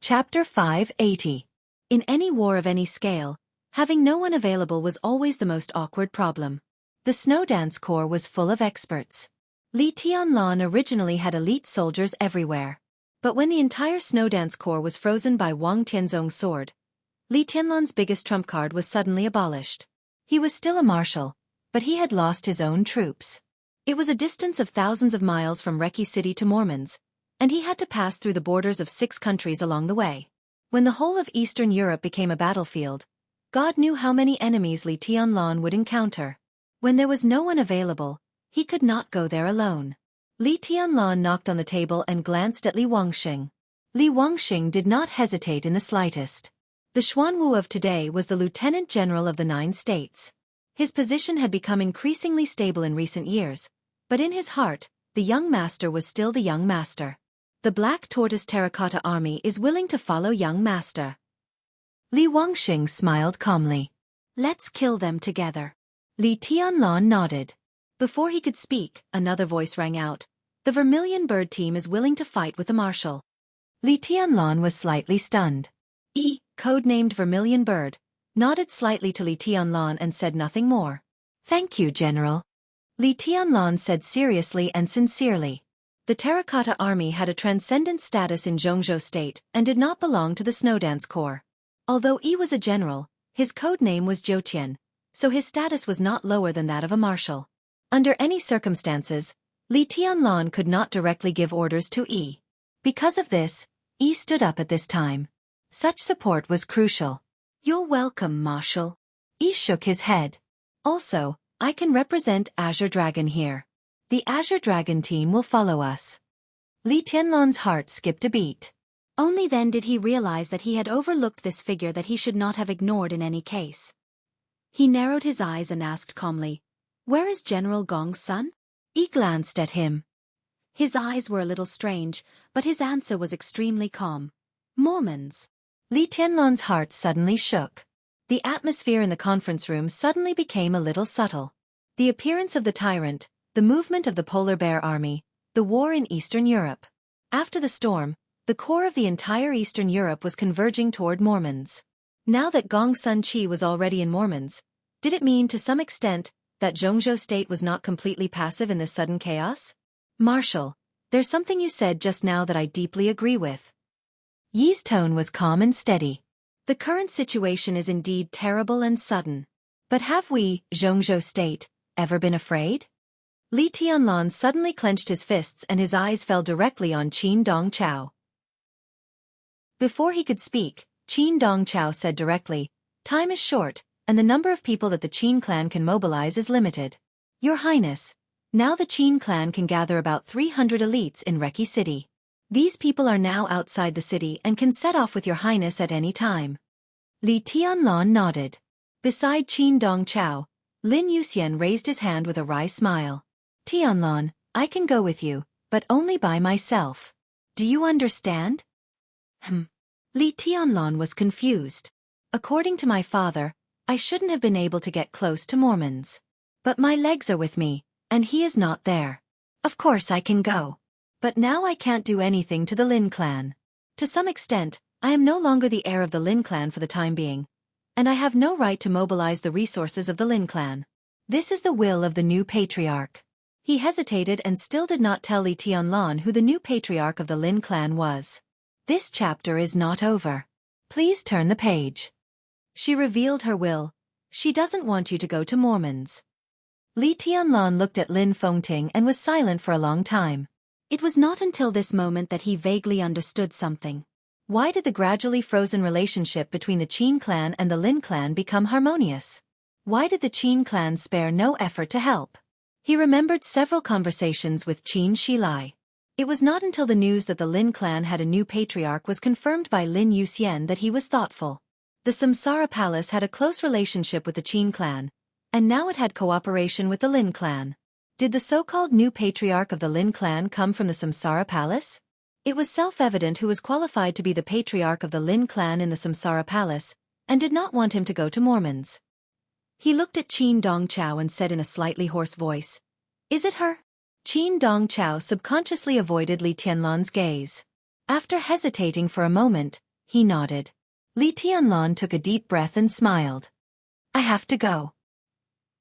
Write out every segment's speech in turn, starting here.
Chapter 580. In any war of any scale, having no one available was always the most awkward problem. The snow dance corps was full of experts. Li Tianlan originally had elite soldiers everywhere. But when the entire snow dance corps was frozen by Wang Tianzong's sword, Li Tianlan's biggest trump card was suddenly abolished. He was still a marshal, but he had lost his own troops. It was a distance of thousands of miles from Reki City to Mormons, and he had to pass through the borders of 6 countries along the way. When the whole of Eastern Europe became a battlefield, God knew how many enemies Li Tianlan would encounter. When there was no one available, he could not go there alone. Li Tianlan knocked on the table and glanced at Li Wangxing. Li Wangxing did not hesitate in the slightest. The Xuanwu of today was the lieutenant general of the 9 states. His position had become increasingly stable in recent years, but in his heart, the young master was still the young master. The Black Tortoise Terracotta Army is willing to follow young master. Li Wangxing smiled calmly. Let's kill them together. Li Tianlan nodded. Before he could speak, another voice rang out. The Vermilion Bird team is willing to fight with the marshal. Li Tianlan was slightly stunned. Codenamed Vermilion Bird, nodded slightly to Li Tianlan and said nothing more. Thank you, General. Li Tianlan said seriously and sincerely. The Terracotta Army had a transcendent status in Jianghu state and did not belong to the Snowdance Corps. Although Yi was a general, his code name was Jiutian, so his status was not lower than that of a marshal. Under any circumstances, Li Tianlan could not directly give orders to Yi. Because of this, Yi stood up at this time. Such support was crucial. You're welcome, Marshal. Yi shook his head. Also, I can represent Azure Dragon here. The Azure Dragon team will follow us. Li Tianlan's heart skipped a beat. Only then did he realize that he had overlooked this figure that he should not have ignored in any case. He narrowed his eyes and asked calmly, "Where is General Gong's son?" Yi glanced at him. His eyes were a little strange, but his answer was extremely calm. Mormons. Li Tianlan's heart suddenly shook. The atmosphere in the conference room suddenly became a little subtle. The appearance of the tyrant, the movement of the Polar Bear Army, the war in Eastern Europe. After the storm, the core of the entire Eastern Europe was converging toward Mormons. Now that Gong's son Qi was already in Mormons, did it mean to some extent that Jianghu state was not completely passive in this sudden chaos? Marshal, there's something you said just now that I deeply agree with. Yi's tone was calm and steady. The current situation is indeed terrible and sudden. But have we, Jianghu state, ever been afraid? Li Tianlan suddenly clenched his fists and his eyes fell directly on Qin Dongchao. Before he could speak, Qin Dongchao said directly, "Time is short, and the number of people that the Qin clan can mobilize is limited. Your Highness, now the Qin clan can gather about 300 elites in Reki City. These people are now outside the city and can set off with your Highness at any time." Li Tianlan nodded. Beside Qin Dongchao, Lin Yuxian raised his hand with a wry smile. "Tianlan, I can go with you, but only by myself. Do you understand?" Li Tianlan was confused. According to my father, I shouldn't have been able to get close to Mormons. But my legs are with me, and he is not there. Of course I can go. But now I can't do anything to the Lin clan. To some extent, I am no longer the heir of the Lin clan for the time being, and I have no right to mobilize the resources of the Lin clan. This is the will of the new patriarch. He hesitated and still did not tell Li Tianlan who the new patriarch of the Lin clan was. This chapter is not over. Please turn the page. She revealed her will. She doesn't want you to go to Mormons. Li Tianlan looked at Lin Fengting and was silent for a long time. It was not until this moment that he vaguely understood something. Why did the gradually frozen relationship between the Qin clan and the Lin clan become harmonious? Why did the Qin clan spare no effort to help? He remembered several conversations with Qin Shilai. It was not until the news that the Lin clan had a new patriarch was confirmed by Lin Yuxian that he was thoughtful. The Samsara Palace had a close relationship with the Qin clan, and now it had cooperation with the Lin clan. Did the so-called new patriarch of the Lin clan come from the Samsara Palace? It was self-evident who was qualified to be the patriarch of the Lin clan in the Samsara Palace, and did not want him to go to Mormons. He looked at Qin Dongchao and said in a slightly hoarse voice, "Is it her?" Qin Dongchao subconsciously avoided Li Tianlan's gaze. After hesitating for a moment, He nodded. Li Tianlan took a deep breath and smiled. I have to go,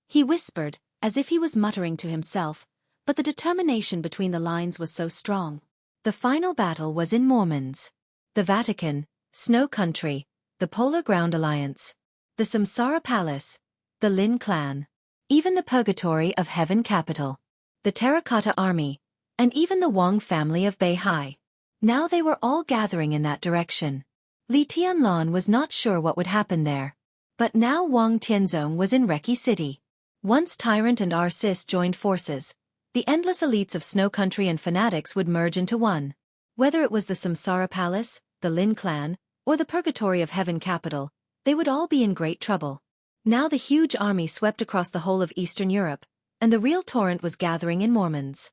he whispered, as if he was muttering to himself, but the determination between the lines was so strong. The final battle was in Mormons. The Vatican, Snow Country, the Polar Ground Alliance, the Samsara Palace, the Lin clan, even the Purgatory of Heaven capital, the Terracotta Army, and even the Wang family of Beihai. Now they were all gathering in that direction. Li Tianlan was not sure what would happen there. But now Wang Tianzong was in Reki City. Once Tyrant and Arsis joined forces, the endless elites of Snow Country and fanatics would merge into one. Whether it was the Samsara Palace, the Lin clan, or the Purgatory of Heaven capital, they would all be in great trouble. Now the huge army swept across the whole of Eastern Europe, and the real torrent was gathering in Mormons.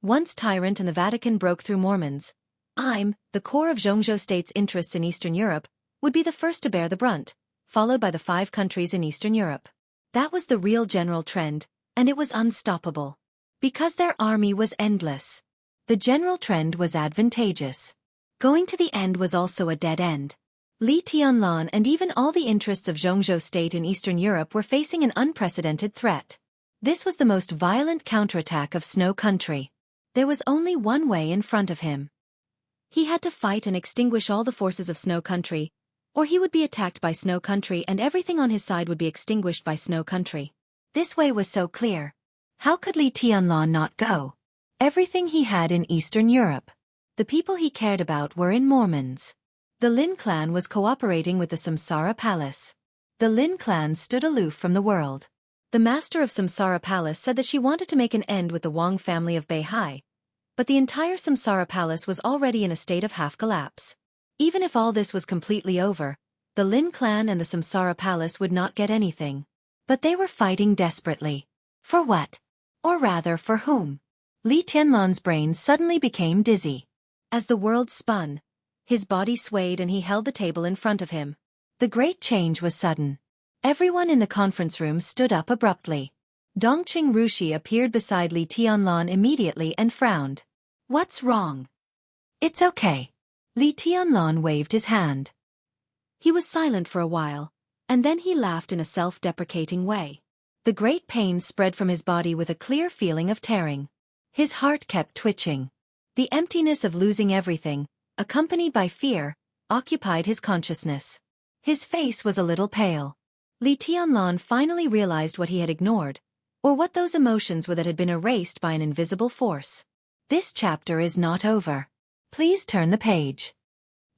Once Tyrant and the Vatican broke through Mormons, the core of Jianghu state's interests in Eastern Europe, would be the first to bear the brunt, followed by the 5 countries in Eastern Europe. That was the real general trend, and it was unstoppable. Because their army was endless. The general trend was advantageous. Going to the end was also a dead end. Li Tianlan and even all the interests of Jianghu state in Eastern Europe were facing an unprecedented threat. This was the most violent counterattack of Snow Country. There was only one way in front of him. He had to fight and extinguish all the forces of Snow Country, or he would be attacked by Snow Country and everything on his side would be extinguished by Snow Country. This way was so clear. How could Li Tianlan not go? Everything he had in Eastern Europe. The people he cared about were in Mormons. The Lin clan was cooperating with the Samsara Palace. The Lin clan stood aloof from the world. The master of Samsara Palace said that she wanted to make an end with the Wang family of Beihai, but the entire Samsara Palace was already in a state of half-collapse. Even if all this was completely over, the Lin clan and the Samsara Palace would not get anything. But they were fighting desperately. For what? Or rather, for whom? Li Tianlan's brain suddenly became dizzy. As the world spun, his body swayed and he held the table in front of him. The great change was sudden. Everyone in the conference room stood up abruptly. Dongqing Rushi appeared beside Li Tianlan immediately and frowned. What's wrong? It's okay. Li Tianlan waved his hand. He was silent for a while, and then he laughed in a self-deprecating way. The great pain spread from his body with a clear feeling of tearing. His heart kept twitching. The emptiness of losing everything, accompanied by fear, occupied his consciousness. His face was a little pale. Li Tianlan finally realized what he had ignored, or what those emotions were that had been erased by an invisible force. This chapter is not over. Please turn the page.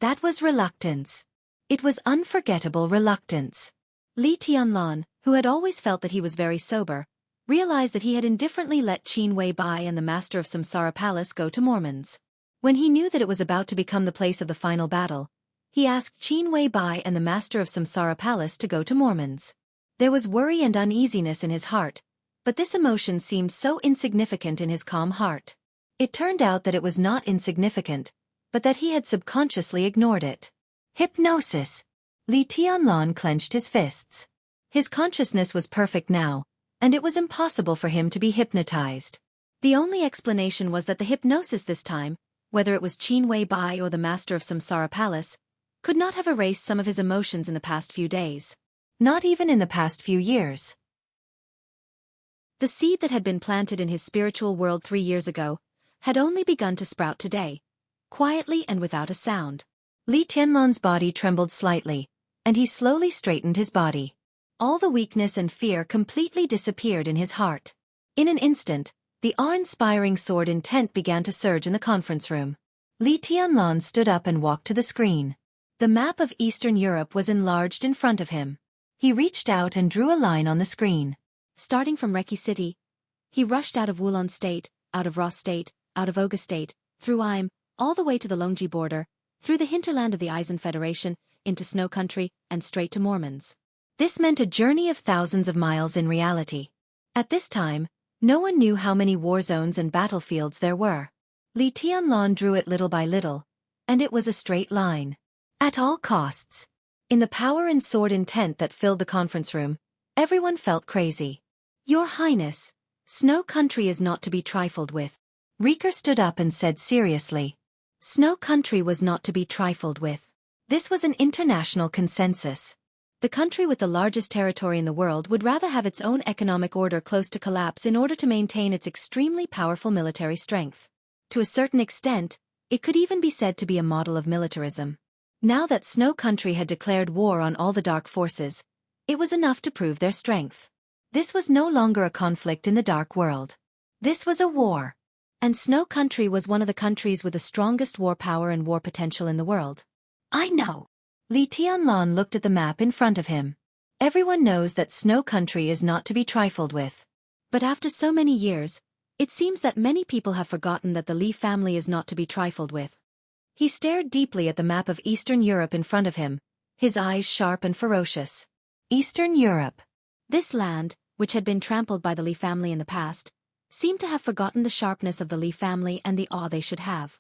That was reluctance. It was unforgettable reluctance. Li Tianlan, who had always felt that he was very sober, realized that he had indifferently let Qin Wei Bai and the master of Samsara Palace go to Mormons. When he knew that it was about to become the place of the final battle, he asked Qin Wei Bai and the master of Samsara Palace to go to Mormons. There was worry and uneasiness in his heart, but this emotion seemed so insignificant in his calm heart. It turned out that it was not insignificant, but that he had subconsciously ignored it. Hypnosis. Li Tianlan clenched his fists. His consciousness was perfect now, and it was impossible for him to be hypnotized. The only explanation was that the hypnosis this time, whether it was Qin Wei Bai or the master of Samsara Palace, could not have erased some of his emotions in the past few days. Not even in the past few years. The seed that had been planted in his spiritual world 3 years ago had only begun to sprout today, quietly and without a sound. Li Tianlan's body trembled slightly, and he slowly straightened his body. All the weakness and fear completely disappeared in his heart. In an instant, the awe-inspiring sword intent began to surge in the conference room. Li Tianlan stood up and walked to the screen. The map of Eastern Europe was enlarged in front of him. He reached out and drew a line on the screen. Starting from Reki City, he rushed out of Wulon State, out of Ross State, out of Oga State, through all the way to the Longji border, through the hinterland of the Eisen Federation, into Snow Country, and straight to Mormons. This meant a journey of thousands of miles in reality. At this time, no one knew how many war zones and battlefields there were. Li Tianlan drew it little by little, and it was a straight line. At all costs. In the power and sword intent that filled the conference room, everyone felt crazy. Your Highness, Snow Country is not to be trifled with. Rieker stood up and said seriously. Snow country was not to be trifled with. This was an international consensus. The country with the largest territory in the world would rather have its own economic order close to collapse in order to maintain its extremely powerful military strength. To a certain extent, it could even be said to be a model of militarism. Now that Snow country had declared war on all the dark forces, it was enough to prove their strength. This was no longer a conflict in the dark world. This was a war. And Snow country was one of the countries with the strongest war power and war potential in the world. I know. Li Tianlan looked at the map in front of him. Everyone knows that Snow country is not to be trifled with. But after so many years, it seems that many people have forgotten that the Li family is not to be trifled with. He stared deeply at the map of Eastern Europe in front of him, his eyes sharp and ferocious. Eastern Europe. This land, which had been trampled by the Li family in the past, seemed to have forgotten the sharpness of the Li family and the awe they should have.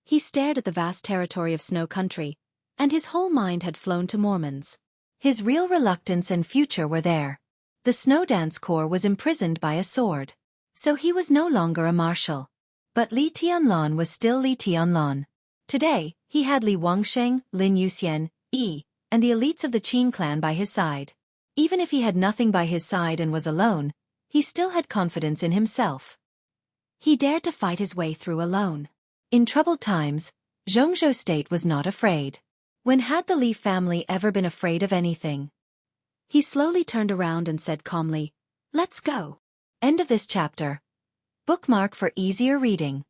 He stared at the vast territory of Snow country, and his whole mind had flown to Mormons. His real reluctance and future were there. The Snow Dance Corps was imprisoned by a sword. So he was no longer a marshal. But Li Tianlan was still Li Tianlan. Today, he had Li Wangsheng, Lin Yuxian, and the elites of the Qin clan by his side. Even if he had nothing by his side and was alone, he still had confidence in himself. He dared to fight his way through alone. In troubled times, Jianghu state was not afraid. When had the Li family ever been afraid of anything? He slowly turned around and said calmly, "Let's go." End of this chapter. Bookmark for easier reading.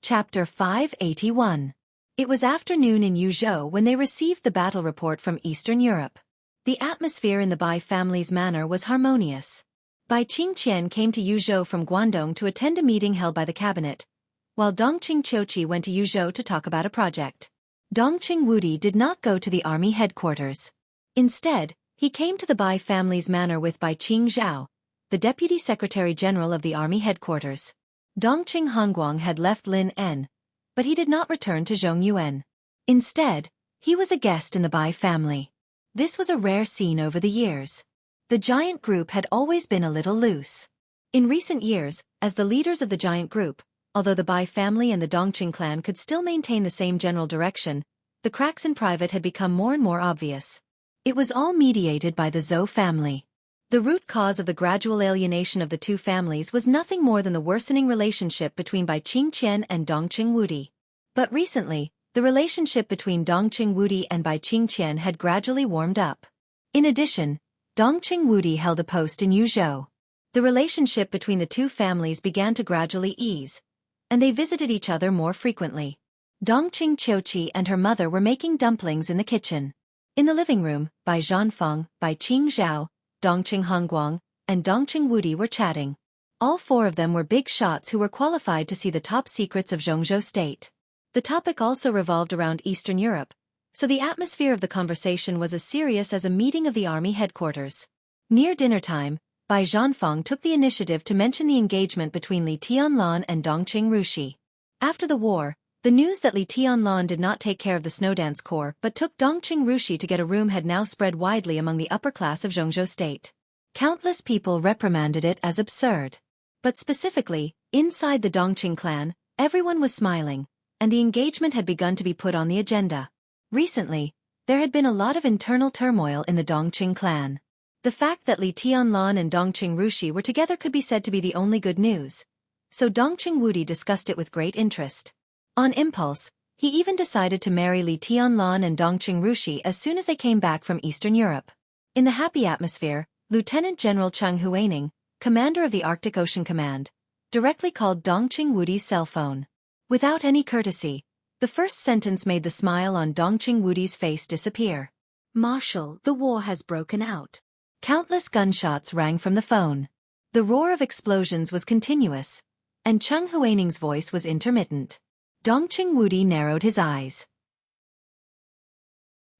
Chapter 581. It was afternoon in Yuzhou when they received the battle report from Eastern Europe. The atmosphere in the Bai family's manor was harmonious. Bai Qingqian came to Yuzhou from Guangdong to attend a meeting held by the cabinet, while Dongqing Qiuqi went to Yuzhou to talk about a project. Dongqing Wudi did not go to the army headquarters. Instead, he came to the Bai family's manor with Bai Qingzhao, the Deputy Secretary General of the Army Headquarters. Dongqing Hongguang had left Lin En, but he did not return to Zhongyuan. Instead, he was a guest in the Bai family. This was a rare scene over the years. The giant group had always been a little loose. In recent years, as the leaders of the giant group, although the Bai family and the Dongqing clan could still maintain the same general direction, the cracks in private had become more and more obvious. It was all mediated by the Zhou family. The root cause of the gradual alienation of the two families was nothing more than the worsening relationship between Bai Qingqian and Dongqing Wudi. But recently, the relationship between Dongqing Wudi and Bai Qingqian had gradually warmed up. In addition, Dongqing Wudi held a post in Yuzhou. The relationship between the two families began to gradually ease, and they visited each other more frequently. Dongqing Qiuqi and her mother were making dumplings in the kitchen. In the living room, Bai Zhanfeng, Bai Qingzhao, Dongqing Hongguang, and Dongqing Wudi were chatting. All four of them were big shots who were qualified to see the top secrets of Zhongzhou state. The topic also revolved around Eastern Europe, so the atmosphere of the conversation was as serious as a meeting of the army headquarters. Near dinner time, Bai Zhanfeng took the initiative to mention the engagement between Li Tianlan and Dongqing Rushi. After the war, the news that Li Tianlan did not take care of the Snowdance Corps but took Dongqing Rushi to get a room had now spread widely among the upper class of Zhongzhou state. Countless people reprimanded it as absurd. But specifically, inside the Dongqing clan, everyone was smiling, and the engagement had begun to be put on the agenda. Recently, there had been a lot of internal turmoil in the Dongqing clan. The fact that Li Tianlan and Dongqing Rushi were together could be said to be the only good news, so Dongqing Wudi discussed it with great interest. On impulse, he even decided to marry Li Tianlan and Dongqing Rushi as soon as they came back from Eastern Europe. In the happy atmosphere, Lieutenant General Cheng Huaining, commander of the Arctic Ocean Command, directly called Dongqing Wudi's cell phone. Without any courtesy, the first sentence made the smile on Dongqing Wudi's face disappear. "Marshal, the war has broken out." Countless gunshots rang from the phone. The roar of explosions was continuous, and Cheng Huaining's voice was intermittent. Dongqing Wudi narrowed his eyes.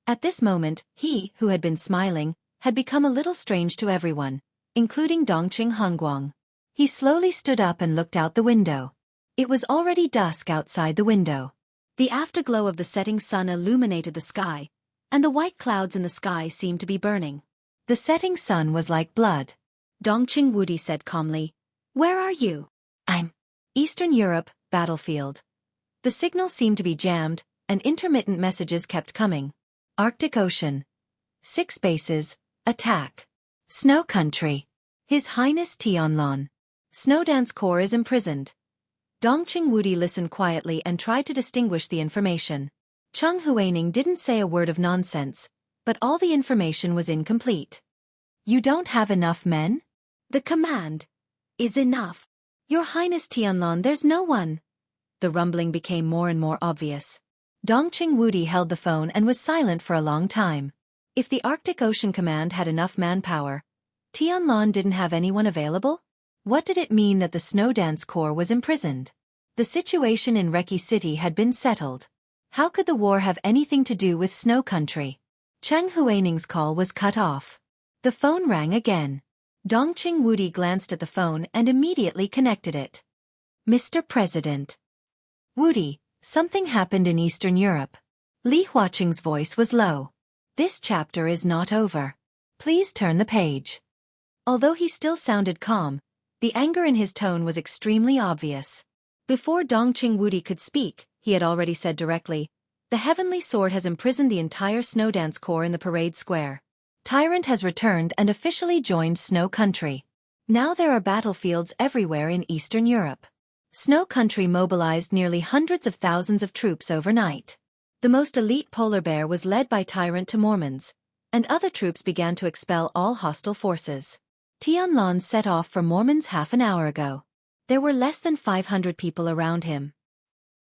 At this moment, he, who had been smiling, had become a little strange to everyone, including Dongqing Hongguang. He slowly stood up and looked out the window. It was already dusk outside the window. The afterglow of the setting sun illuminated the sky, and the white clouds in the sky seemed to be burning. The setting sun was like blood. Dongqing Wudi said calmly, "Where are you?" Eastern Europe, battlefield. The signal seemed to be jammed, and intermittent messages kept coming. Arctic Ocean. 6 bases, attack. Snow Country. His Highness Tianlong. Snowdance Corps is imprisoned. Dongqing Wudi listened quietly and tried to distinguish the information. Cheng Huaining didn't say a word of nonsense, but all the information was incomplete. You don't have enough men? The command is enough. Your Highness Tianlong, there's no one. The rumbling became more and more obvious. Dongqing Wudi held the phone and was silent for a long time. If the Arctic Ocean Command had enough manpower, Tianlong didn't have anyone available? What did it mean that the Snowdance Corps was imprisoned? The situation in Reki City had been settled. How could the war have anything to do with Snow Country? Cheng Huaining's call was cut off. The phone rang again. Dongqing Wudi glanced at the phone and immediately connected it. Mr. President. Wudi, something happened in Eastern Europe. Li Huaqing's voice was low. This chapter is not over. Please turn the page. Although he still sounded calm, the anger in his tone was extremely obvious. Before Dongqing Wudi could speak, he had already said directly, "The Heavenly Sword has imprisoned the entire Snowdance Corps in the parade square. Tyrant has returned and officially joined Snow Country. Now there are battlefields everywhere in Eastern Europe." Snow Country mobilized nearly hundreds of thousands of troops overnight. The most elite polar bear was led by Tyrant to Mormons, and other troops began to expel all hostile forces. Tianlong set off for Mormons half an hour ago. There were less than 500 people around him.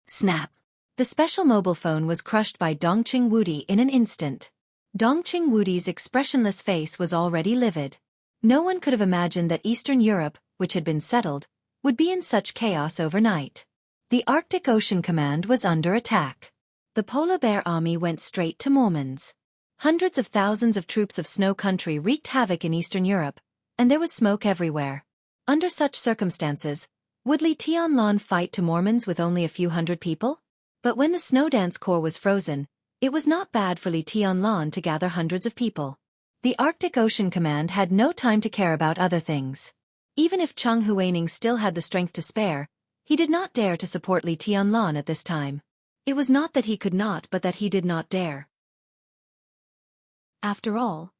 Snap! The special mobile phone was crushed by Dongqing Wudi in an instant. Dongqing Wudi's expressionless face was already livid. No one could have imagined that Eastern Europe, which had been settled, would be in such chaos overnight. The Arctic Ocean Command was under attack. The Polar Bear Army went straight to Mormons. Hundreds of thousands of troops of Snow Country wreaked havoc in Eastern Europe, and there was smoke everywhere. Under such circumstances, would Li Tianlong fight to Mormons with only a few hundred people? But when the Snowdance Corps was frozen, it was not bad for Li Tianlong to gather hundreds of people. The Arctic Ocean Command had no time to care about other things. Even if Cheng Huaining still had the strength to spare, he did not dare to support Li Tianlong at this time. It was not that he could not, but that he did not dare. After all,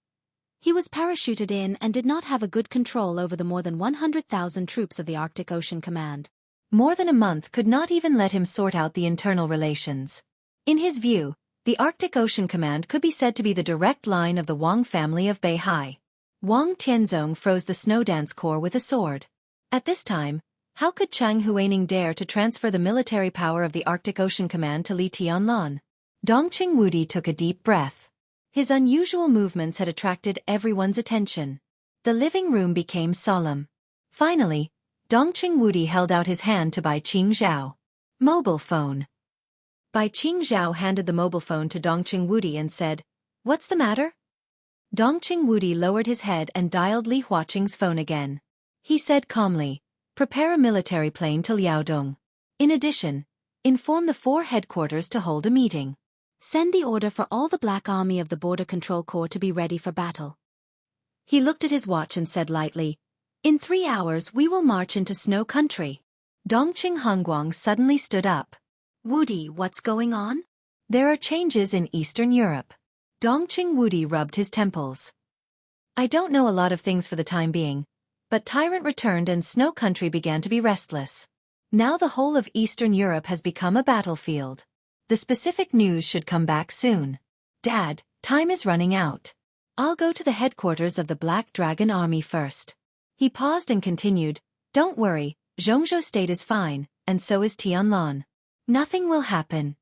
he was parachuted in and did not have a good control over the more than 100,000 troops of the Arctic Ocean Command. More than a month could not even let him sort out the internal relations. In his view, the Arctic Ocean Command could be said to be the direct line of the Wang family of Beihai. Wang Tianzong froze the Snowdance Corps with a sword. At this time, how could Cheng Huaining dare to transfer the military power of the Arctic Ocean Command to Li Tianlong? Dongqing Wudi took a deep breath. His unusual movements had attracted everyone's attention. The living room became solemn. Finally, Dongqing Wudi held out his hand to Bai Qingzhao. Mobile phone. Bai Qingzhao handed the mobile phone to Dongqing Wudi and said, "What's the matter?" Dongqing Wudi lowered his head and dialed Li Huaqing's phone again. He said calmly, "Prepare a military plane to Liaodong. In addition, inform the 4 headquarters to hold a meeting. Send the order for all the Black Army of the Border Control Corps to be ready for battle." He looked at his watch and said lightly, "In 3 hours we will march into Snow Country." Dongqing Hongguang suddenly stood up. "Wudi, what's going on?" "There are changes in Eastern Europe." Dongqing Wudi rubbed his temples. "I don't know a lot of things for the time being, but Tyrant returned and Snow Country began to be restless. Now the whole of Eastern Europe has become a battlefield. The specific news should come back soon. Dad, time is running out. I'll go to the headquarters of the Black Dragon Army first." He paused and continued, "Don't worry, Jianghu State is fine, and so is Tianlong. Nothing will happen."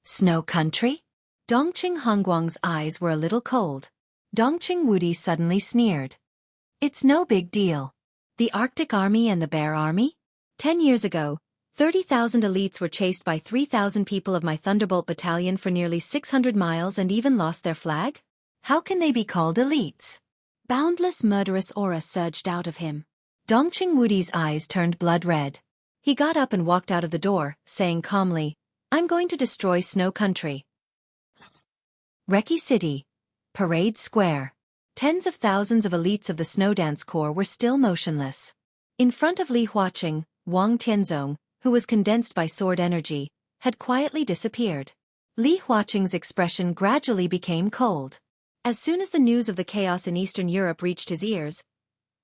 Snow Country? Dongqing Hongguang's eyes were a little cold. Dongqing Wudi suddenly sneered. "It's no big deal. The Arctic Army and the Bear Army? 10 years ago, 30,000 elites were chased by 3,000 people of my Thunderbolt battalion for nearly 600 miles and even lost their flag? How can they be called elites?" Boundless murderous aura surged out of him. Dongqing Wudi's eyes turned blood red. He got up and walked out of the door, saying calmly, "I'm going to destroy Snow Country." Reki City. Parade Square. Tens of thousands of elites of the Snowdance Corps were still motionless. In front of Li Huaqing, Wang Tianzong, who was condensed by sword energy, had quietly disappeared. Li Huaqing's expression gradually became cold. As soon as the news of the chaos in Eastern Europe reached his ears,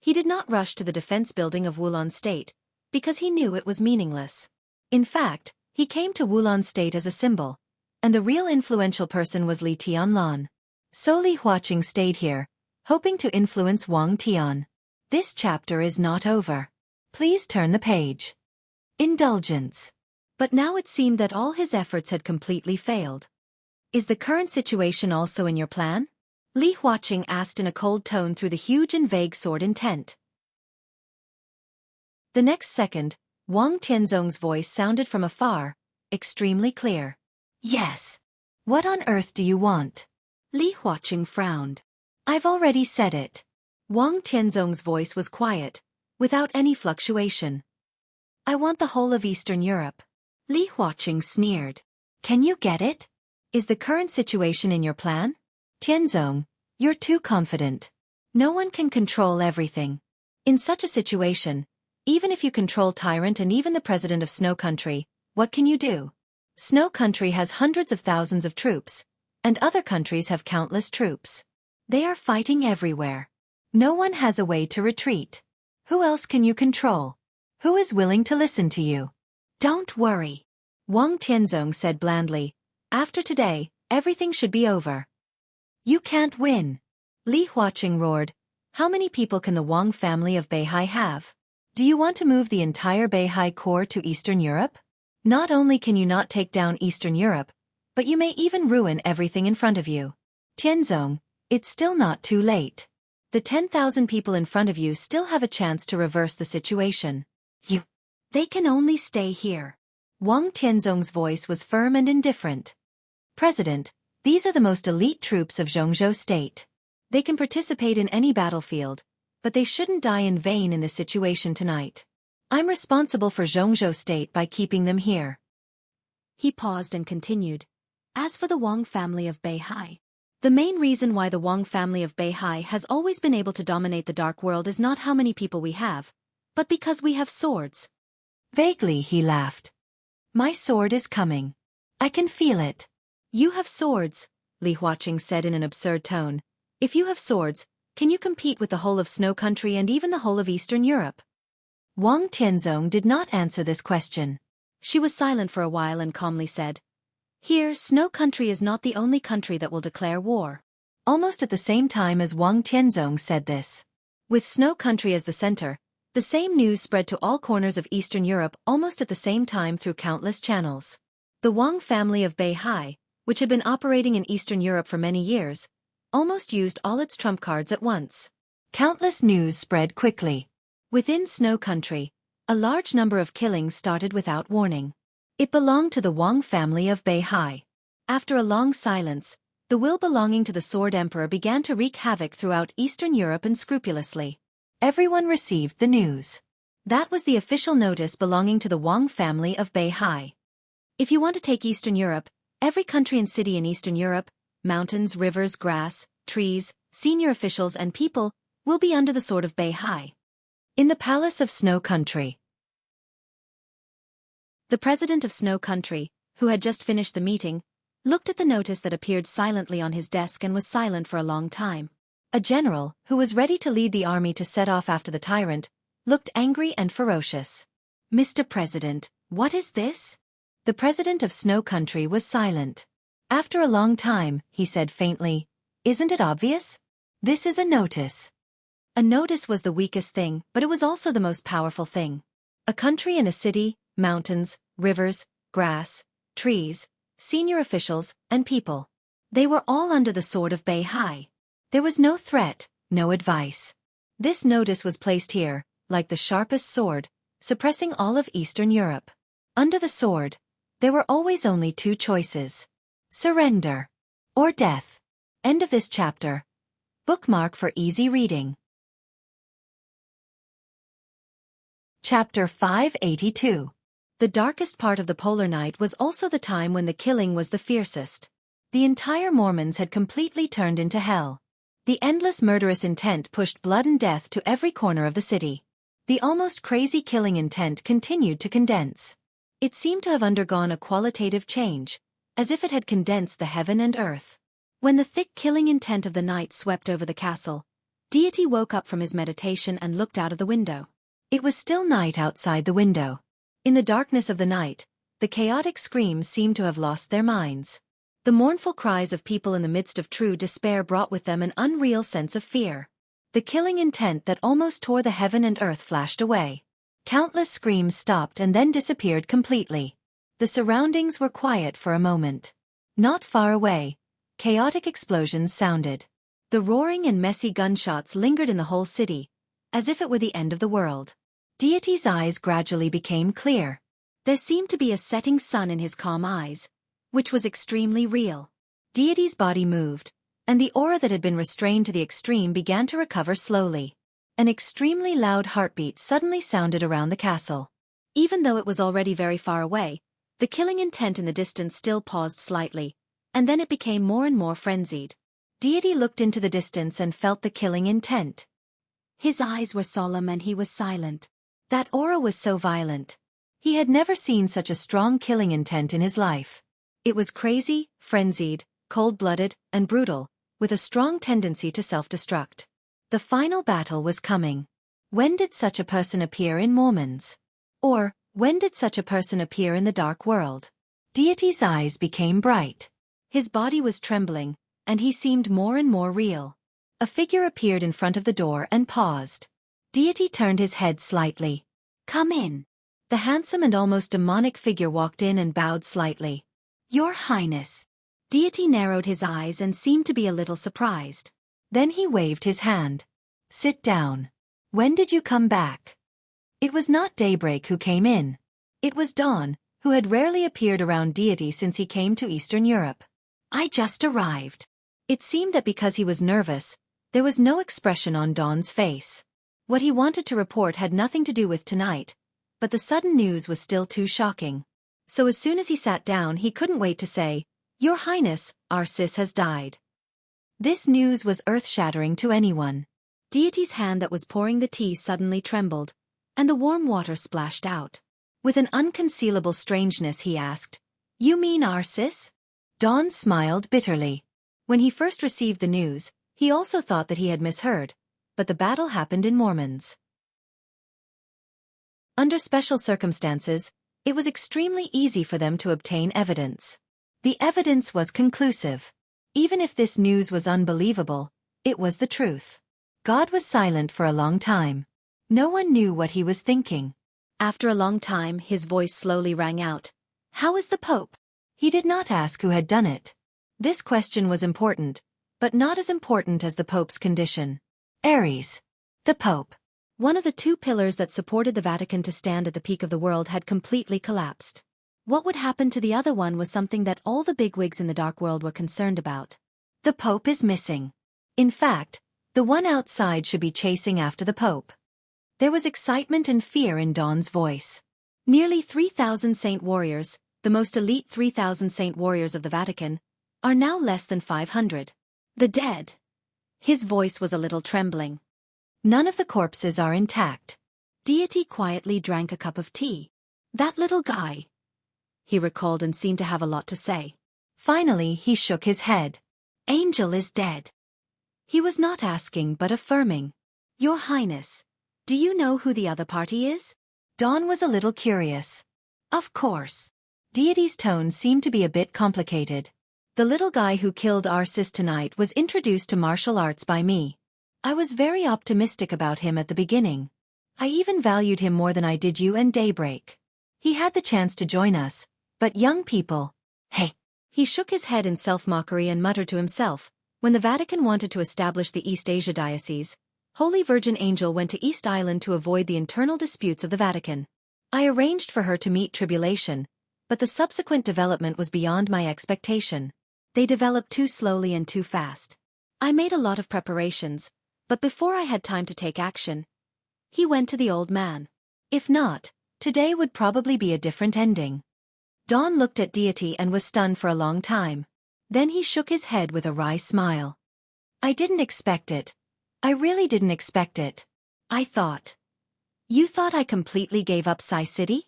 he did not rush to the defense building of Wulon State, because he knew it was meaningless. In fact, he came to Wulon State as a symbol, and the real influential person was Li Tianlan. So Li Huaqing stayed here, hoping to influence Wang Tian. This chapter is not over. Please turn the page. Indulgence. But now it seemed that all his efforts had completely failed. Is the current situation also in your plan? Li Huaqing asked in a cold tone through the huge and vague sword intent. The next second, Wang Tianzong's voice sounded from afar, extremely clear. Yes. What on earth do you want? Li Huaqing frowned. I've already said it. Wang Tianzong's voice was quiet, without any fluctuation. I want the whole of Eastern Europe. Li Huaqing sneered. Can you get it? Is the current situation in your plan? Tianzong, you're too confident. No one can control everything. In such a situation, even if you control Tyrant and even the president of Snow Country, what can you do? Snow Country has hundreds of thousands of troops, and other countries have countless troops. They are fighting everywhere. No one has a way to retreat. Who else can you control? Who is willing to listen to you? Don't worry. Wang Tianzong said blandly. After today, everything should be over. You can't win. Li Huaqing roared. How many people can the Wang family of Beihai have? Do you want to move the entire Beihai Corps to Eastern Europe? Not only can you not take down Eastern Europe, but you may even ruin everything in front of you. Tianzong, it's still not too late. The 10,000 people in front of you still have a chance to reverse the situation. They can only stay here. Wang Tianzong's voice was firm and indifferent. President, these are the most elite troops of Jianghu State. They can participate in any battlefield, but they shouldn't die in vain in this situation tonight. I'm responsible for Jianghu State by keeping them here. He paused and continued. As for the Wang family of Beihai, the main reason why the Wang family of Beihai has always been able to dominate the dark world is not how many people we have, but because we have swords. Vaguely he laughed. My sword is coming. I can feel it. You have swords, Li Huaqing said in an absurd tone. If you have swords, can you compete with the whole of Snow Country and even the whole of Eastern Europe? Wang Tianzong did not answer this question. She was silent for a while and calmly said, Here, Snow Country is not the only country that will declare war. Almost at the same time as Wang Tianzong said this. With Snow Country as the center, the same news spread to all corners of Eastern Europe almost at the same time through countless channels. The Wang family of Beihai, which had been operating in Eastern Europe for many years, almost used all its trump cards at once. Countless news spread quickly. Within Snow Country, a large number of killings started without warning. It belonged to the Wang family of Beihai. After a long silence, the will belonging to the Sword Emperor began to wreak havoc throughout Eastern Europe unscrupulously. Everyone received the news. That was the official notice belonging to the Wang family of Beihai. If you want to take Eastern Europe, every country and city in Eastern Europe, mountains, rivers, grass, trees, senior officials and people, will be under the sword of Beihai. In the Palace of Snow Country. The president of Snow Country, who had just finished the meeting, looked at the notice that appeared silently on his desk and was silent for a long time. A general, who was ready to lead the army to set off after the tyrant, looked angry and ferocious. Mr. President, what is this? The president of Snow Country was silent. After a long time, he said faintly, Isn't it obvious? This is a notice. A notice was the weakest thing, but it was also the most powerful thing. A country and a city, mountains, rivers, grass, trees, senior officials, and people. They were all under the sword of Beihai. There was no threat, no advice. This notice was placed here, like the sharpest sword, suppressing all of Eastern Europe. Under the sword, there were always only two choices. Surrender. Or death. End of this chapter. Bookmark for easy reading. Chapter 582. The darkest part of the polar night was also the time when the killing was the fiercest. The entire Mormons had completely turned into hell. The endless murderous intent pushed blood and death to every corner of the city. The almost crazy killing intent continued to condense. It seemed to have undergone a qualitative change, as if it had condensed the heaven and earth. When the thick killing intent of the night swept over the castle, Deity woke up from his meditation and looked out of the window. It was still night outside the window. In the darkness of the night, the chaotic screams seemed to have lost their minds. The mournful cries of people in the midst of true despair brought with them an unreal sense of fear. The killing intent that almost tore the heaven and earth flashed away. Countless screams stopped and then disappeared completely. The surroundings were quiet for a moment. Not far away, chaotic explosions sounded. The roaring and messy gunshots lingered in the whole city, as if it were the end of the world. Deity's eyes gradually became clear. There seemed to be a setting sun in his calm eyes, which was extremely real. Deity's body moved, and the aura that had been restrained to the extreme began to recover slowly. An extremely loud heartbeat suddenly sounded around the castle. Even though it was already very far away, the killing intent in the distance still paused slightly, and then it became more and more frenzied. Deity looked into the distance and felt the killing intent. His eyes were solemn and he was silent. That aura was so violent. He had never seen such a strong killing intent in his life. It was crazy, frenzied, cold-blooded, and brutal, with a strong tendency to self-destruct. The final battle was coming. When did such a person appear in Mormons? Or, when did such a person appear in the dark world? Deity's eyes became bright. His body was trembling, and he seemed more and more real. A figure appeared in front of the door and paused. Deity turned his head slightly. "Come in." The handsome and almost demonic figure walked in and bowed slightly. "Your Highness." Deity narrowed his eyes and seemed to be a little surprised. Then he waved his hand. "Sit down. When did you come back?" It was not Daybreak who came in. It was Dawn, who had rarely appeared around Deity since he came to Eastern Europe. "I just arrived." It seemed that because he was nervous, there was no expression on Dawn's face. What he wanted to report had nothing to do with tonight, but the sudden news was still too shocking. So as soon as he sat down he couldn't wait to say, "Your Highness, our sis has died." This news was earth-shattering to anyone. Deity's hand that was pouring the tea suddenly trembled, and the warm water splashed out. With an unconcealable strangeness he asked, "You mean our sis?" Dawn smiled bitterly. When he first received the news, he also thought that he had misheard, but the battle happened in Mormons. Under special circumstances, it was extremely easy for them to obtain evidence. The evidence was conclusive. Even if this news was unbelievable, it was the truth. God was silent for a long time. No one knew what he was thinking. After a long time, his voice slowly rang out. "How is the Pope?" He did not ask who had done it. This question was important, but not as important as the Pope's condition. Aries. The Pope. One of the two pillars that supported the Vatican to stand at the peak of the world had completely collapsed. What would happen to the other one was something that all the bigwigs in the dark world were concerned about. The Pope is missing. In fact, the one outside should be chasing after the Pope. There was excitement and fear in Dawn's voice. Nearly 3,000 saint warriors, the most elite 3,000 saint warriors of the Vatican, are now less than 500. The dead. His voice was a little trembling. None of the corpses are intact. Deity quietly drank a cup of tea. That little guy. He recalled and seemed to have a lot to say. Finally, he shook his head. Angel is dead. He was not asking but affirming. Your Highness, do you know who the other party is? Dawn was a little curious. Of course. Deity's tone seemed to be a bit complicated. The little guy who killed our sis tonight was introduced to martial arts by me. I was very optimistic about him at the beginning. I even valued him more than I did you and Daybreak. He had the chance to join us, but young people... Hey! He shook his head in self-mockery and muttered to himself, when the Vatican wanted to establish the East Asia Diocese, Holy Virgin Angel went to East Island to avoid the internal disputes of the Vatican. I arranged for her to meet tribulation, but the subsequent development was beyond my expectation. They developed too slowly and too fast. I made a lot of preparations, but before I had time to take action, he went to the old man. If not, today would probably be a different ending. Dawn looked at Deity and was stunned for a long time. Then he shook his head with a wry smile. I didn't expect it. I really didn't expect it. I thought. You thought I completely gave up Sai City?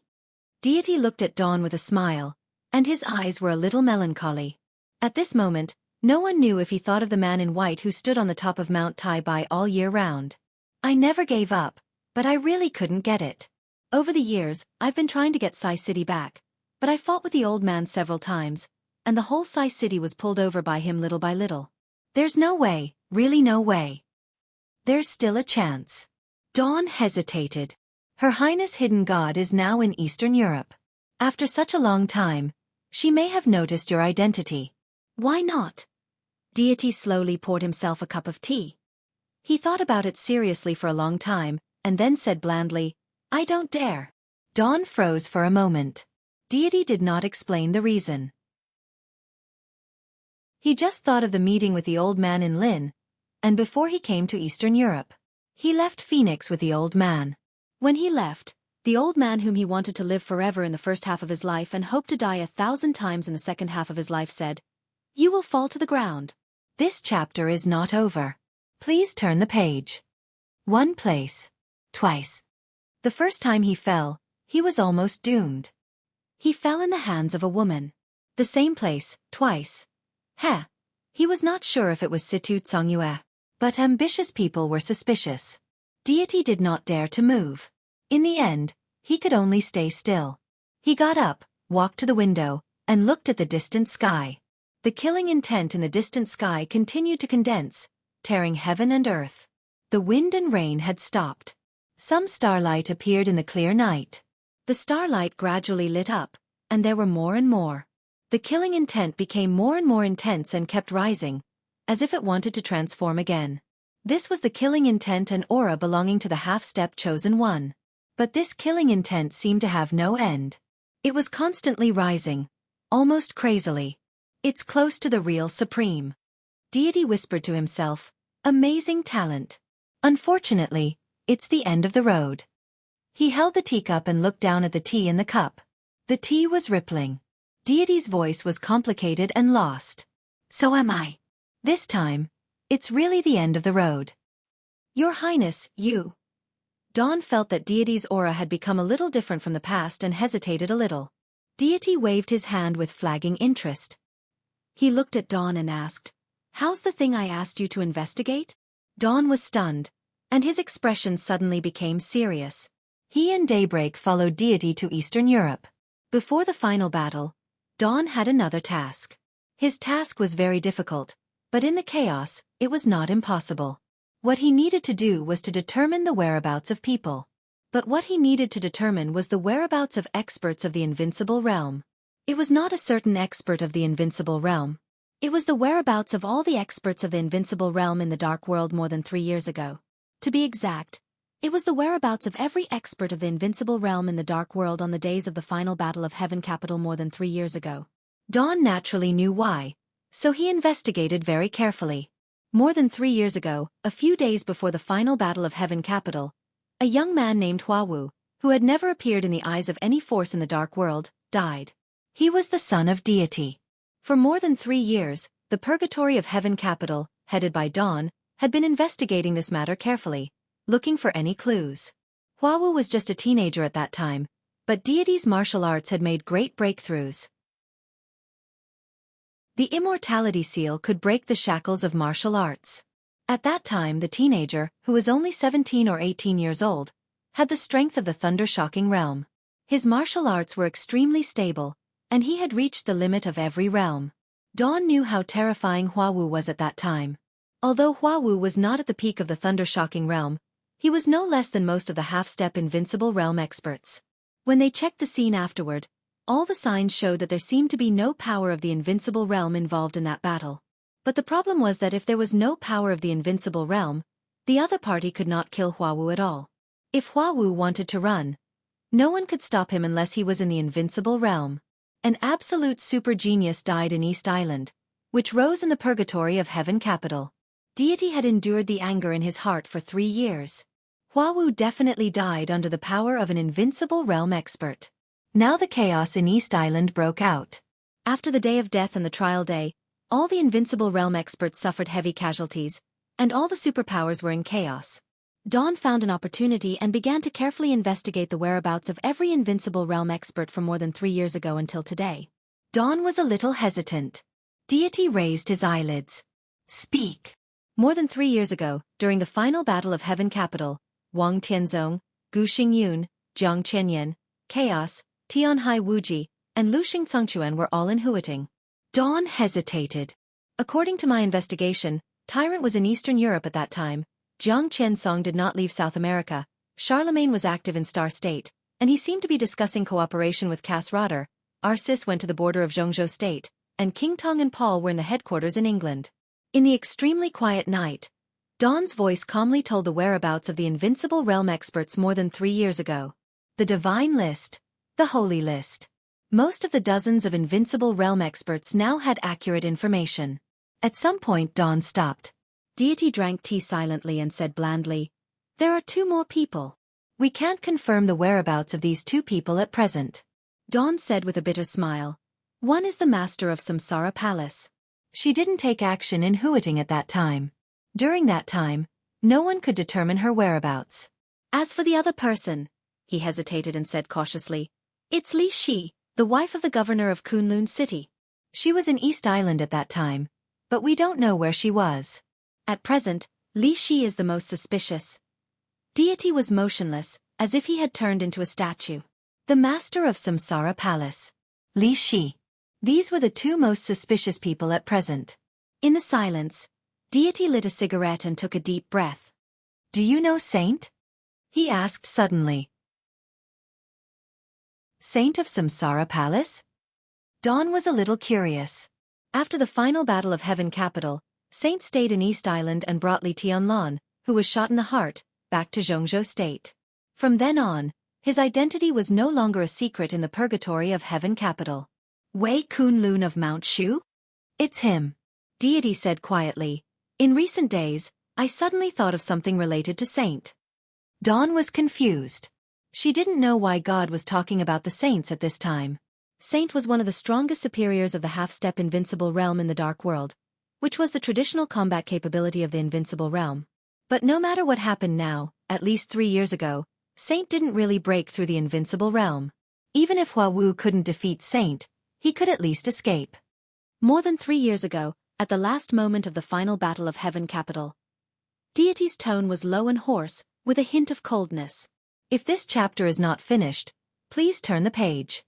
Deity looked at Dawn with a smile, and his eyes were a little melancholy. At this moment, no one knew if he thought of the man in white who stood on the top of Mount Tai Bai all year round. I never gave up, but I really couldn't get it. Over the years, I've been trying to get Sai City back, but I fought with the old man several times, and the whole Sai City was pulled over by him little by little. There's no way, really no way. There's still a chance. Dawn hesitated. Her Highness Hidden God is now in Eastern Europe. After such a long time, she may have noticed your identity. Why not? Deity slowly poured himself a cup of tea. He thought about it seriously for a long time, and then said blandly, I don't dare. Dawn froze for a moment. Deity did not explain the reason. He just thought of the meeting with the old man in Lin, and before he came to Eastern Europe. He left Phoenix with the old man. When he left, the old man whom he wanted to live forever in the first half of his life and hoped to die 1,000 times in the second half of his life said, You will fall to the ground. This chapter is not over. Please turn the page. One place. Twice. The first time he fell, he was almost doomed. He fell in the hands of a woman. The same place, twice. He was not sure if it was Situ Tsongyue. But ambitious people were suspicious. Deity did not dare to move. In the end, he could only stay still. He got up, walked to the window, and looked at the distant sky. The killing intent in the distant sky continued to condense, tearing heaven and earth. The wind and rain had stopped. Some starlight appeared in the clear night. The starlight gradually lit up, and there were more and more. The killing intent became more and more intense and kept rising, as if it wanted to transform again. This was the killing intent and aura belonging to the half-step chosen one. But this killing intent seemed to have no end. It was constantly rising, almost crazily. It's close to the real supreme. Deity whispered to himself, amazing talent. Unfortunately, it's the end of the road. He held the teacup and looked down at the tea in the cup. The tea was rippling. Deity's voice was complicated and lost. So am I. This time, it's really the end of the road. Your Highness, you. Dawn felt that Deity's aura had become a little different from the past and hesitated a little. Deity waved his hand with flagging interest. He looked at Dawn and asked, How's the thing I asked you to investigate? Dawn was stunned, and his expression suddenly became serious. He and Daybreak followed Deity to Eastern Europe. Before the final battle, Dawn had another task. His task was very difficult. But in the chaos, it was not impossible. What he needed to do was to determine the whereabouts of people. But what he needed to determine was the whereabouts of experts of the Invincible Realm. It was not a certain expert of the Invincible Realm. It was the whereabouts of all the experts of the Invincible Realm in the Dark World more than 3 years ago. To be exact, it was the whereabouts of every expert of the Invincible Realm in the Dark World on the days of the final battle of Heaven Capital more than 3 years ago. Dawn naturally knew why. So he investigated very carefully. More than 3 years ago, a few days before the final battle of Heaven Capital, a young man named Huawu, who had never appeared in the eyes of any force in the Dark World, died. He was the son of Deity. For more than 3 years, the Purgatory of Heaven Capital, headed by Dawn, had been investigating this matter carefully, looking for any clues. Huawu was just a teenager at that time, but Deity's martial arts had made great breakthroughs. The immortality seal could break the shackles of martial arts. At that time the teenager, who was only 17 or 18 years old, had the strength of the thunder-shocking realm. His martial arts were extremely stable, and he had reached the limit of every realm. Dawn knew how terrifying Huawu was at that time. Although Huawu was not at the peak of the thunder-shocking realm, he was no less than most of the half-step Invincible Realm experts. When they checked the scene afterward, all the signs showed that there seemed to be no power of the Invincible Realm involved in that battle. But the problem was that if there was no power of the Invincible Realm, the other party could not kill Huawu at all. If Huawu wanted to run, no one could stop him unless he was in the Invincible Realm. An absolute super genius died in East Island, which rose in the Purgatory of Heaven Capital. Deity had endured the anger in his heart for 3 years. Huawu definitely died under the power of an Invincible Realm expert. Now the chaos in East Island broke out. After the day of death and the trial day, all the Invincible Realm experts suffered heavy casualties, and all the superpowers were in chaos. Dawn found an opportunity and began to carefully investigate the whereabouts of every Invincible Realm expert from more than 3 years ago until today. Dawn was a little hesitant. Deity raised his eyelids. Speak. More than 3 years ago, during the final battle of Heaven Capital, Wang Tianzong, Gu Xingyun, Jiang Qianyan, Chaos, Tianhai Wuji, and Lu Xingcangquan were all in Huiting. Dawn hesitated. According to my investigation, Tyrant was in Eastern Europe at that time. Jiang Qiansong did not leave South America. Charlemagne was active in Star State, and he seemed to be discussing cooperation with Cass Rotter. Arcis went to the border of Jianghu State, and King Tong and Paul were in the headquarters in England. In the extremely quiet night, Dawn's voice calmly told the whereabouts of the Invincible Realm experts more than 3 years ago. The Divine List, the Holy List. Most of the dozens of Invincible Realm experts now had accurate information. At some point Dawn stopped. Deity drank tea silently and said blandly, "There are 2 more people. We can't confirm the whereabouts of these 2 people at present." Dawn said with a bitter smile, "One is the master of Samsara Palace. She didn't take action in Huiting at that time. During that time, no one could determine her whereabouts. As for the other person," he hesitated and said cautiously, "it's Li Shi, the wife of the governor of Kunlun City. She was in East Island at that time, but we don't know where she was. At present, Li Shi is the most suspicious." Deity was motionless, as if he had turned into a statue. The master of Samsara Palace. Li Shi. These were the 2 most suspicious people at present. In the silence, Deity lit a cigarette and took a deep breath. "Do you know Saint?" he asked suddenly. "Saint of Samsara Palace?" Dawn was a little curious. After the final battle of Heaven Capital, Saint stayed in East Island and brought Li Tianlan, who was shot in the heart, back to Jianghu State. From then on, his identity was no longer a secret in the purgatory of Heaven Capital. "Wei Kunlun of Mount Shu?" "It's him," Deity said quietly. "In recent days, I suddenly thought of something related to Saint." Dawn was confused. She didn't know why God was talking about the saints at this time. Saint was one of the strongest superiors of the half-step Invincible Realm in the Dark World, which was the traditional combat capability of the Invincible Realm. But no matter what happened now, at least 3 years ago, Saint didn't really break through the Invincible Realm. Even if Hua Wu couldn't defeat Saint, he could at least escape. More than 3 years ago, at the last moment of the final battle of Heaven Capital, Deity's tone was low and hoarse, with a hint of coldness. "If this chapter is not finished, please turn the page.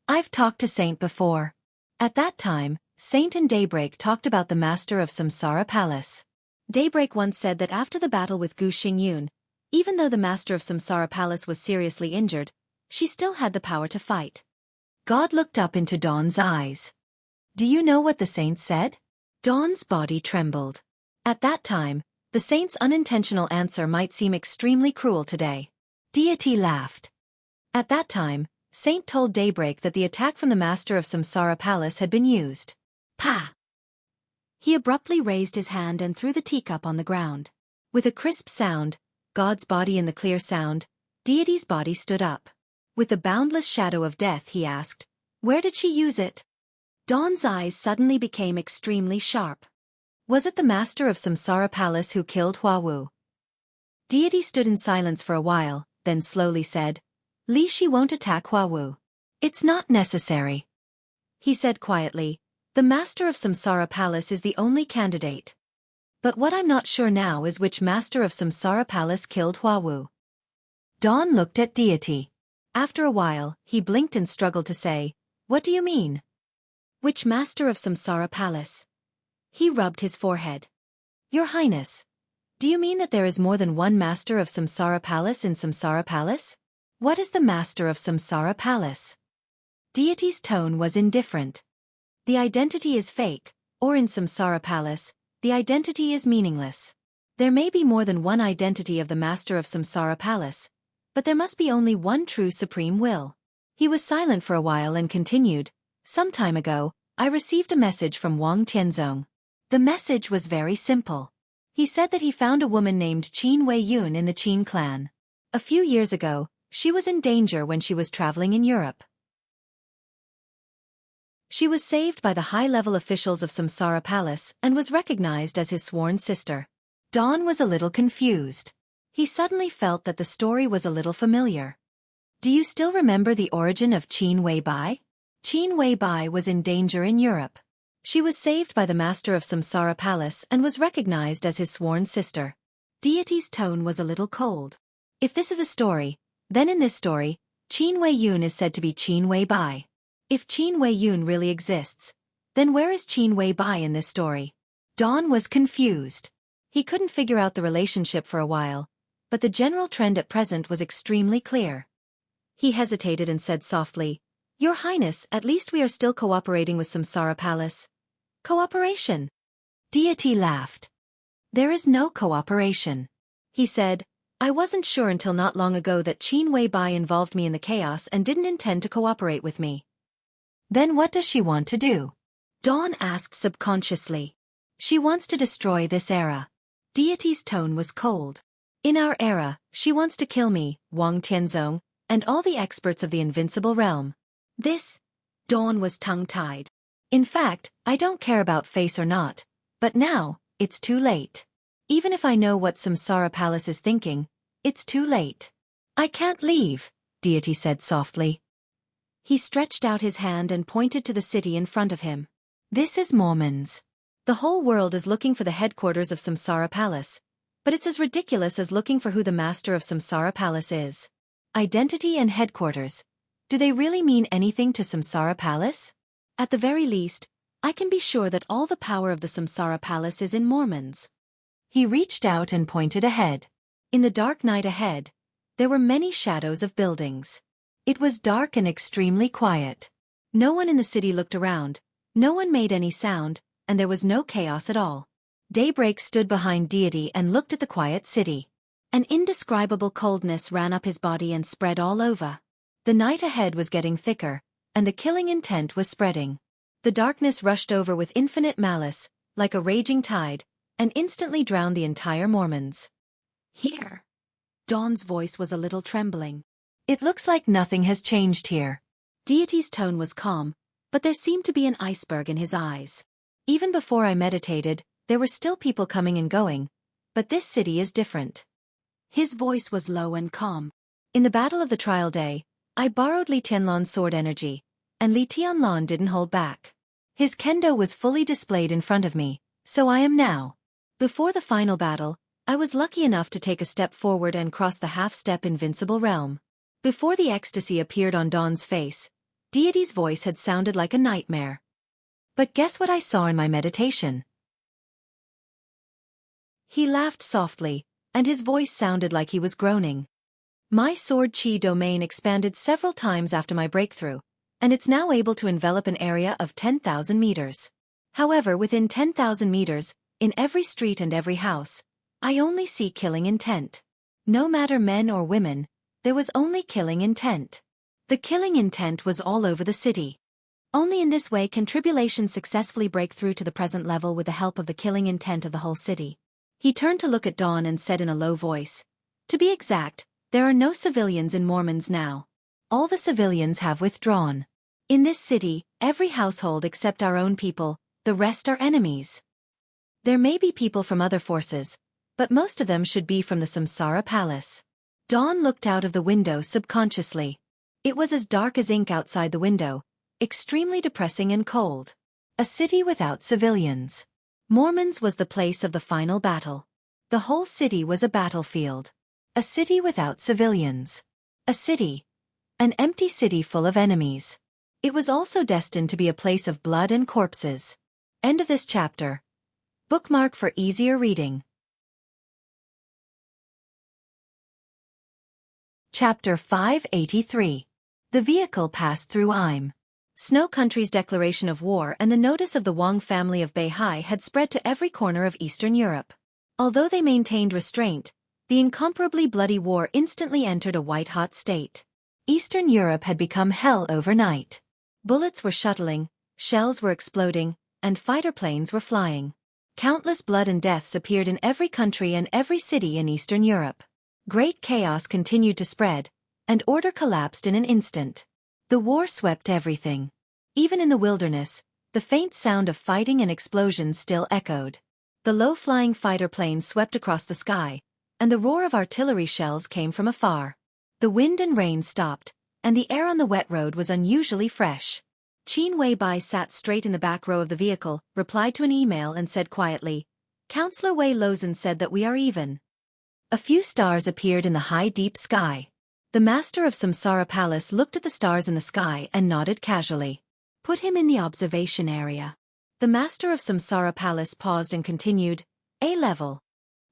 I've talked to Saint before." At that time, Saint and Daybreak talked about the master of Samsara Palace. Daybreak once said that after the battle with Gu Xingyun, even though the master of Samsara Palace was seriously injured, she still had the power to fight. God looked up into Dawn's eyes. "Do you know what the saint said?" Dawn's body trembled. At that time, the saint's unintentional answer might seem extremely cruel today. Deity laughed. At that time, Saint told Daybreak that the attack from the master of Samsara Palace had been used. Pa! He abruptly raised his hand and threw the teacup on the ground. With a crisp sound, God's body in the clear sound, Deity's body stood up. With the boundless shadow of death, he asked, "Where did she use it?" Dawn's eyes suddenly became extremely sharp. Was it the master of Samsara Palace who killed Hua Wu? Deity stood in silence for a while, then slowly said, "Li Shi won't attack Hua Wu. It's not necessary." He said quietly, "The master of Samsara Palace is the only candidate. But what I'm not sure now is which master of Samsara Palace killed Hua Wu." Dawn looked at Deity. After a while, he blinked and struggled to say, "What do you mean? Which master of Samsara Palace?" He rubbed his forehead. "Your Highness, do you mean that there is more than one master of Samsara Palace in Samsara Palace? What is the master of Samsara Palace?" Deity's tone was indifferent. "The identity is fake, or in Samsara Palace, the identity is meaningless. There may be more than one identity of the master of Samsara Palace, but there must be only one true supreme will." He was silent for a while and continued, "Some time ago, I received a message from Wang Tianzong. The message was very simple. He said that he found a woman named Qin Wei Yun in the Qin clan. A few years ago, she was in danger when she was traveling in Europe. She was saved by the high-level officials of Samsara Palace and was recognized as his sworn sister." Dawn was a little confused. He suddenly felt that the story was a little familiar. Do you still remember the origin of Qin Weibai? Qin Weibai was in danger in Europe. She was saved by the master of Samsara Palace and was recognized as his sworn sister. Deity's tone was a little cold. If this is a story, then in this story, Qin Weiyun is said to be Qin Weibai. If Qin Weiyun really exists, then where is Qin Weibai in this story? Dawn was confused. He couldn't figure out the relationship for a while, but the general trend at present was extremely clear. He hesitated and said softly, "Your Highness, at least we are still cooperating with Samsara Palace." Cooperation? Deity laughed. "There is no cooperation." He said, "I wasn't sure until not long ago that Qin Weibai involved me in the chaos and didn't intend to cooperate with me." "Then what does she want to do?" Dawn asked subconsciously. "She wants to destroy this era." Deity's tone was cold. "In our era, she wants to kill me, Wang Tianzong, and all the experts of the invincible realm." This, Dawn was tongue-tied. "In fact, I don't care about face or not, but now, it's too late. Even if I know what Samsara Palace is thinking, it's too late." "I can't leave," Deity said softly. He stretched out his hand and pointed to the city in front of him. "This is Mormon's. The whole world is looking for the headquarters of Samsara Palace, but it's as ridiculous as looking for who the master of Samsara Palace is. Identity and headquarters. Do they really mean anything to Samsara Palace? At the very least, I can be sure that all the power of the Samsara Palace is in Mormons." He reached out and pointed ahead. In the dark night ahead, there were many shadows of buildings. It was dark and extremely quiet. No one in the city looked around, no one made any sound, and there was no chaos at all. Daybreak stood behind Deity and looked at the quiet city. An indescribable coldness ran up his body and spread all over. The night ahead was getting thicker, and the killing intent was spreading. The darkness rushed over with infinite malice, like a raging tide, and instantly drowned the entire Mormons. "Here." Dawn's voice was a little trembling. "It looks like nothing has changed here." Deity's tone was calm, but there seemed to be an iceberg in his eyes. "Even before I meditated, there were still people coming and going, but this city is different." His voice was low and calm. "In the battle of the trial day, I borrowed Li Tianlan's sword energy, and Li Tianlan didn't hold back. His kendo was fully displayed in front of me, so I am now. Before the final battle, I was lucky enough to take a step forward and cross the half-step invincible realm." Before the ecstasy appeared on Dawn's face, Deity's voice had sounded like a nightmare. "But guess what I saw in my meditation?" He laughed softly, and his voice sounded like he was groaning. "My sword chi domain expanded several times after my breakthrough, and it's now able to envelop an area of 10,000 meters. However, within 10,000 meters, in every street and every house, I only see killing intent. No matter men or women, there was only killing intent. The killing intent was all over the city. Only in this way can tribulation successfully break through to the present level with the help of the killing intent of the whole city." He turned to look at Dawn and said in a low voice, "To be exact, there are no civilians in Mormons now. All the civilians have withdrawn. In this city, every household except our own people, the rest are enemies. There may be people from other forces, but most of them should be from the Samsara Palace." Dawn looked out of the window subconsciously. It was as dark as ink outside the window, extremely depressing and cold. A city without civilians. Mormons was the place of the final battle. The whole city was a battlefield. A city without civilians. A city. An empty city full of enemies. It was also destined to be a place of blood and corpses. End of this chapter. Bookmark for easier reading. Chapter 583. The vehicle passed through Im. Snow Country's declaration of war and the notice of the Wang family of Beihai had spread to every corner of Eastern Europe. Although they maintained restraint, the incomparably bloody war instantly entered a white-hot state. Eastern Europe had become hell overnight. Bullets were shuttling, shells were exploding, and fighter planes were flying. Countless blood and deaths appeared in every country and every city in Eastern Europe. Great chaos continued to spread, and order collapsed in an instant. The war swept everything. Even in the wilderness, the faint sound of fighting and explosions still echoed. The low-flying fighter planes swept across the sky, and the roar of artillery shells came from afar. The wind and rain stopped, and the air on the wet road was unusually fresh. Qin Wei-bai sat straight in the back row of the vehicle, replied to an email and said quietly, "Counselor Wei Lozhen said that we are even." A few stars appeared in the high deep sky. The master of Samsara Palace looked at the stars in the sky and nodded casually. "Put him in the observation area." The master of Samsara Palace paused and continued, "A level."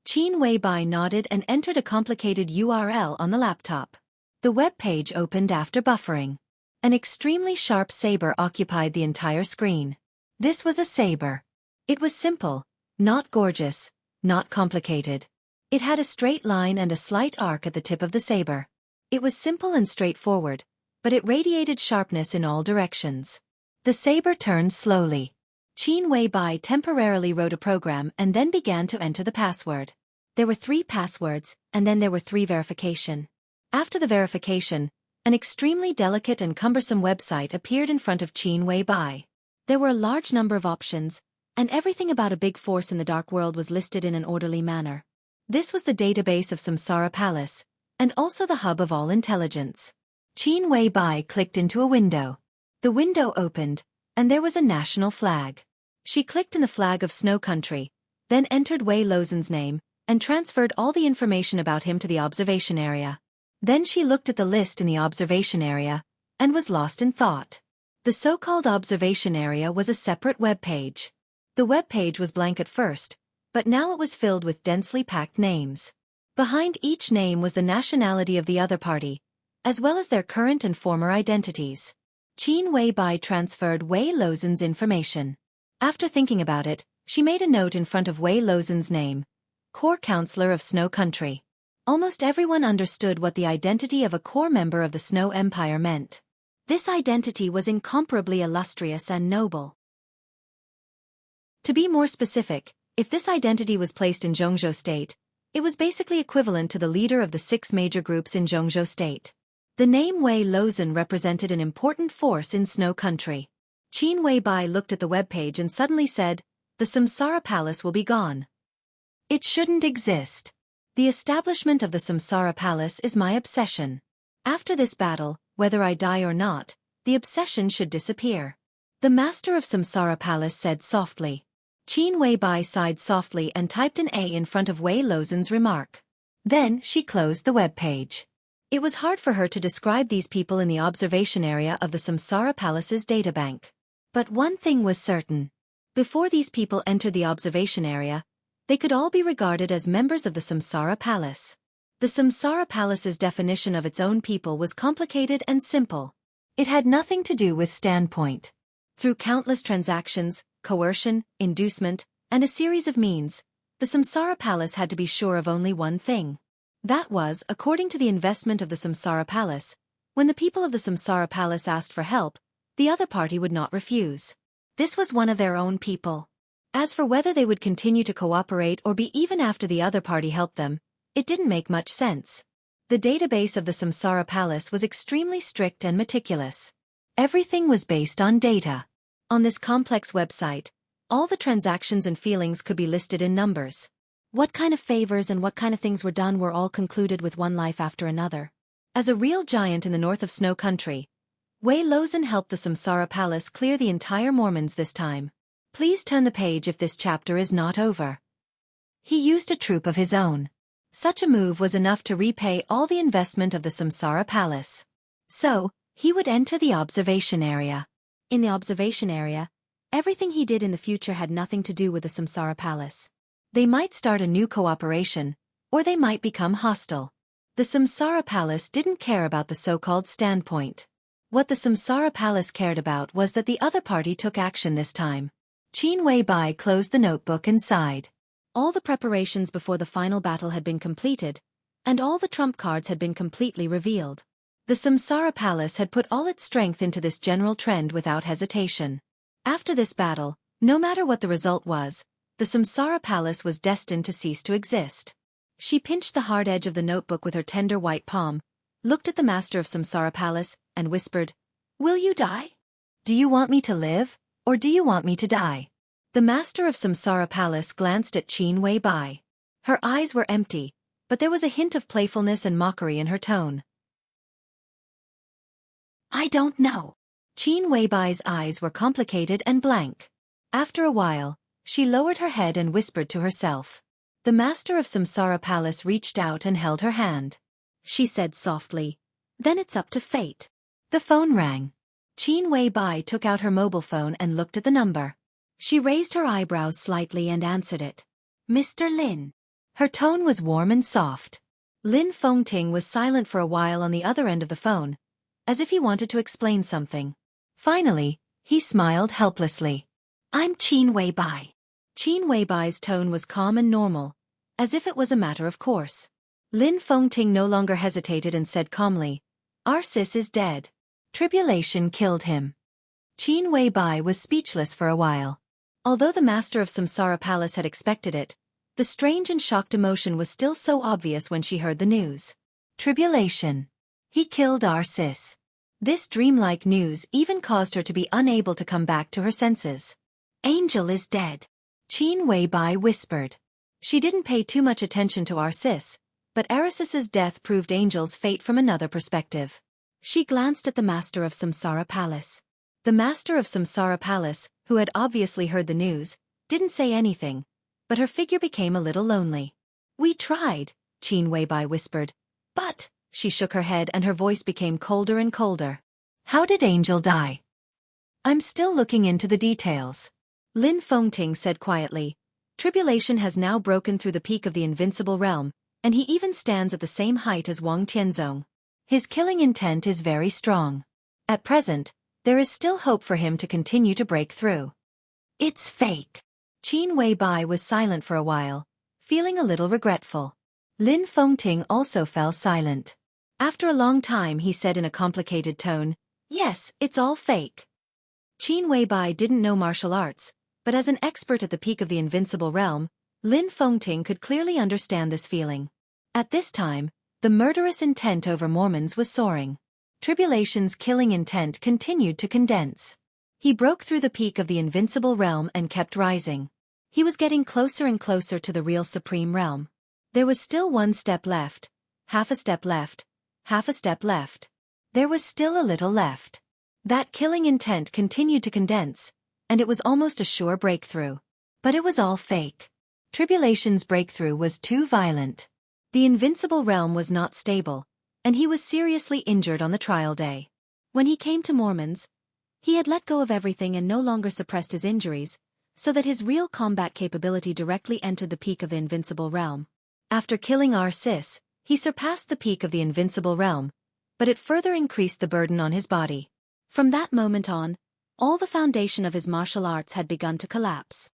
Qin Wei-bai nodded and entered a complicated URL on the laptop. The web page opened after buffering. An extremely sharp saber occupied the entire screen. This was a saber. It was simple, not gorgeous, not complicated. It had a straight line and a slight arc at the tip of the saber. It was simple and straightforward, but it radiated sharpness in all directions. The saber turned slowly. Qin Wei-bai temporarily wrote a program and then began to enter the password. There were 3 passwords, and then there were 3 verification. After the verification, an extremely delicate and cumbersome website appeared in front of Qin Wei-bai. There were a large number of options, and everything about a big force in the dark world was listed in an orderly manner. This was the database of Samsara Palace, and also the hub of all intelligence. Qin Wei-bai clicked into a window. The window opened, and there was a national flag. She clicked in the flag of Snow Country, then entered Wei Lozhen's name, and transferred all the information about him to the observation area. Then she looked at the list in the observation area, and was lost in thought. The so-called observation area was a separate web page. The web page was blank at first, but now it was filled with densely packed names. Behind each name was the nationality of the other party, as well as their current and former identities. Qin Wei-bai transferred Wei Lozhen's information. After thinking about it, she made a note in front of Wei Lozhen's name, Core Counselor of Snow Country. Almost everyone understood what the identity of a core member of the Snow Empire meant. This identity was incomparably illustrious and noble. To be more specific, if this identity was placed in Jianghu State, it was basically equivalent to the leader of the 6 major groups in Jianghu State. The name Wei Lozhen represented an important force in Snow Country. Qin Wei-bai looked at the webpage and suddenly said, "The Samsara Palace will be gone. It shouldn't exist. The establishment of the Samsara Palace is my obsession. After this battle, whether I die or not, the obsession should disappear." The master of Samsara Palace said softly. Qin Wei-bai sighed softly and typed an A in front of Wei Lozhen's remark. Then she closed the web page. It was hard for her to describe these people in the observation area of the Samsara Palace's databank. But one thing was certain. Before these people entered the observation area, they could all be regarded as members of the Samsara Palace. The Samsara Palace's definition of its own people was complicated and simple. It had nothing to do with standpoint. Through countless transactions, coercion, inducement, and a series of means, the Samsara Palace had to be sure of only one thing. That was, according to the investment of the Samsara Palace, when the people of the Samsara Palace asked for help, the other party would not refuse. This was one of their own people. As for whether they would continue to cooperate or be even after the other party helped them, it didn't make much sense. The database of the Samsara Palace was extremely strict and meticulous. Everything was based on data. On this complex website, all the transactions and feelings could be listed in numbers. What kind of favors and what kind of things were done were all concluded with one life after another. As a real giant in the north of Snow Country, Wei Lozhen helped the Samsara Palace clear the entire Mormons this time. Please turn the page if this chapter is not over. He used a troop of his own. Such a move was enough to repay all the investment of the Samsara Palace. So, he would enter the observation area. In the observation area, everything he did in the future had nothing to do with the Samsara Palace. They might start a new cooperation, or they might become hostile. The Samsara Palace didn't care about the so-called standpoint. What the Samsara Palace cared about was that the other party took action this time. Qin Wei-bai closed the notebook and sighed. All the preparations before the final battle had been completed, and all the trump cards had been completely revealed. The Samsara Palace had put all its strength into this general trend without hesitation. After this battle, no matter what the result was, the Samsara Palace was destined to cease to exist. She pinched the hard edge of the notebook with her tender white palm, looked at the master of Samsara Palace, and whispered, "Will you die? Do you want me to live, or do you want me to die?" The master of Samsara Palace glanced at Qin Wei-bai. Her eyes were empty, but there was a hint of playfulness and mockery in her tone. I don't know. Qin Weibai's eyes were complicated and blank. After a while, she lowered her head and whispered to herself. The master of Samsara Palace reached out and held her hand. She said softly, "Then it's up to fate." The phone rang. Qin Weibai took out her mobile phone and looked at the number. She raised her eyebrows slightly and answered it. "Mr. Lin." Her tone was warm and soft. Lin Fengting was silent for a while on the other end of the phone, as if he wanted to explain something. Finally, he smiled helplessly. "I'm Qin Weibai." Qin Weibai's tone was calm and normal, as if it was a matter of course. Lin Fengting no longer hesitated and said calmly, "Our sis is dead. Tribulation killed him." Qin Weibai was speechless for a while. Although the master of Samsara Palace had expected it, the strange and shocked emotion was still so obvious when she heard the news. Tribulation. He killed our sis. This dreamlike news even caused her to be unable to come back to her senses. "Angel is dead," Qin Weibai whispered. She didn't pay too much attention to our sis, but Arisis's death proved Angel's fate from another perspective. She glanced at the master of Samsara Palace. The master of Samsara Palace, who had obviously heard the news, didn't say anything, but her figure became a little lonely. "We tried," Qin Weibai whispered, "but..." She shook her head and her voice became colder and colder. "How did Angel die?" "I'm still looking into the details," Lin Fengting said quietly. "Tribulation has now broken through the peak of the invincible realm, and he even stands at the same height as Wang Tianzong. His killing intent is very strong. At present, there is still hope for him to continue to break through." "It's fake." Qin Weibai was silent for a while, feeling a little regretful. Lin Fengting also fell silent. After a long time he said in a complicated tone, "Yes, it's all fake." Qin Weibai didn't know martial arts, but as an expert at the peak of the invincible realm, Lin Fengting could clearly understand this feeling. At this time, the murderous intent over Mormons was soaring. Tribulation's killing intent continued to condense. He broke through the peak of the invincible realm and kept rising. He was getting closer and closer to the real supreme realm. There was still one step left, half a step left, half a step left. There was still a little left. That killing intent continued to condense, and it was almost a sure breakthrough. But it was all fake. Tribulation's breakthrough was too violent. The invincible realm was not stable, and he was seriously injured on the trial day. When he came to Mormons, he had let go of everything and no longer suppressed his injuries, so that his real combat capability directly entered the peak of the invincible realm. After killing Sis, he surpassed the peak of the invincible realm, but it further increased the burden on his body. From that moment on, all the foundation of his martial arts had begun to collapse.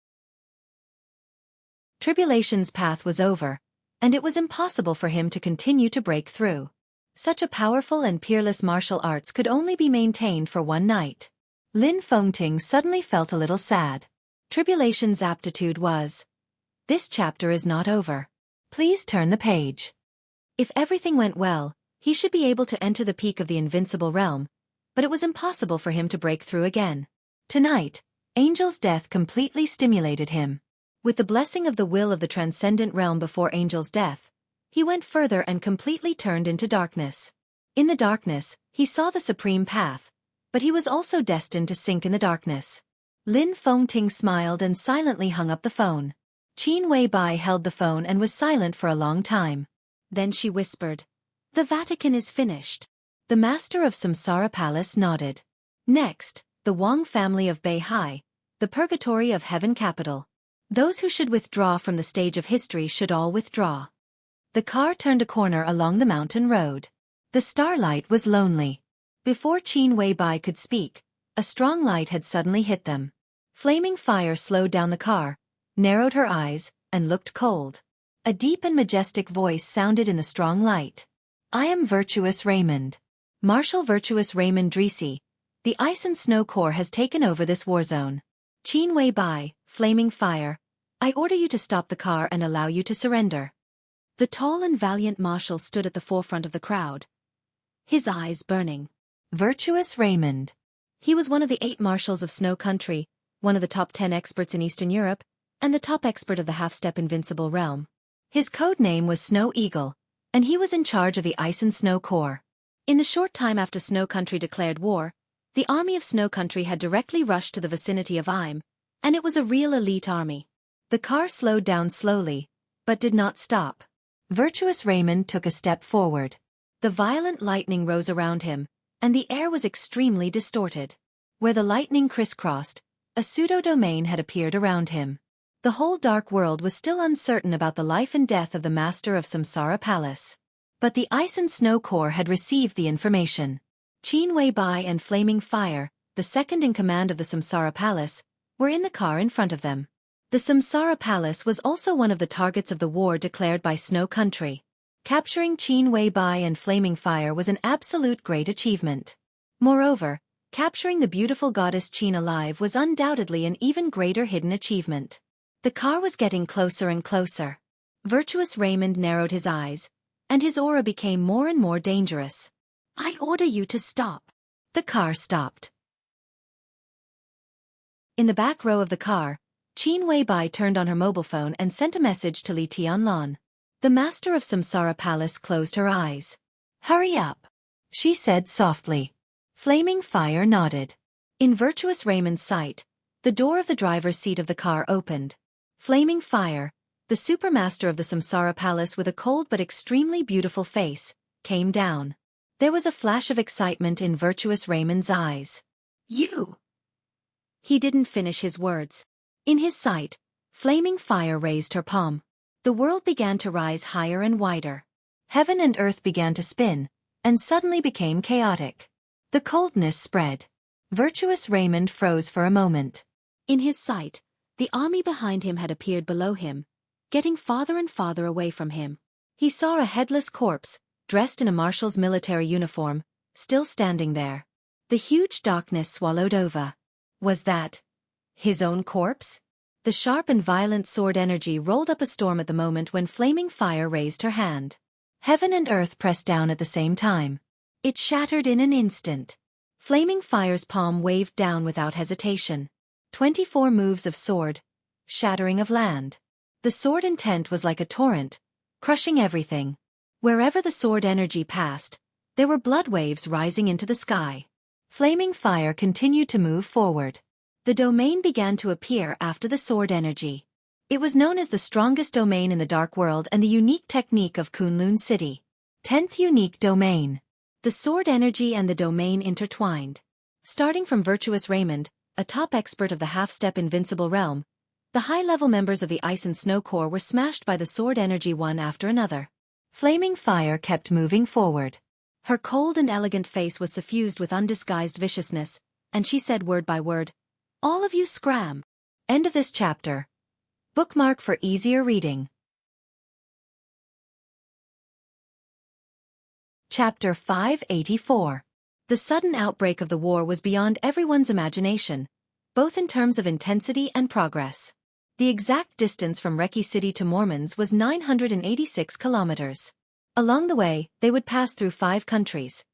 Tribulation's path was over, and it was impossible for him to continue to break through. Such a powerful and peerless martial arts could only be maintained for one night. Lin Fengting suddenly felt a little sad. Tribulation's aptitude was. This chapter is not over. Please turn the page. If everything went well, he should be able to enter the peak of the invincible realm, but it was impossible for him to break through again. Tonight, Angel's death completely stimulated him. With the blessing of the will of the transcendent realm before Angel's death, he went further and completely turned into darkness. In the darkness, he saw the supreme path, but he was also destined to sink in the darkness. Lin Fengting smiled and silently hung up the phone. Qin Weibai held the phone and was silent for a long time. Then she whispered, "The Vatican is finished." The master of Samsara Palace nodded. Next, the Wang family of Beihai, the purgatory of heaven capital. Those who should withdraw from the stage of history should all withdraw. The car turned a corner along the mountain road. The starlight was lonely. Before Qin Weibai could speak, a strong light had suddenly hit them. Flaming fire slowed down the car, narrowed her eyes, and looked cold. A deep and majestic voice sounded in the strong light. "I am Virtuous Raymond. Marshal Virtuous Raymond Drisi. The Ice and Snow Corps has taken over this war zone. Qin Weibai, Flaming Fire, I order you to stop the car and allow you to surrender." The tall and valiant marshal stood at the forefront of the crowd, his eyes burning. Virtuous Raymond. He was one of the 8 marshals of Snow Country, one of the top 10 experts in Eastern Europe, and the top expert of the half-step invincible realm. His code name was Snow Eagle, and he was in charge of the Ice and Snow Corps. In the short time after Snow Country declared war, the army of Snow Country had directly rushed to the vicinity of Im, and it was a real elite army. The car slowed down slowly, but did not stop. Virtuous Raymond took a step forward. The violent lightning rose around him, and the air was extremely distorted. Where the lightning crisscrossed, a pseudo-domain had appeared around him. The whole dark world was still uncertain about the life and death of the master of Samsara Palace. But the Ice and Snow Corps had received the information. Qin Weibai and Flaming Fire, the second in command of the Samsara Palace, were in the car in front of them. The Samsara Palace was also one of the targets of the war declared by Snow Country. Capturing Qin Weibai and Flaming Fire was an absolute great achievement. Moreover, capturing the beautiful goddess Qin alive was undoubtedly an even greater hidden achievement. The car was getting closer and closer. Virtuous Raymond narrowed his eyes, and his aura became more and more dangerous. "I order you to stop." The car stopped. In the back row of the car, Qin Weibai turned on her mobile phone and sent a message to Li Tianlan. The master of Samsara Palace closed her eyes. "Hurry up," she said softly. Flaming Fire nodded. In Virtuous Raymond's sight, the door of the driver's seat of the car opened. Flaming Fire, the supermaster of the Samsara Palace with a cold but extremely beautiful face, came down. There was a flash of excitement in Virtuous Raymond's eyes. "You!" He didn't finish his words. In his sight, Flaming Fire raised her palm. The world began to rise higher and wider. Heaven and earth began to spin, and suddenly became chaotic. The coldness spread. Virtuous Raymond froze for a moment. In his sight, the army behind him had appeared below him, getting farther and farther away from him. He saw a headless corpse, dressed in a marshal's military uniform, still standing there. The huge darkness swallowed over. Was that his own corpse? The sharp and violent sword energy rolled up a storm at the moment when Flaming Fire raised her hand. Heaven and earth pressed down at the same time. It shattered in an instant. Flaming Fire's palm waved down without hesitation. 24 moves of sword, shattering of land. The sword intent was like a torrent, crushing everything. Wherever the sword energy passed, there were blood waves rising into the sky. Flaming Fire continued to move forward. The domain began to appear after the sword energy. It was known as the strongest domain in the Dark World and the unique technique of Kunlun City. 10th unique domain. The sword energy and the domain intertwined. Starting from Virtuous Raymond, a top expert of the half-step invincible realm, the high-level members of the Ice and Snow Corps were smashed by the sword energy one after another. Flaming Fire kept moving forward. Her cold and elegant face was suffused with undisguised viciousness, and she said word by word, "All of you scram." End of this chapter. Bookmark for easier reading. Chapter 584. The sudden outbreak of the war was beyond everyone's imagination, both in terms of intensity and progress. The exact distance from Reki City to Mormons was 986 kilometers. Along the way, they would pass through 5 countries: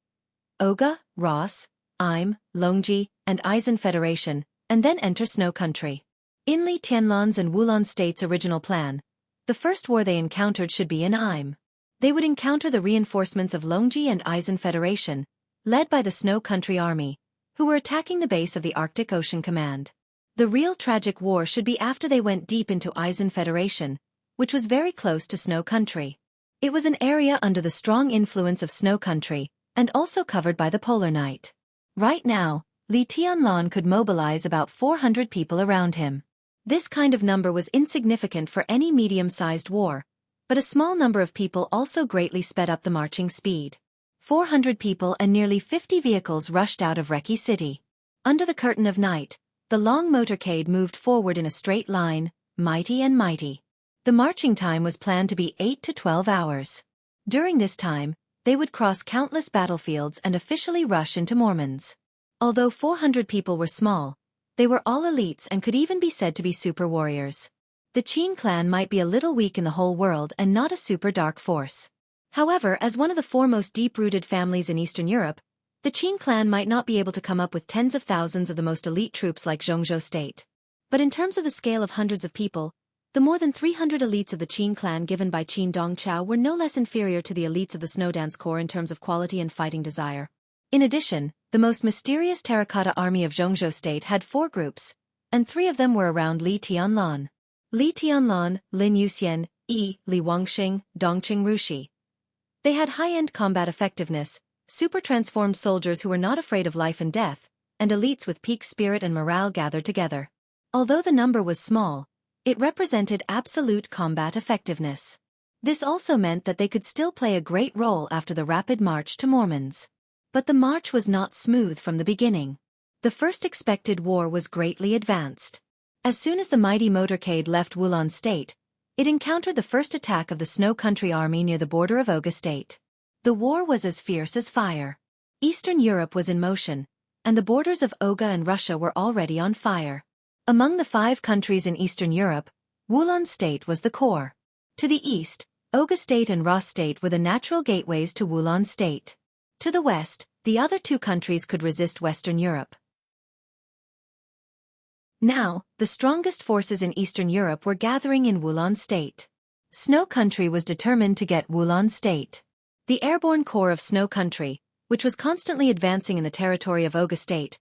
Oga, Ross, Im, Longji, and Eisen Federation, and then enter Snow Country. In Li Tianlan's and Wulon State's original plan, the first war they encountered should be in Im. They would encounter the reinforcements of Longji and Eisen Federation, led by the Snow Country Army, who were attacking the base of the Arctic Ocean Command. The real tragic war should be after they went deep into Eisen Federation, which was very close to Snow Country. It was an area under the strong influence of Snow Country, and also covered by the Polar Night. Right now, Li Tianlan could mobilize about 400 people around him. This kind of number was insignificant for any medium-sized war, but a small number of people also greatly sped up the marching speed. 400 people and nearly 50 vehicles rushed out of Reki City. Under the curtain of night, the long motorcade moved forward in a straight line, mighty and mighty. The marching time was planned to be 8 to 12 hours. During this time, they would cross countless battlefields and officially rush into Mormons. Although 400 people were small, they were all elites and could even be said to be super warriors. The Qin clan might be a little weak in the whole world and not a super dark force. However, as one of the foremost deep-rooted families in Eastern Europe, the Qin clan might not be able to come up with tens of thousands of the most elite troops like Jianghu State. But in terms of the scale of hundreds of people, The more than 300 elites of the Qin clan given by Qin Dongqiao were no less inferior to the elites of the Snowdance Corps in terms of quality and fighting desire. In addition, the most mysterious terracotta army of Jianghu state had 4 groups, and 3 of them were around Li Tianlan. Li Tianlan, Lin Yuxian, Li Wangxing, Dongqing Rushi. They had high-end combat effectiveness, super-transformed soldiers who were not afraid of life and death, and elites with peak spirit and morale gathered together. Although the number was small, it represented absolute combat effectiveness. This also meant that they could still play a great role after the rapid march to Mormons. But the march was not smooth from the beginning. The first expected war was greatly advanced. As soon as the mighty motorcade left Wulan State, it encountered the first attack of the Snow Country army near the border of Oga State. The war was as fierce as fire. Eastern Europe was in motion, and the borders of Oga and Russia were already on fire. Among the 5 countries in Eastern Europe, Wulan State was the core. To the east, Oga State and Ros State were the natural gateways to Wulan State. To the west, the other 2 countries could resist Western Europe. Now, the strongest forces in Eastern Europe were gathering in Wulan State. Snow Country was determined to get Wulan State. The airborne corps of Snow Country, which was constantly advancing in the territory of Oga State,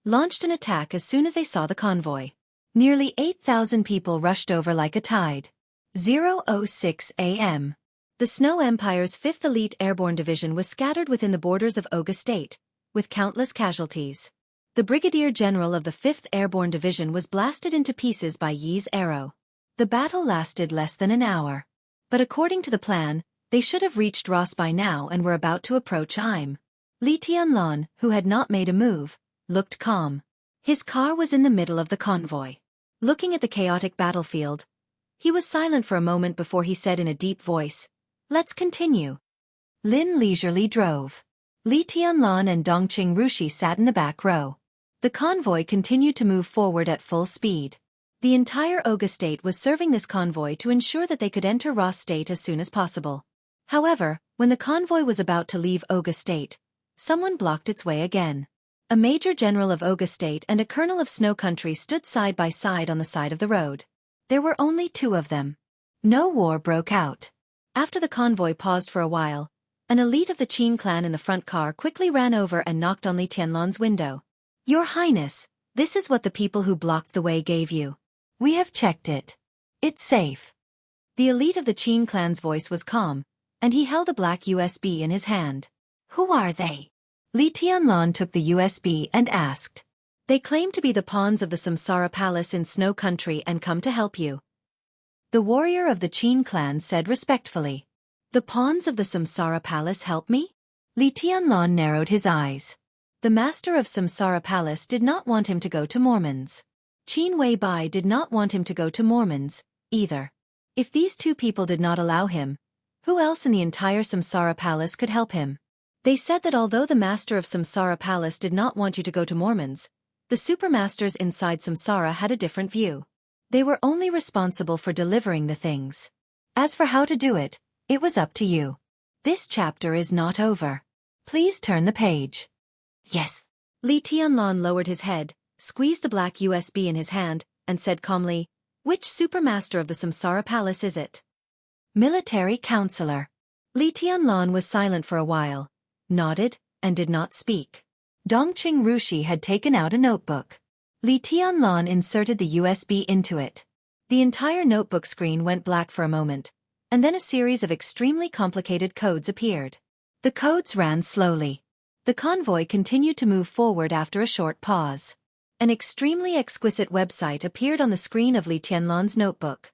launched an attack as soon as they saw the convoy. Nearly 8,000 people rushed over like a tide. 0:06 a.m. The Snow Empire's 5th Elite Airborne Division was scattered within the borders of Oga State, with countless casualties. The Brigadier General of the 5th Airborne Division was blasted into pieces by Yi's arrow. The battle lasted less than an hour. But according to the plan, they should have reached Ros by now and were about to approach Im. Li Tianlan, who had not made a move, looked calm. His car was in the middle of the convoy. Looking at the chaotic battlefield, he was silent for a moment before he said in a deep voice, "Let's continue." Lin leisurely drove. Li Tianlan and Dongqing Rushi sat in the back row. The convoy continued to move forward at full speed. The entire Oga State was serving this convoy to ensure that they could enter Ros State as soon as possible. However, when the convoy was about to leave Oga State, someone blocked its way again. A Major General of Oga State and a Colonel of Snow Country stood side by side on the side of the road. There were only 2 of them. No war broke out. After the convoy paused for a while, an elite of the Qin clan in the front car quickly ran over and knocked on Li Tianlan's window. "Your Highness, this is what the people who blocked the way gave you. We have checked it. It's safe." The elite of the Qin clan's voice was calm, and he held a black USB in his hand. "Who are they?" Li Tianlan took the USB and asked. "They claim to be the pawns of the Samsara Palace in Snow Country and come to help you." The warrior of the Qin clan said respectfully. "The pawns of the Samsara Palace help me?" Li Tianlan narrowed his eyes. The master of Samsara Palace did not want him to go to Mormons. Qin Weibai did not want him to go to Mormons, either. If these 2 people did not allow him, who else in the entire Samsara Palace could help him? They said that although the master of Samsara Palace did not want you to go to Mormons, the supermasters inside Samsara had a different view. They were only responsible for delivering the things. As for how to do it, it was up to you. This chapter is not over. Please turn the page. Yes. Li Tianlan lowered his head, squeezed the black USB in his hand, and said calmly, "Which supermaster of the Samsara Palace is it?" "Military Counselor." Li Tianlan was silent for a while, nodded, and did not speak. Dongqing Rushi had taken out a notebook. Li Tianlan inserted the USB into it. The entire notebook screen went black for a moment, and then a series of extremely complicated codes appeared. The codes ran slowly. The convoy continued to move forward after a short pause. An extremely exquisite website appeared on the screen of Li Tianlan's notebook.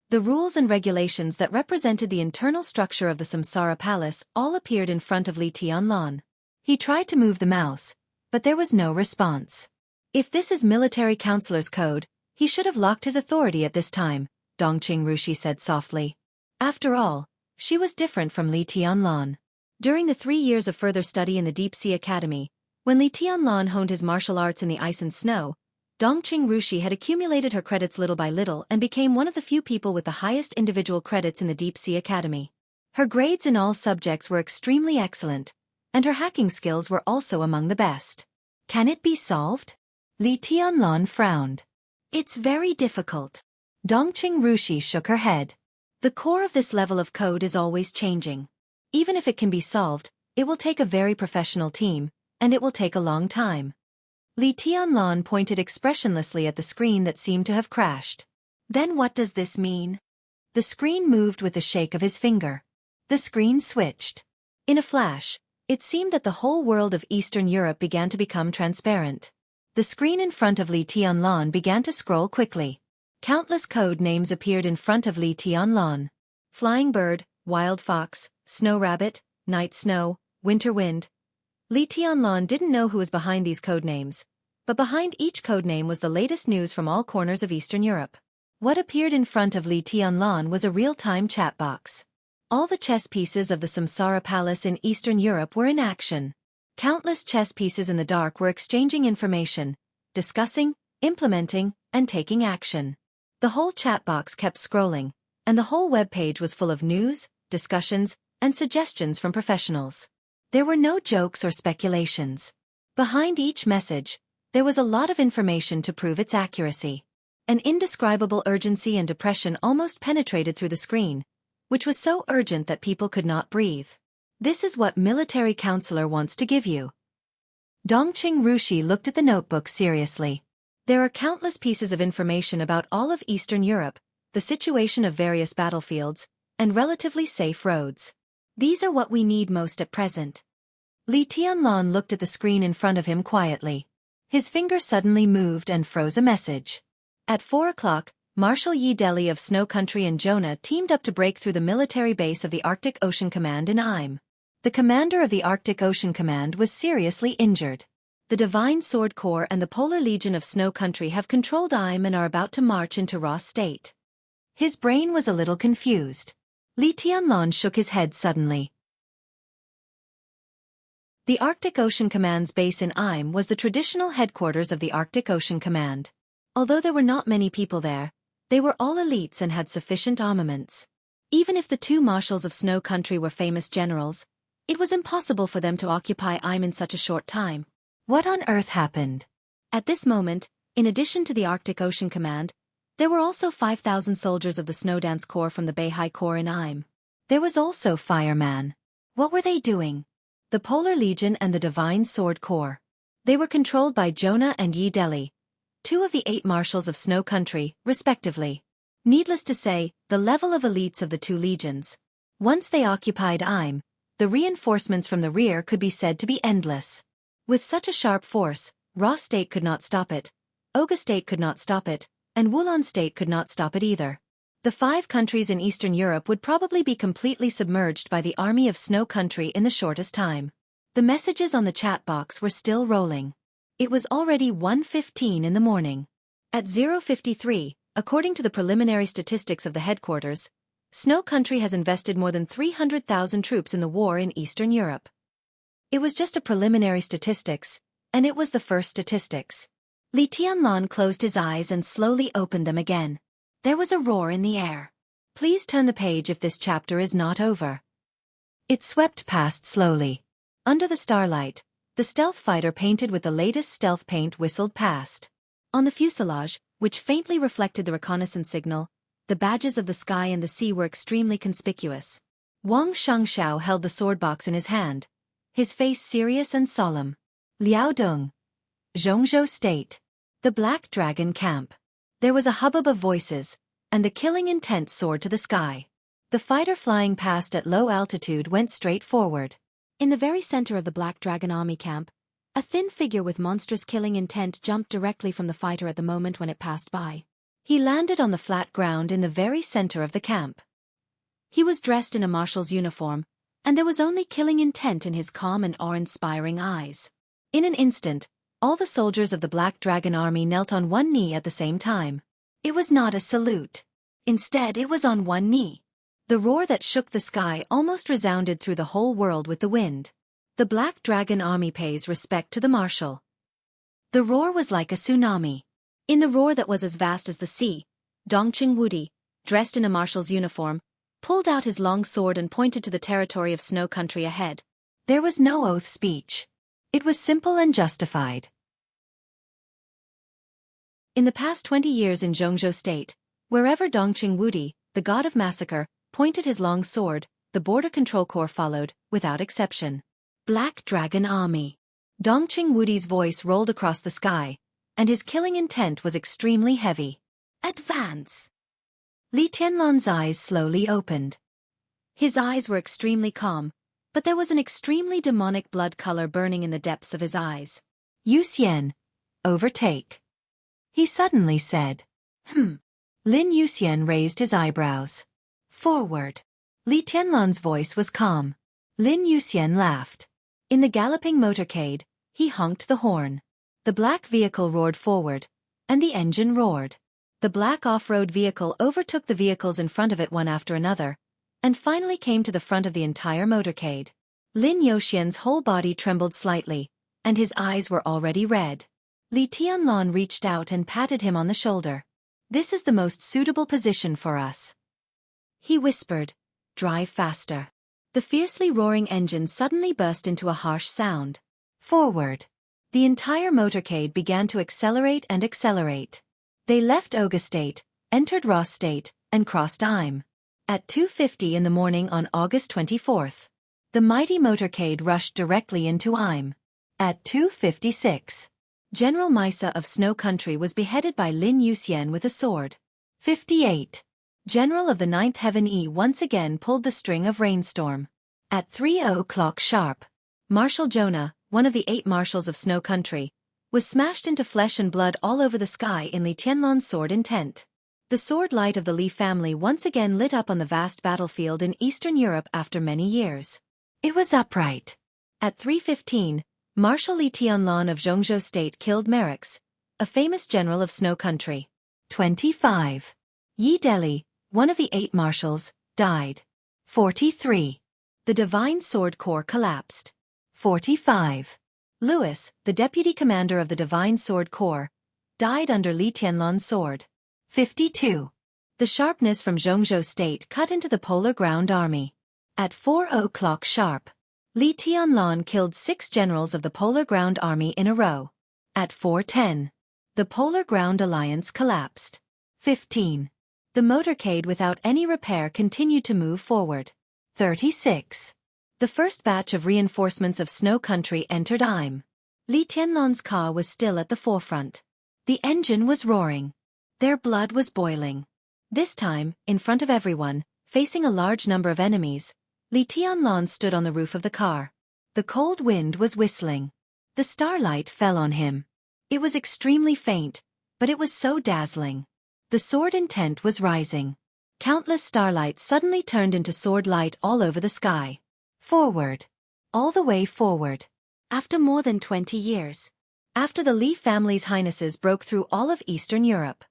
The rules and regulations that represented the internal structure of the Samsara Palace all appeared in front of Li Tianlan. He tried to move the mouse, but there was no response. "If this is military counselor's code, he should have locked his authority at this time," Dongqing Rushi said softly. After all, she was different from Li Tianlan. During the 3 years of further study in the Deep Sea Academy, when Li Tianlan honed his martial arts in the ice and snow, Dongqing Rushi had accumulated her credits little by little and became one of the few people with the highest individual credits in the Deep Sea Academy. Her grades in all subjects were extremely excellent, and her hacking skills were also among the best. "Can it be solved?" Li Tianlan frowned. It's very difficult. Dongqing Rushi shook her head. The core of this level of code is always changing. Even if it can be solved, it will take a very professional team, and it will take a long time. Li Tianlan pointed expressionlessly at the screen that seemed to have crashed. Then what does this mean? The screen moved with a shake of his finger. The screen switched. In a flash, it seemed that the whole world of Eastern Europe began to become transparent. The screen in front of Li Tianlan began to scroll quickly. Countless code names appeared in front of Li Tianlan. Flying bird, wild fox, snow rabbit, night snow, winter wind. Li Tianlan didn't know who was behind these code names, but behind each code name was the latest news from all corners of Eastern Europe. What appeared in front of Li Tianlan was a real-time chat box. All the chess pieces of the Samsara Palace in Eastern Europe were in action. Countless chess pieces in the dark were exchanging information, discussing, implementing, and taking action. The whole chat box kept scrolling, and the whole web page was full of news, discussions, and suggestions from professionals. There were no jokes or speculations. Behind each message, there was a lot of information to prove its accuracy. An indescribable urgency and depression almost penetrated through the screen, which was so urgent that people could not breathe. This is what military counselor wants to give you. Dongqing Rushi looked at the notebook seriously. There are countless pieces of information about all of Eastern Europe, the situation of various battlefields, and relatively safe roads. These are what we need most at present. Li Tianlan looked at the screen in front of him quietly. His finger suddenly moved and froze a message. At 4 o'clock, Marshal Yi Deli of Snow Country and Jonah teamed up to break through the military base of the Arctic Ocean Command in Im. The commander of the Arctic Ocean Command was seriously injured. The Divine Sword Corps and the Polar Legion of Snow Country have controlled Im and are about to march into Raw State. His brain was a little confused. Li Tianlan shook his head suddenly. The Arctic Ocean Command's base in Im was the traditional headquarters of the Arctic Ocean Command. Although there were not many people there, they were all elites and had sufficient armaments. Even if the two marshals of Snow Country were famous generals, it was impossible for them to occupy Im in such a short time. What on earth happened? At this moment, in addition to the Arctic Ocean Command, there were also 5,000 soldiers of the Snowdance Corps from the Beihai Corps in Im. There was also Fireman. What were they doing? The Polar Legion and the Divine Sword Corps. They were controlled by Jonah and Yi Deli, two of the 8 marshals of Snow Country, respectively. Needless to say, the level of elites of the two legions. Once they occupied Im, the reinforcements from the rear could be said to be endless. With such a sharp force, Raw State could not stop it, Oga State could not stop it, and Wulon State could not stop it either. The 5 countries in Eastern Europe would probably be completely submerged by the army of Snow Country in the shortest time. The messages on the chat box were still rolling. It was already 1:15 in the morning. At 0:53, according to the preliminary statistics of the headquarters, Snow Country has invested more than 300,000 troops in the war in Eastern Europe. It was just a preliminary statistics, and it was the first statistics. Li Tianlan closed his eyes and slowly opened them again. There was a roar in the air. Please turn the page if this chapter is not over. It swept past slowly. Under the starlight, the stealth fighter painted with the latest stealth paint whistled past. On the fuselage, which faintly reflected the reconnaissance signal, the badges of the sky and the sea were extremely conspicuous. Wang Xianxia held the sword box in his hand, his face serious and solemn. Liaodong. Zhongzhou State. The Black Dragon Camp. There was a hubbub of voices, and the killing intent soared to the sky. The fighter flying past at low altitude went straight forward. In the very center of the Black Dragon Army camp, a thin figure with monstrous killing intent jumped directly from the fighter at the moment when it passed by. He landed on the flat ground in the very center of the camp. He was dressed in a marshal's uniform, and there was only killing intent in his calm and awe-inspiring eyes. In an instant, all the soldiers of the Black Dragon Army knelt on one knee at the same time. It was not a salute. Instead, it was on one knee. The roar that shook the sky almost resounded through the whole world with the wind. The Black Dragon Army pays respect to the marshal. The roar was like a tsunami. In the roar that was as vast as the sea, Dongqing Wudi, dressed in a marshal's uniform, pulled out his long sword and pointed to the territory of Snow Country ahead. There was no oath speech. It was simple and justified. In the past 20 years in Jianghu state, wherever Dongqing Wudi, the god of massacre, pointed his long sword, the border control corps followed, without exception. Black Dragon Army. Dongqing Wudi's voice rolled across the sky, and his killing intent was extremely heavy. Advance! Li Tianlan's eyes slowly opened. His eyes were extremely calm, but there was an extremely demonic blood color burning in the depths of his eyes. Yuxian, overtake. He suddenly said. Lin Yuxian raised his eyebrows. Forward. Li Tianlan's voice was calm. Lin Yuxian laughed. In the galloping motorcade, he honked the horn. The black vehicle roared forward, and the engine roared. The black off-road vehicle overtook the vehicles in front of it one after another, and finally came to the front of the entire motorcade. Lin Yuxian's whole body trembled slightly, and his eyes were already red. Li Tianlan reached out and patted him on the shoulder. This is the most suitable position for us. He whispered, drive faster. The fiercely roaring engine suddenly burst into a harsh sound. Forward. The entire motorcade began to accelerate and accelerate. They left Oga State, entered Ross State, and crossed Im. At 2:50 in the morning on August 24th, the mighty motorcade rushed directly into Im. At 2:56, General Misa of Snow Country was beheaded by Lin Yuxian with a sword. 58. General of the Ninth Heaven once again pulled the string of rainstorm. At 3:00 sharp, Marshal Jonah, one of the 8 marshals of Snow Country, was smashed into flesh and blood all over the sky in Li Tianlan's sword intent. The sword light of the Li family once again lit up on the vast battlefield in Eastern Europe after many years. It was upright. At 3:15, Marshal Li Tianlan of Jianghu State killed Merix, a famous general of Snow Country. 25. Yi Deli, one of the 8 marshals, died. 43. The Divine Sword Corps collapsed. 45. Louis, the deputy commander of the Divine Sword Corps, died under Li Tianlan's sword. 52. The sharpness from Jianghu State cut into the Polar Ground Army. At 4:00 sharp, Li Tianlan killed 6 generals of the Polar Ground Army in a row. At 4:10, the Polar Ground Alliance collapsed. 15. The motorcade without any repair continued to move forward. 36. The first batch of reinforcements of Snow Country entered Im. Li Tianlan's car was still at the forefront. The engine was roaring. Their blood was boiling. This time, in front of everyone, facing a large number of enemies, Li Tianlan stood on the roof of the car. The cold wind was whistling. The starlight fell on him. It was extremely faint, but it was so dazzling. The sword intent was rising. Countless starlight suddenly turned into sword light all over the sky. Forward. All the way forward. After more than 20 years. After the Li family's highnesses broke through all of Eastern Europe.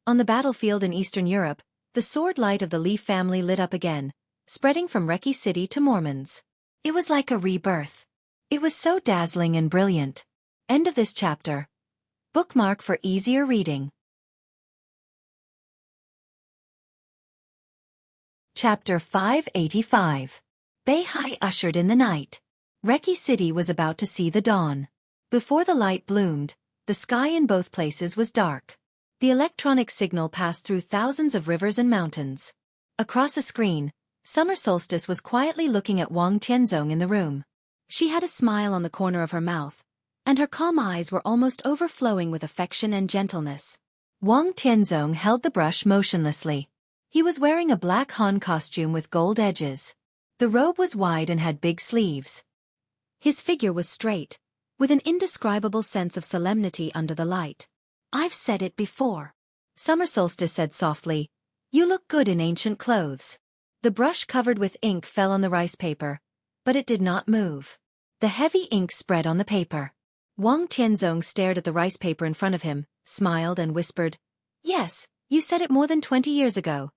On the battlefield in Eastern Europe, the sword light of the Li family lit up again, spreading from Reki City to Mormons. It was like a rebirth. It was so dazzling and brilliant. End of this chapter. Bookmark for easier reading. Chapter 585. Beihai ushered in the night. Reki City was about to see the dawn. Before the light bloomed, the sky in both places was dark. The electronic signal passed through thousands of rivers and mountains. Across a screen, Summer Solstice was quietly looking at Wang Tianzong in the room. She had a smile on the corner of her mouth, and her calm eyes were almost overflowing with affection and gentleness. Wang Tianzong held the brush motionlessly. He was wearing a black Han costume with gold edges. The robe was wide and had big sleeves. His figure was straight, with an indescribable sense of solemnity under the light. "I've said it before," Summer Solstice said softly. "You look good in ancient clothes." The brush covered with ink fell on the rice paper, but it did not move. The heavy ink spread on the paper. Wang Tianzong stared at the rice paper in front of him, smiled and whispered, "Yes, you said it more than 20 years ago."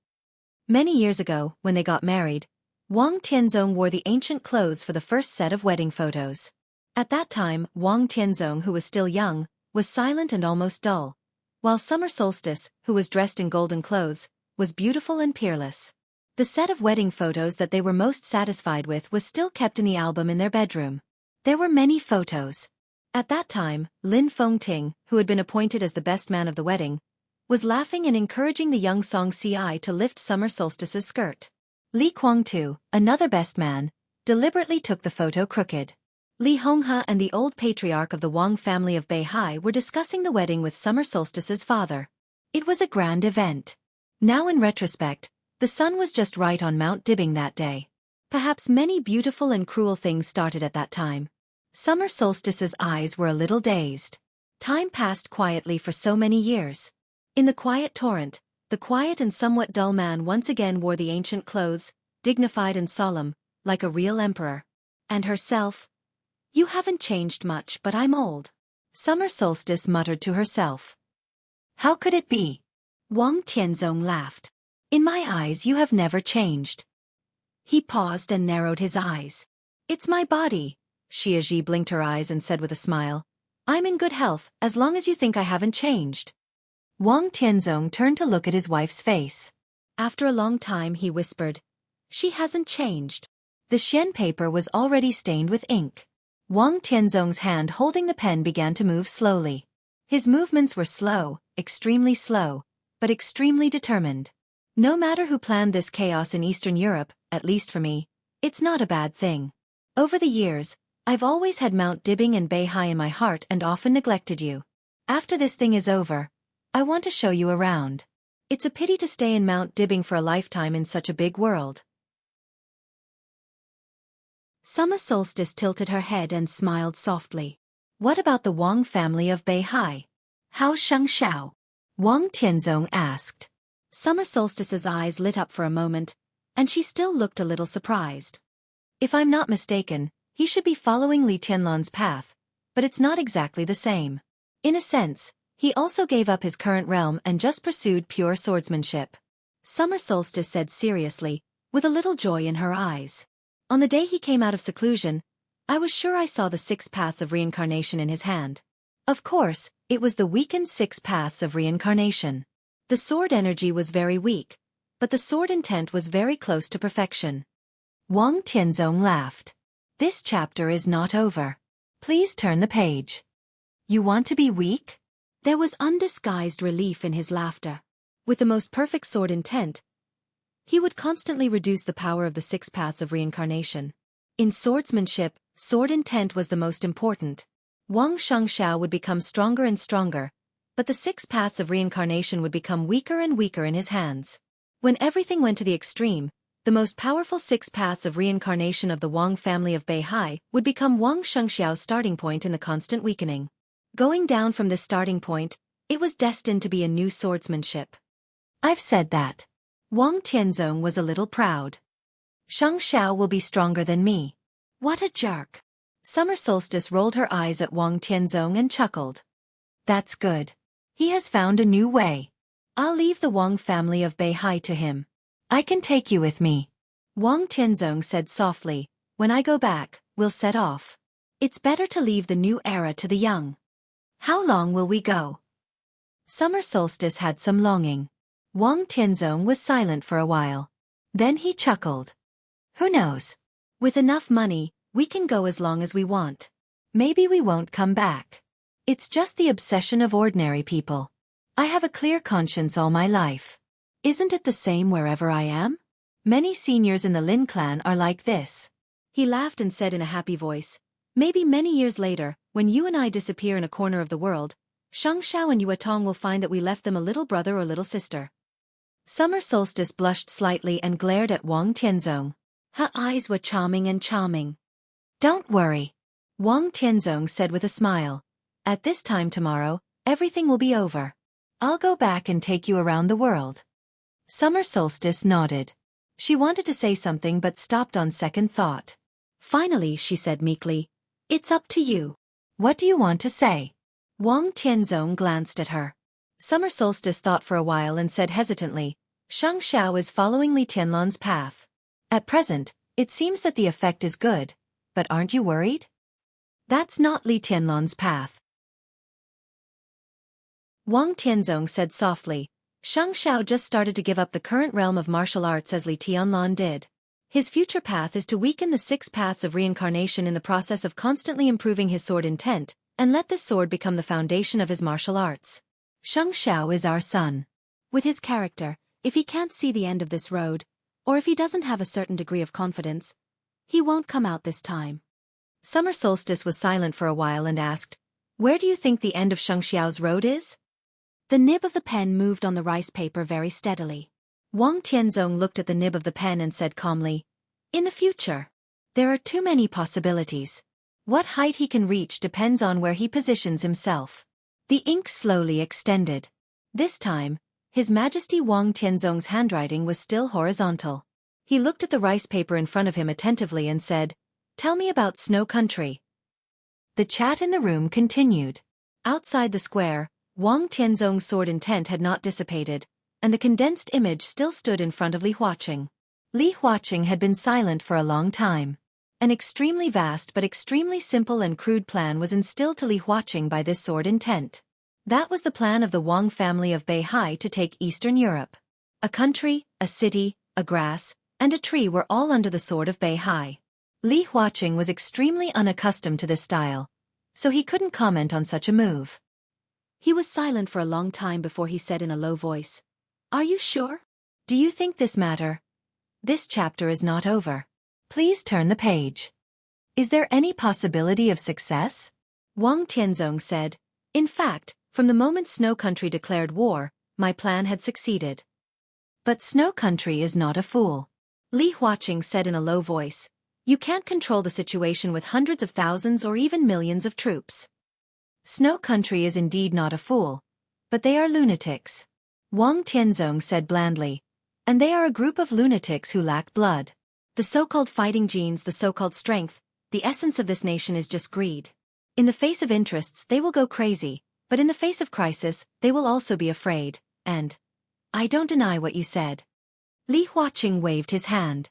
Many years ago, when they got married, Wang Tianzong wore the ancient clothes for the first set of wedding photos. At that time, Wang Tianzong, who was still young, was silent and almost dull, while Summer Solstice, who was dressed in golden clothes, was beautiful and peerless. The set of wedding photos that they were most satisfied with was still kept in the album in their bedroom. There were many photos. At that time, Lin Fengting, who had been appointed as the best man of the wedding, was laughing and encouraging the young Xianxia to lift Summer Solstice's skirt. Li Guangtu, another best man, deliberately took the photo crooked. Li Honghe and the old patriarch of the Wang family of Beihai were discussing the wedding with Summer Solstice's father. It was a grand event. Now in retrospect, the sun was just right on Mount Dibbing that day. Perhaps many beautiful and cruel things started at that time. Summer Solstice's eyes were a little dazed. Time passed quietly for so many years. In the quiet torrent, the quiet and somewhat dull man once again wore the ancient clothes, dignified and solemn, like a real emperor. And herself? "You haven't changed much, but I'm old," Summer Solstice muttered to herself. "How could it be?" Wang Tianzong laughed. "In my eyes you have never changed." He paused and narrowed his eyes. "It's my body." Xiaxia blinked her eyes and said with a smile, "I'm in good health, as long as you think I haven't changed." Wang Tianzong turned to look at his wife's face. After a long time he whispered, "She hasn't changed." The Xian paper was already stained with ink. Wang Tianzong's hand holding the pen began to move slowly. His movements were slow, but extremely determined. No matter who planned this chaos in Eastern Europe, at least for me, it's not a bad thing. Over the years, I've always had Mount Dibbing and Beihai in my heart and often neglected you. After this thing is over, I want to show you around. It's a pity to stay in Mount Dibbing for a lifetime in such a big world. Summer Solstice tilted her head and smiled softly. "What about the Wang family of Beihai? How's Xianxia?" Wang Tianzong asked. Summer Solstice's eyes lit up for a moment, and she still looked a little surprised. "If I'm not mistaken, he should be following Li Tianlan's path, but it's not exactly the same. In a sense, he also gave up his current realm and just pursued pure swordsmanship," Summer Solstice said seriously, with a little joy in her eyes. "On the day he came out of seclusion, I was sure I saw the 6 paths of reincarnation in his hand. Of course, it was the weakened 6 paths of reincarnation. The sword energy was very weak, but the sword intent was very close to perfection." Wang Tianzong laughed. "This chapter is not over. Please turn the page." "You want to be weak?" There was undisguised relief in his laughter. With the most perfect sword intent, he would constantly reduce the power of the 6 paths of reincarnation. In swordsmanship, sword intent was the most important. Wang Xianxia would become stronger and stronger, but the 6 paths of reincarnation would become weaker and weaker in his hands. When everything went to the extreme, the most powerful 6 paths of reincarnation of the Wang family of Beihai would become Wang Xianxiao's starting point in the constant weakening. Going down from this starting point, it was destined to be a new swordsmanship. "I've said that." Wang Tianzong was a little proud. "Xianxia will be stronger than me." "What a jerk." Summer Solstice rolled her eyes at Wang Tianzong and chuckled. "That's good. He has found a new way. I'll leave the Wang family of Beihai to him. I can take you with me." Wang Tianzong said softly, "When I go back, we'll set off. It's better to leave the new era to the young." "How long will we go?" Summer Solstice had some longing. Wang Tianzong was silent for a while. Then he chuckled. "Who knows? With enough money, we can go as long as we want. Maybe we won't come back. It's just the obsession of ordinary people. I have a clear conscience all my life. Isn't it the same wherever I am? Many seniors in the Lin clan are like this." He laughed and said in a happy voice, "Maybe many years later, when you and I disappear in a corner of the world, Xianxia and Yuetong will find that we left them a little brother or little sister." Summer Solstice blushed slightly and glared at Wang Tianzong. Her eyes were charming. "Don't worry," Wang Tianzong said with a smile. "At this time tomorrow, everything will be over. I'll go back and take you around the world." Summer Solstice nodded. She wanted to say something but stopped on second thought. Finally she said meekly, "It's up to you. What do you want to say?" Wang Tianzong glanced at her. Summer Solstice thought for a while and said hesitantly, "Xianxia is following Li Tianlan's path. At present, it seems that the effect is good, but aren't you worried?" "That's not Li Tianlan's path." Wang Tianzong said softly, "Xianxia just started to give up the current realm of martial arts as Li Tianlan did. His future path is to weaken the 6 paths of reincarnation in the process of constantly improving his sword intent, and let this sword become the foundation of his martial arts. Xianxia is our son. With his character, if he can't see the end of this road, or if he doesn't have a certain degree of confidence, he won't come out this time. Summer Solstice was silent for a while and asked, "Where do you think the end of Xiangxiao's road is?" The nib of the pen moved on the rice paper very steadily. Wang Tianzong looked at the nib of the pen and said calmly, "In the future. There are too many possibilities. What height he can reach depends on where he positions himself." The ink slowly extended. This time, His Majesty Wang Tianzong's handwriting was still horizontal. He looked at the rice paper in front of him attentively and said, "Tell me about Snow Country." The chat in the room continued. Outside the square, Wang Tianzong's sword intent had not dissipated, and the condensed image still stood in front of Li Huaqing. Li Huaqing had been silent for a long time. An extremely vast but extremely simple and crude plan was instilled to Li Huaqing by this sword intent. That was the plan of the Wang family of Beihai to take Eastern Europe. A country, a city, a grass, and a tree were all under the sword of Beihai. Li Huaqing was extremely unaccustomed to this style, so he couldn't comment on such a move. He was silent for a long time before he said in a low voice, "Are you sure? Do you think this matter? This chapter is not over. Please turn the page. Is there any possibility of success?" Wang Tianzong said, "In fact, from the moment Snow Country declared war, my plan had succeeded." "But Snow Country is not a fool," Li Huaqing said in a low voice. "You can't control the situation with hundreds of thousands or even millions of troops. Snow Country is indeed not a fool, but they are lunatics," Wang Tianzong said blandly. "And they are a group of lunatics who lack blood. The so-called fighting genes, the so-called strength, the essence of this nation is just greed. In the face of interests, they will go crazy, but in the face of crisis, they will also be afraid, and I don't deny what you said." Li Huaqing waved his hand.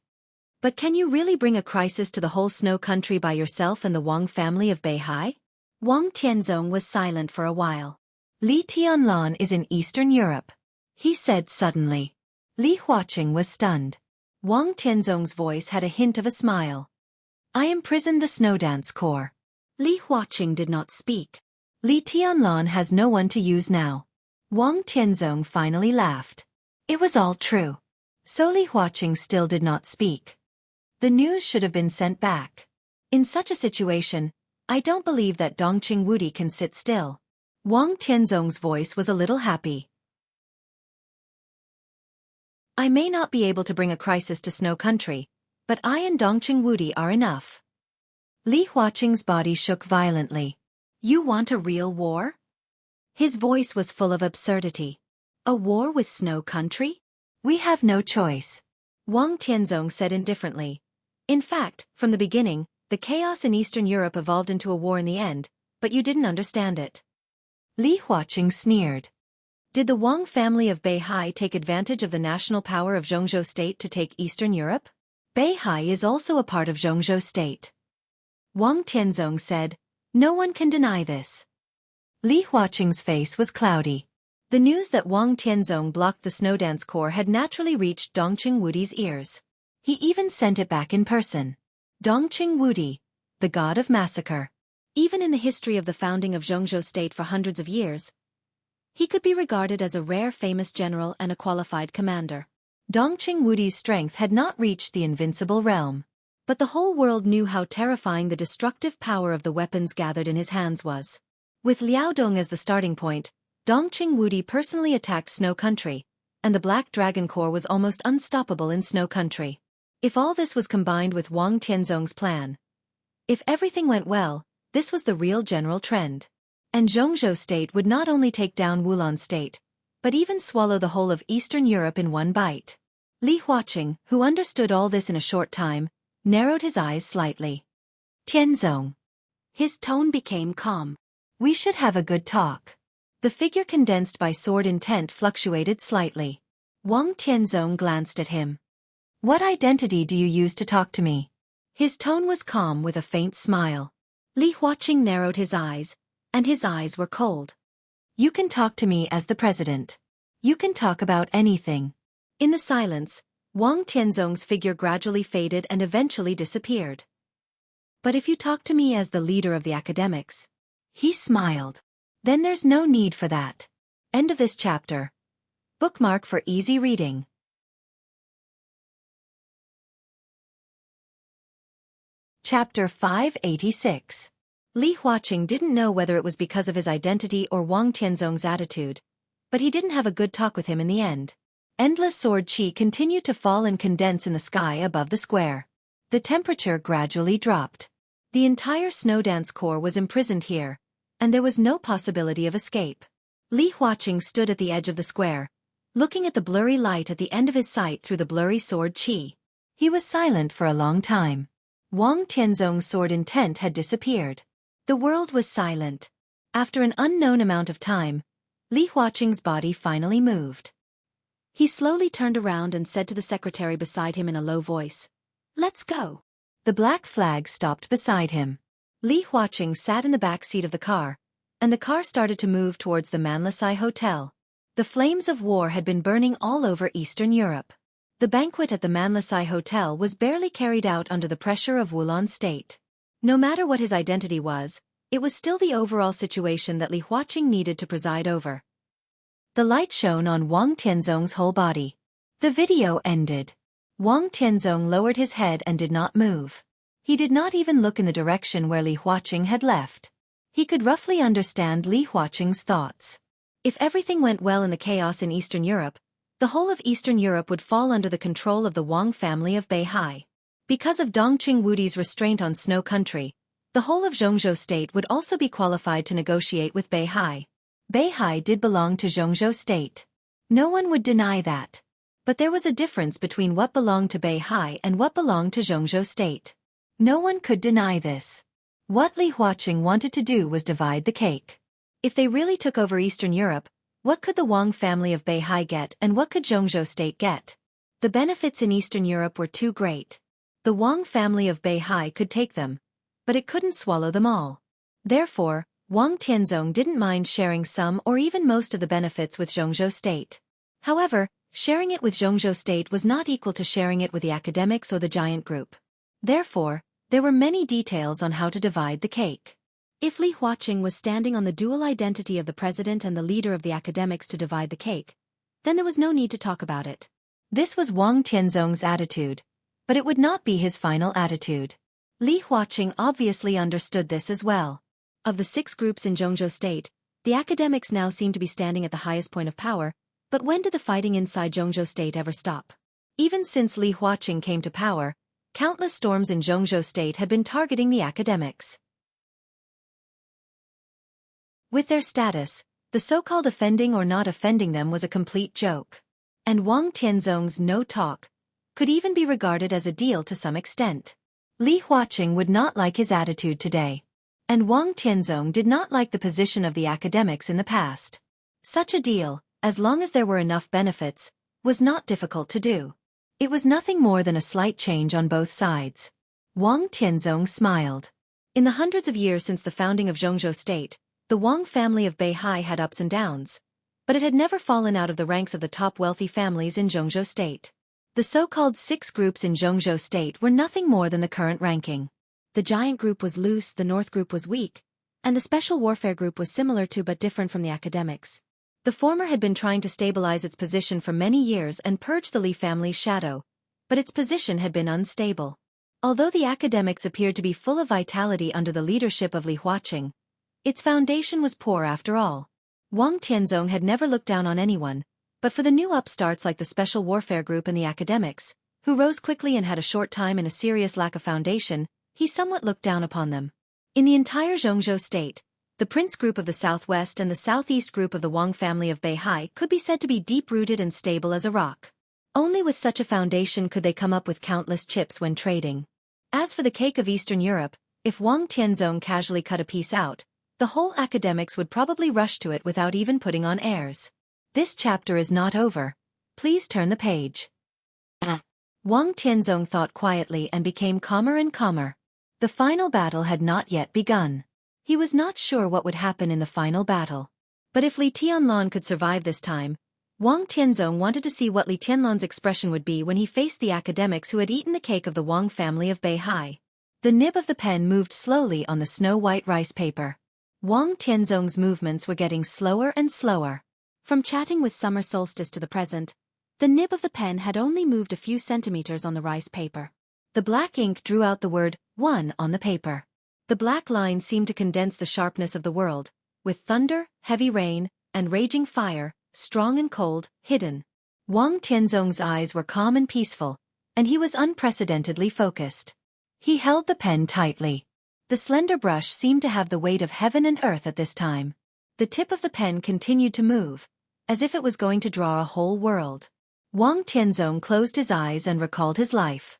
"But can you really bring a crisis to the whole Snow Country by yourself and the Wang family of Beihai?" Wang Tianzong was silent for a while. "Li Tianlan is in Eastern Europe," he said suddenly. Li Huaqing was stunned. Wang Tianzong's voice had a hint of a smile. "I imprisoned the Snow Dance Corps." Li Huaqing did not speak. "Li Tianlan has no one to use now." Wang Tianzong finally laughed. It was all true. So Li Huaqing still did not speak. The news should have been sent back. In such a situation, I don't believe that Dongqing Wudi can sit still. Wang Tianzong's voice was a little happy. "I may not be able to bring a crisis to Snow Country, but I and Dongqing Wudi are enough." Li Huaqing's body shook violently. "You want a real war?" His voice was full of absurdity. "A war with Snow Country? We have no choice," Wang Tianzong said indifferently. "In fact, from the beginning, the chaos in Eastern Europe evolved into a war in the end, but you didn't understand it." Li Huaqing sneered. "Did the Wang family of Beihai take advantage of the national power of Jianghu state to take Eastern Europe? Beihai is also a part of Jianghu state." Wang Tianzong said, "No one can deny this." Li Huaqing's face was cloudy. The news that Wang Tianzong blocked the Snow Dance Corps had naturally reached Dongqing Wudi's ears. He even sent it back in person. Dongqing Wudi, the god of massacre. Even in the history of the founding of Jianghu state for hundreds of years, he could be regarded as a rare famous general and a qualified commander. Dongqing Wudi's strength had not reached the invincible realm. But the whole world knew how terrifying the destructive power of the weapons gathered in his hands was. With Liaodong as the starting point, Dongqing Wudi personally attacked Snow Country, and the Black Dragon Corps was almost unstoppable in Snow Country. If all this was combined with Wang Tianzong's plan, if everything went well, this was the real general trend. And Jianghu state would not only take down Wulan state, but even swallow the whole of Eastern Europe in one bite. Li Huaqing, who understood all this in a short time, narrowed his eyes slightly. "Tianzong." His tone became calm. "We should have a good talk." The figure condensed by sword intent fluctuated slightly. Wang Tianzong glanced at him. "What identity do you use to talk to me?" His tone was calm with a faint smile. Li Huaqing narrowed his eyes, and his eyes were cold. "You can talk to me as the president. You can talk about anything." In the silence, Wang Tianzong's figure gradually faded and eventually disappeared. "But if you talk to me as the leader of the academics," He smiled. Then there's no need for that. End of this chapter. Bookmark for easy reading. Chapter 586. Li Huaqing didn't know whether it was because of his identity or Wang Tianzong's attitude, but he didn't have a good talk with him in the end. Endless sword qi continued to fall and condense in the sky above the square. The temperature gradually dropped. The entire snow dance corps was imprisoned here, and there was no possibility of escape. Li Huaqing stood at the edge of the square, looking at the blurry light at the end of his sight through the blurry sword qi. He was silent for a long time. Wang Tianzong's sword intent had disappeared. The world was silent. After an unknown amount of time, Li Huaqing's body finally moved. He slowly turned around and said to the secretary beside him in a low voice, "Let's go." The black flag stopped beside him. Li Huaqing sat in the back seat of the car, and the car started to move towards the Manlisai Hotel. The flames of war had been burning all over Eastern Europe. The banquet at the Manlisai Hotel was barely carried out under the pressure of Wulan state. No matter what his identity was, it was still the overall situation that Li Huaqing needed to preside over. The light shone on Wang Tianzong's whole body. The video ended. Wang Tianzong lowered his head and did not move. He did not even look in the direction where Li Huaqing had left. He could roughly understand Li Huaqing's thoughts. If everything went well in the chaos in Eastern Europe, the whole of Eastern Europe would fall under the control of the Wang family of Beihai. Because of Dongqing Wudi's restraint on Snow Country, the whole of Jianghu state would also be qualified to negotiate with Beihai. Beihai did belong to Jianghu state. No one would deny that. But there was a difference between what belonged to Beihai and what belonged to Jianghu state. No one could deny this. What Li Huaqing wanted to do was divide the cake. If they really took over Eastern Europe, what could the Wang family of Beihai get and what could Jianghu state get? The benefits in Eastern Europe were too great. The Wang family of Beihai could take them, but it couldn't swallow them all. Therefore, Wang Tianzong didn't mind sharing some or even most of the benefits with Jianghu state. However, sharing it with Jianghu state was not equal to sharing it with the academics or the giant group. Therefore, there were many details on how to divide the cake. If Li Huaqing was standing on the dual identity of the president and the leader of the academics to divide the cake, then there was no need to talk about it. This was Wang Tianzong's attitude, but it would not be his final attitude. Li Huaqing obviously understood this as well. Of the 6 groups in Jianghu state, the academics now seem to be standing at the highest point of power, but when did the fighting inside Jianghu state ever stop? Even since Li Huaqing came to power, countless storms in Jianghu state had been targeting the academics. With their status, the so-called offending or not offending them was a complete joke. And Wang Tianzong's no talk could even be regarded as a deal to some extent. Li Huaqing would not like his attitude today. And Wang Tianzong did not like the position of the academics in the past. Such a deal, as long as there were enough benefits, was not difficult to do. It was nothing more than a slight change on both sides. Wang Tianzong smiled. In the hundreds of years since the founding of Jianghu state, the Wang family of Beihai had ups and downs, but it had never fallen out of the ranks of the top wealthy families in Jianghu state. The so-called 6 groups in Jianghu state were nothing more than the current ranking. The giant group was loose, the north group was weak, and the special warfare group was similar to but different from the academics. The former had been trying to stabilize its position for many years and purge the Li family's shadow, but its position had been unstable. Although the academics appeared to be full of vitality under the leadership of Li Huaqing, its foundation was poor after all. Wang Tianzong had never looked down on anyone, but for the new upstarts like the Special Warfare Group and the academics, who rose quickly and had a short time and a serious lack of foundation, he somewhat looked down upon them. In the entire Jianghu state, the Prince Group of the Southwest and the Southeast Group of the Wang family of Beihai could be said to be deep-rooted and stable as a rock. Only with such a foundation could they come up with countless chips when trading. As for the cake of Eastern Europe, if Wang Tianzong casually cut a piece out, the whole academics would probably rush to it without even putting on airs. This chapter is not over. Please turn the page. Wang Tianzong thought quietly and became calmer and calmer. The final battle had not yet begun. He was not sure what would happen in the final battle. But if Li Tianlan could survive this time, Wang Tianzong wanted to see what Li Tianlan's expression would be when he faced the academics who had eaten the cake of the Wang family of Beihai. The nib of the pen moved slowly on the snow-white rice paper. Wang Tianzong's movements were getting slower and slower. From chatting with summer solstice to the present, the nib of the pen had only moved a few centimeters on the rice paper. The black ink drew out the word, 1 on the paper. The black line seemed to condense the sharpness of the world, with thunder, heavy rain, and raging fire, strong and cold, hidden. Wang Tianzong's eyes were calm and peaceful, and he was unprecedentedly focused. He held the pen tightly. The slender brush seemed to have the weight of heaven and earth at this time. The tip of the pen continued to move, as if it was going to draw a whole world. Wang Tianzong closed his eyes and recalled his life.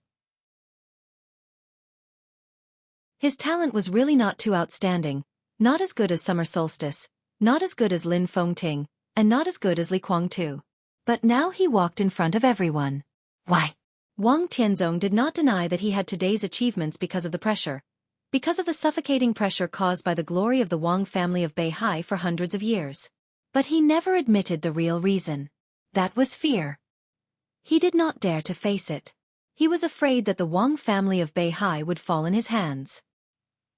His talent was really not too outstanding, not as good as Summer Solstice, not as good as Lin Fengting, and not as good as Li Guangtu. But now he walked in front of everyone. Why? Wang Tianzong did not deny that he had today's achievements because of the pressure. Because of the suffocating pressure caused by the glory of the Wang family of Beihai for hundreds of years. But he never admitted the real reason. That was fear. He did not dare to face it. He was afraid that the Wang family of Beihai would fall in his hands.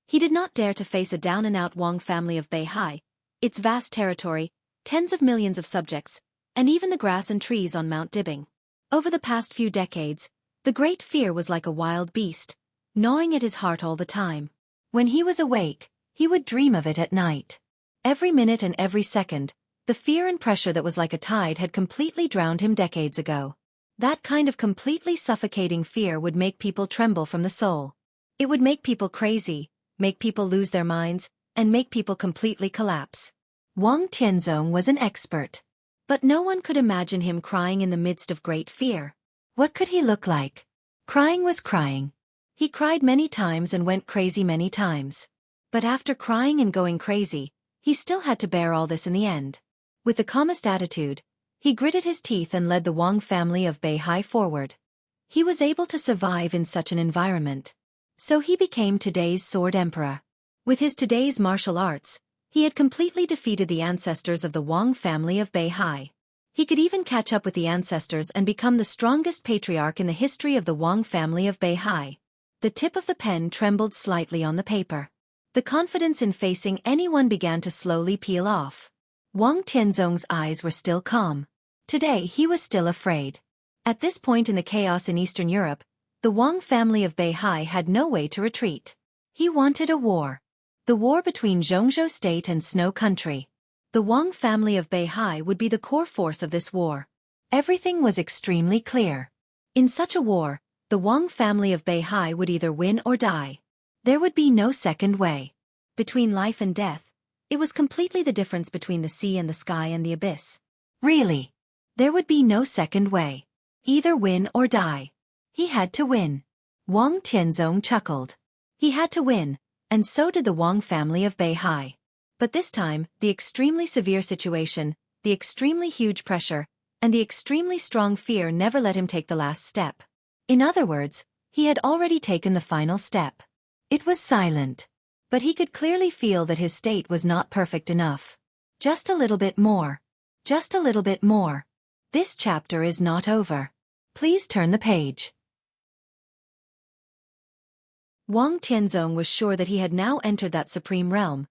He did not dare to face a down-and-out Wang family of Beihai, its vast territory, tens of millions of subjects, and even the grass and trees on Mount Dibing. Over the past few decades, the great fear was like a wild beast, gnawing at his heart all the time. When he was awake, he would dream of it at night. Every minute and every second, the fear and pressure that was like a tide had completely drowned him decades ago. That kind of completely suffocating fear would make people tremble from the soul. It would make people crazy, make people lose their minds, and make people completely collapse. Wang Tianzong was an expert. But no one could imagine him crying in the midst of great fear. What could he look like? Crying was crying. He cried many times and went crazy many times. But after crying and going crazy, he still had to bear all this in the end. With the calmest attitude, he gritted his teeth and led the Wang family of Beihai forward. He was able to survive in such an environment. So he became today's Sword Emperor. With his today's martial arts, he had completely defeated the ancestors of the Wang family of Beihai. He could even catch up with the ancestors and become the strongest patriarch in the history of the Wang family of Beihai. The tip of the pen trembled slightly on the paper. The confidence in facing anyone began to slowly peel off. Wang Tianzong's eyes were still calm. Today he was still afraid. At this point in the chaos in Eastern Europe, the Wang family of Beihai had no way to retreat. He wanted a war. The war between Jianghu state and Snow country. The Wang family of Beihai would be the core force of this war. Everything was extremely clear. In such a war, the Wang family of Beihai would either win or die. There would be no second way. Between life and death, it was completely the difference between the sea and the sky and the abyss. Really. There would be no second way. Either win or die. He had to win. Wang Tianzong chuckled. He had to win, and so did the Wang family of Beihai. But this time, the extremely severe situation, the extremely huge pressure, and the extremely strong fear never let him take the last step. In other words, he had already taken the final step. It was silent. But he could clearly feel that his state was not perfect enough. Just a little bit more. Just a little bit more. This chapter is not over. Please turn the page. Wang Tianzong was sure that he had now entered that supreme realm,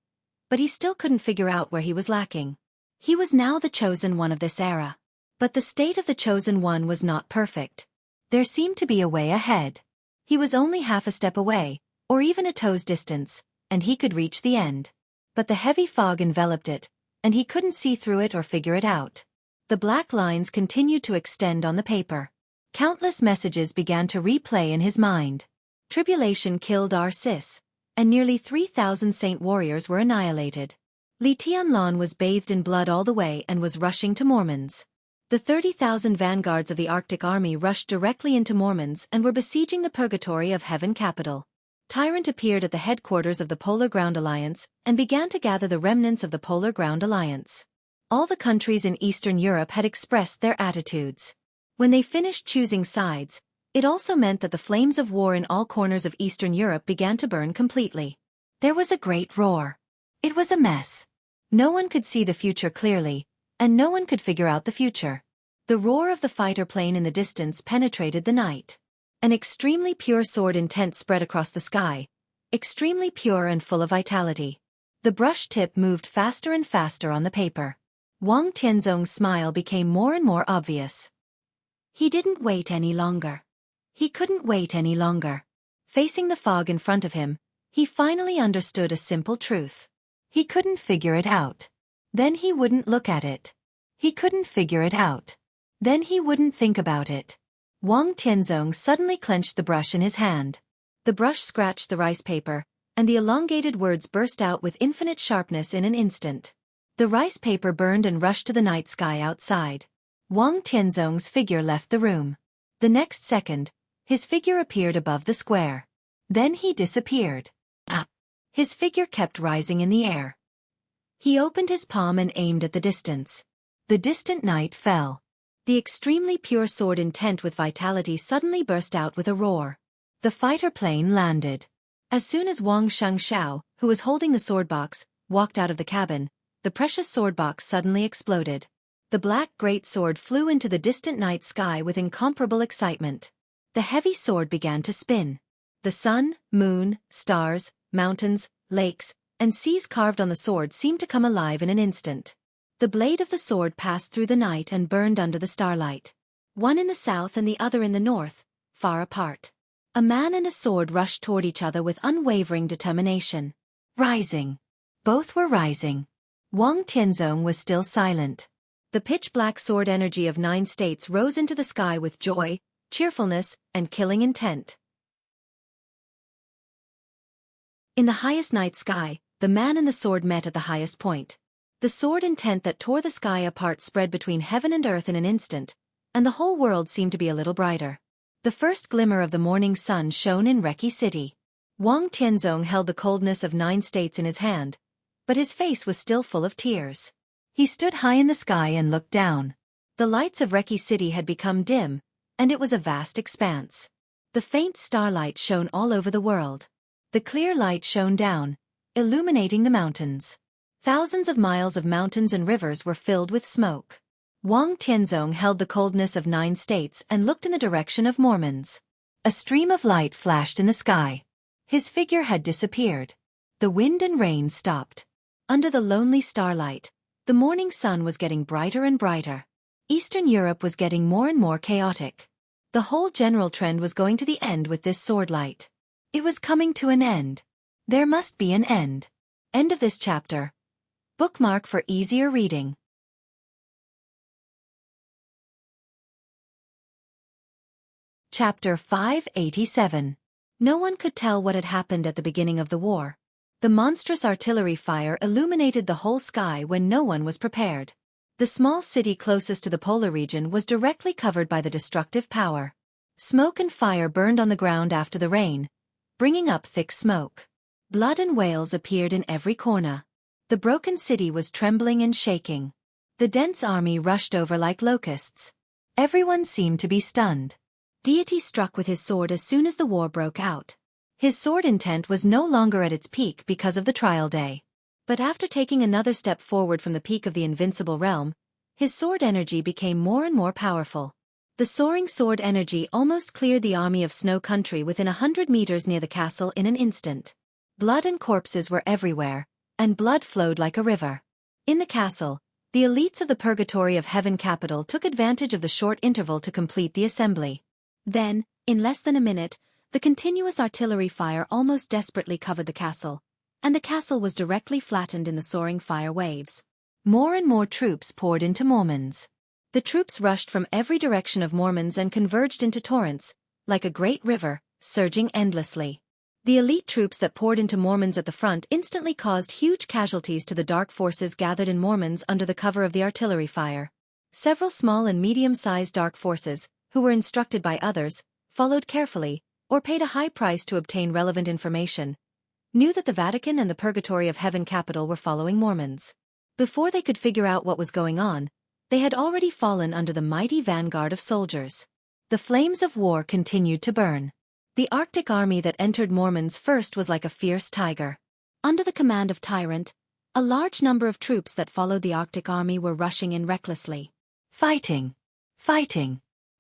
but he still couldn't figure out where he was lacking. He was now the chosen one of this era. But the state of the chosen one was not perfect. There seemed to be a way ahead. He was only half a step away, or even a toe's distance, and he could reach the end. But the heavy fog enveloped it, and he couldn't see through it or figure it out. The black lines continued to extend on the paper. Countless messages began to replay in his mind. Tribulation killed Sis, and nearly 3,000 saint warriors were annihilated. Li Tianlan was bathed in blood all the way and was rushing to Mormons. The 30,000 vanguards of the Arctic army rushed directly into Mormons and were besieging the purgatory of Heaven capital. Tyrant appeared at the headquarters of the Polar Ground Alliance and began to gather the remnants of the Polar Ground Alliance. All the countries in Eastern Europe had expressed their attitudes. When they finished choosing sides, it also meant that the flames of war in all corners of Eastern Europe began to burn completely. There was a great roar. It was a mess. No one could see the future clearly, and no one could figure out the future. The roar of the fighter plane in the distance penetrated the night. An extremely pure sword intent spread across the sky, extremely pure and full of vitality. The brush tip moved faster and faster on the paper. Wang Tianzong's smile became more and more obvious. He didn't wait any longer. He couldn't wait any longer. Facing the fog in front of him, he finally understood a simple truth. He couldn't figure it out. Then he wouldn't look at it. He couldn't figure it out. Then he wouldn't think about it. Wang Tianzong suddenly clenched the brush in his hand. The brush scratched the rice paper, and the elongated words burst out with infinite sharpness in an instant. The rice paper burned and rushed to the night sky outside. Wang Tianzong's figure left the room. The next second, his figure appeared above the square. Then he disappeared. His figure kept rising in the air. He opened his palm and aimed at the distance. The distant night fell. The extremely pure sword intent with vitality suddenly burst out with a roar. The fighter plane landed. As soon as Wang Xianxia, who was holding the sword box, walked out of the cabin, the precious sword box suddenly exploded. The black great sword flew into the distant night sky with incomparable excitement. The heavy sword began to spin. The sun, moon, stars, mountains, lakes, and seas carved on the sword seemed to come alive in an instant. The blade of the sword passed through the night and burned under the starlight. One in the south and the other in the north, far apart. A man and a sword rushed toward each other with unwavering determination. Rising. Both were rising. Wang Tianzong was still silent. The pitch-black sword energy of 9 states rose into the sky with joy, cheerfulness, and killing intent. In the highest night sky, the man and the sword met at the highest point. The sword intent that tore the sky apart spread between heaven and earth in an instant, and the whole world seemed to be a little brighter. The first glimmer of the morning sun shone in Reki City. Wang Tianzong held the coldness of 9 states in his hand, but his face was still full of tears. He stood high in the sky and looked down. The lights of Reki City had become dim, and it was a vast expanse. The faint starlight shone all over the world. The clear light shone down, illuminating the mountains. Thousands of miles of mountains and rivers were filled with smoke. Wang Tianzong held the coldness of 9 states and looked in the direction of Mormons. A stream of light flashed in the sky. His figure had disappeared. The wind and rain stopped. Under the lonely starlight, the morning sun was getting brighter and brighter. Eastern Europe was getting more and more chaotic. The whole general trend was going to the end with this sword light. It was coming to an end. There must be an end. End of this chapter. Bookmark for easier reading. Chapter 587. No one could tell what had happened at the beginning of the war. The monstrous artillery fire illuminated the whole sky when no one was prepared. The small city closest to the polar region was directly covered by the destructive power. Smoke and fire burned on the ground after the rain, bringing up thick smoke. Blood and wails appeared in every corner. The broken city was trembling and shaking. The dense army rushed over like locusts. Everyone seemed to be stunned. Deity struck with his sword as soon as the war broke out. His sword intent was no longer at its peak because of the trial day. But after taking another step forward from the peak of the invincible realm, his sword energy became more and more powerful. The soaring sword energy almost cleared the army of Snow Country within 100 meters near the castle in an instant. Blood and corpses were everywhere, and blood flowed like a river. In the castle, the elites of the Purgatory of Heaven capital took advantage of the short interval to complete the assembly. Then, in less than a minute, the continuous artillery fire almost desperately covered the castle, and the castle was directly flattened in the soaring fire waves. More and more troops poured into Mormons. The troops rushed from every direction of Mormons and converged into torrents, like a great river, surging endlessly. The elite troops that poured into Mormons at the front instantly caused huge casualties to the dark forces gathered in Mormons under the cover of the artillery fire. Several small and medium-sized dark forces, who were instructed by others, followed carefully, or paid a high price to obtain relevant information, knew that the Vatican and the Purgatory of Heaven capital were following Mormons. Before they could figure out what was going on, they had already fallen under the mighty vanguard of soldiers. The flames of war continued to burn. The Arctic army that entered Mormons first was like a fierce tiger. Under the command of Tyrant, a large number of troops that followed the Arctic army were rushing in recklessly. Fighting.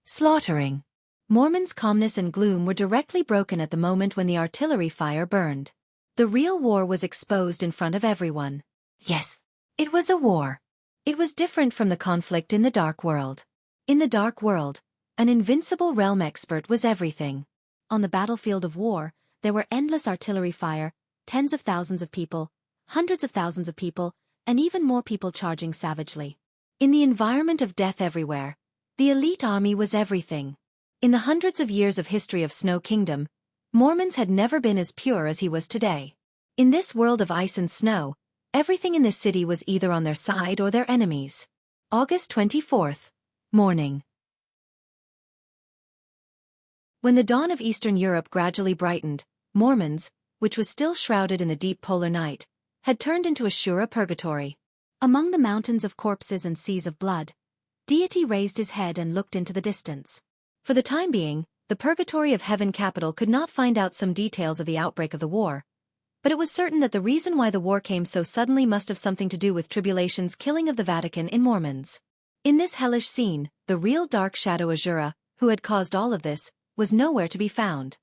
Slaughtering. Mormons' calmness and gloom were directly broken at the moment when the artillery fire burned. The real war was exposed in front of everyone. Yes, it was a war. It was different from the conflict in the Dark World. In the Dark World, an invincible realm expert was everything. On the battlefield of war, there were endless artillery fire, tens of thousands of people, hundreds of thousands of people, and even more people charging savagely. In the environment of death everywhere, the elite army was everything. In the hundreds of years of history of Snow Kingdom, Mormons had never been as pure as he was today. In this world of ice and snow, everything in this city was either on their side or their enemies. August 24th, morning. When the dawn of Eastern Europe gradually brightened, Mormons, which was still shrouded in the deep polar night, had turned into a Shura purgatory. Among the mountains of corpses and seas of blood, Deity raised his head and looked into the distance. For the time being, the Purgatory of Heaven capital could not find out some details of the outbreak of the war, but it was certain that the reason why the war came so suddenly must have something to do with Tribulation's killing of the Vatican in Mormons. In this hellish scene, the real dark shadow Azura, who had caused all of this, was nowhere to be found.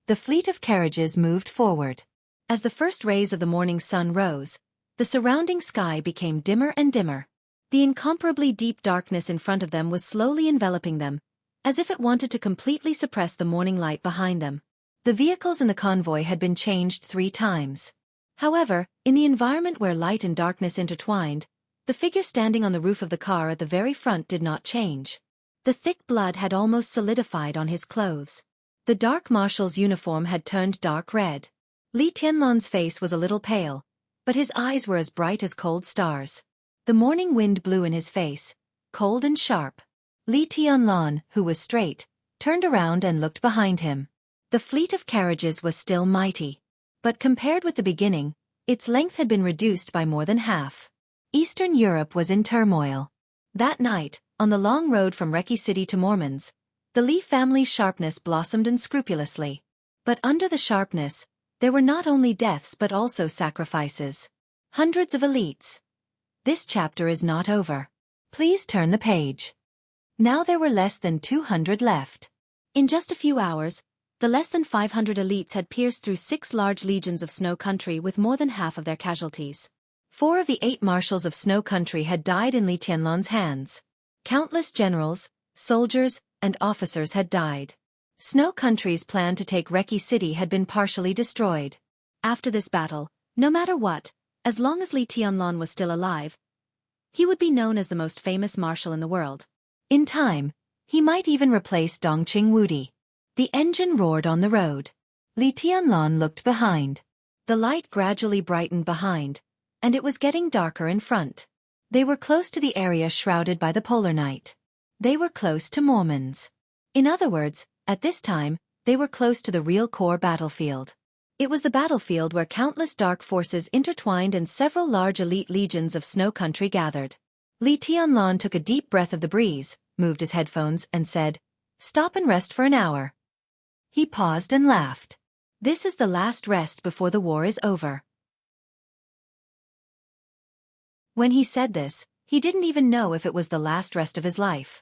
The fleet of carriages moved forward. As the first rays of the morning sun rose, the surrounding sky became dimmer and dimmer. The incomparably deep darkness in front of them was slowly enveloping them, as if it wanted to completely suppress the morning light behind them. The vehicles in the convoy had been changed 3 times. However, in the environment where light and darkness intertwined, the figure standing on the roof of the car at the very front did not change. The thick blood had almost solidified on his clothes. The dark marshal's uniform had turned dark red. Li Tianlan's face was a little pale, but his eyes were as bright as cold stars. The morning wind blew in his face, cold and sharp. Li Tianlan, who was straight, turned around and looked behind him. The fleet of carriages was still mighty, but compared with the beginning, its length had been reduced by more than half. Eastern Europe was in turmoil. That night, on the long road from Reki City to Mormons, the Li family's sharpness blossomed unscrupulously. But under the sharpness, there were not only deaths but also sacrifices. Hundreds of elites. This chapter is not over. Please turn the page. Now there were less than 200 left. In just a few hours, the less than 500 elites had pierced through 6 large legions of Snow Country with more than half of their casualties. 4 of the 8 marshals of Snow Country had died in Li Tianlan's hands. Countless generals, soldiers, and officers had died. Snow Country's plan to take Reki City had been partially destroyed. After this battle, no matter what, as long as Li Tianlan was still alive, he would be known as the most famous marshal in the world. In time, he might even replace Dongqing Wudi. The engine roared on the road. Li Tianlan looked behind. The light gradually brightened behind, and it was getting darker in front. They were close to the area shrouded by the polar night. They were close to Mormons. In other words, at this time, they were close to the real core battlefield. It was the battlefield where countless dark forces intertwined and several large elite legions of Snow Country gathered. Li Tianlan took a deep breath of the breeze, moved his headphones, and said, "Stop and rest for an hour." He paused and laughed. This is the last rest before the war is over. When he said this, he didn't even know if it was the last rest of his life.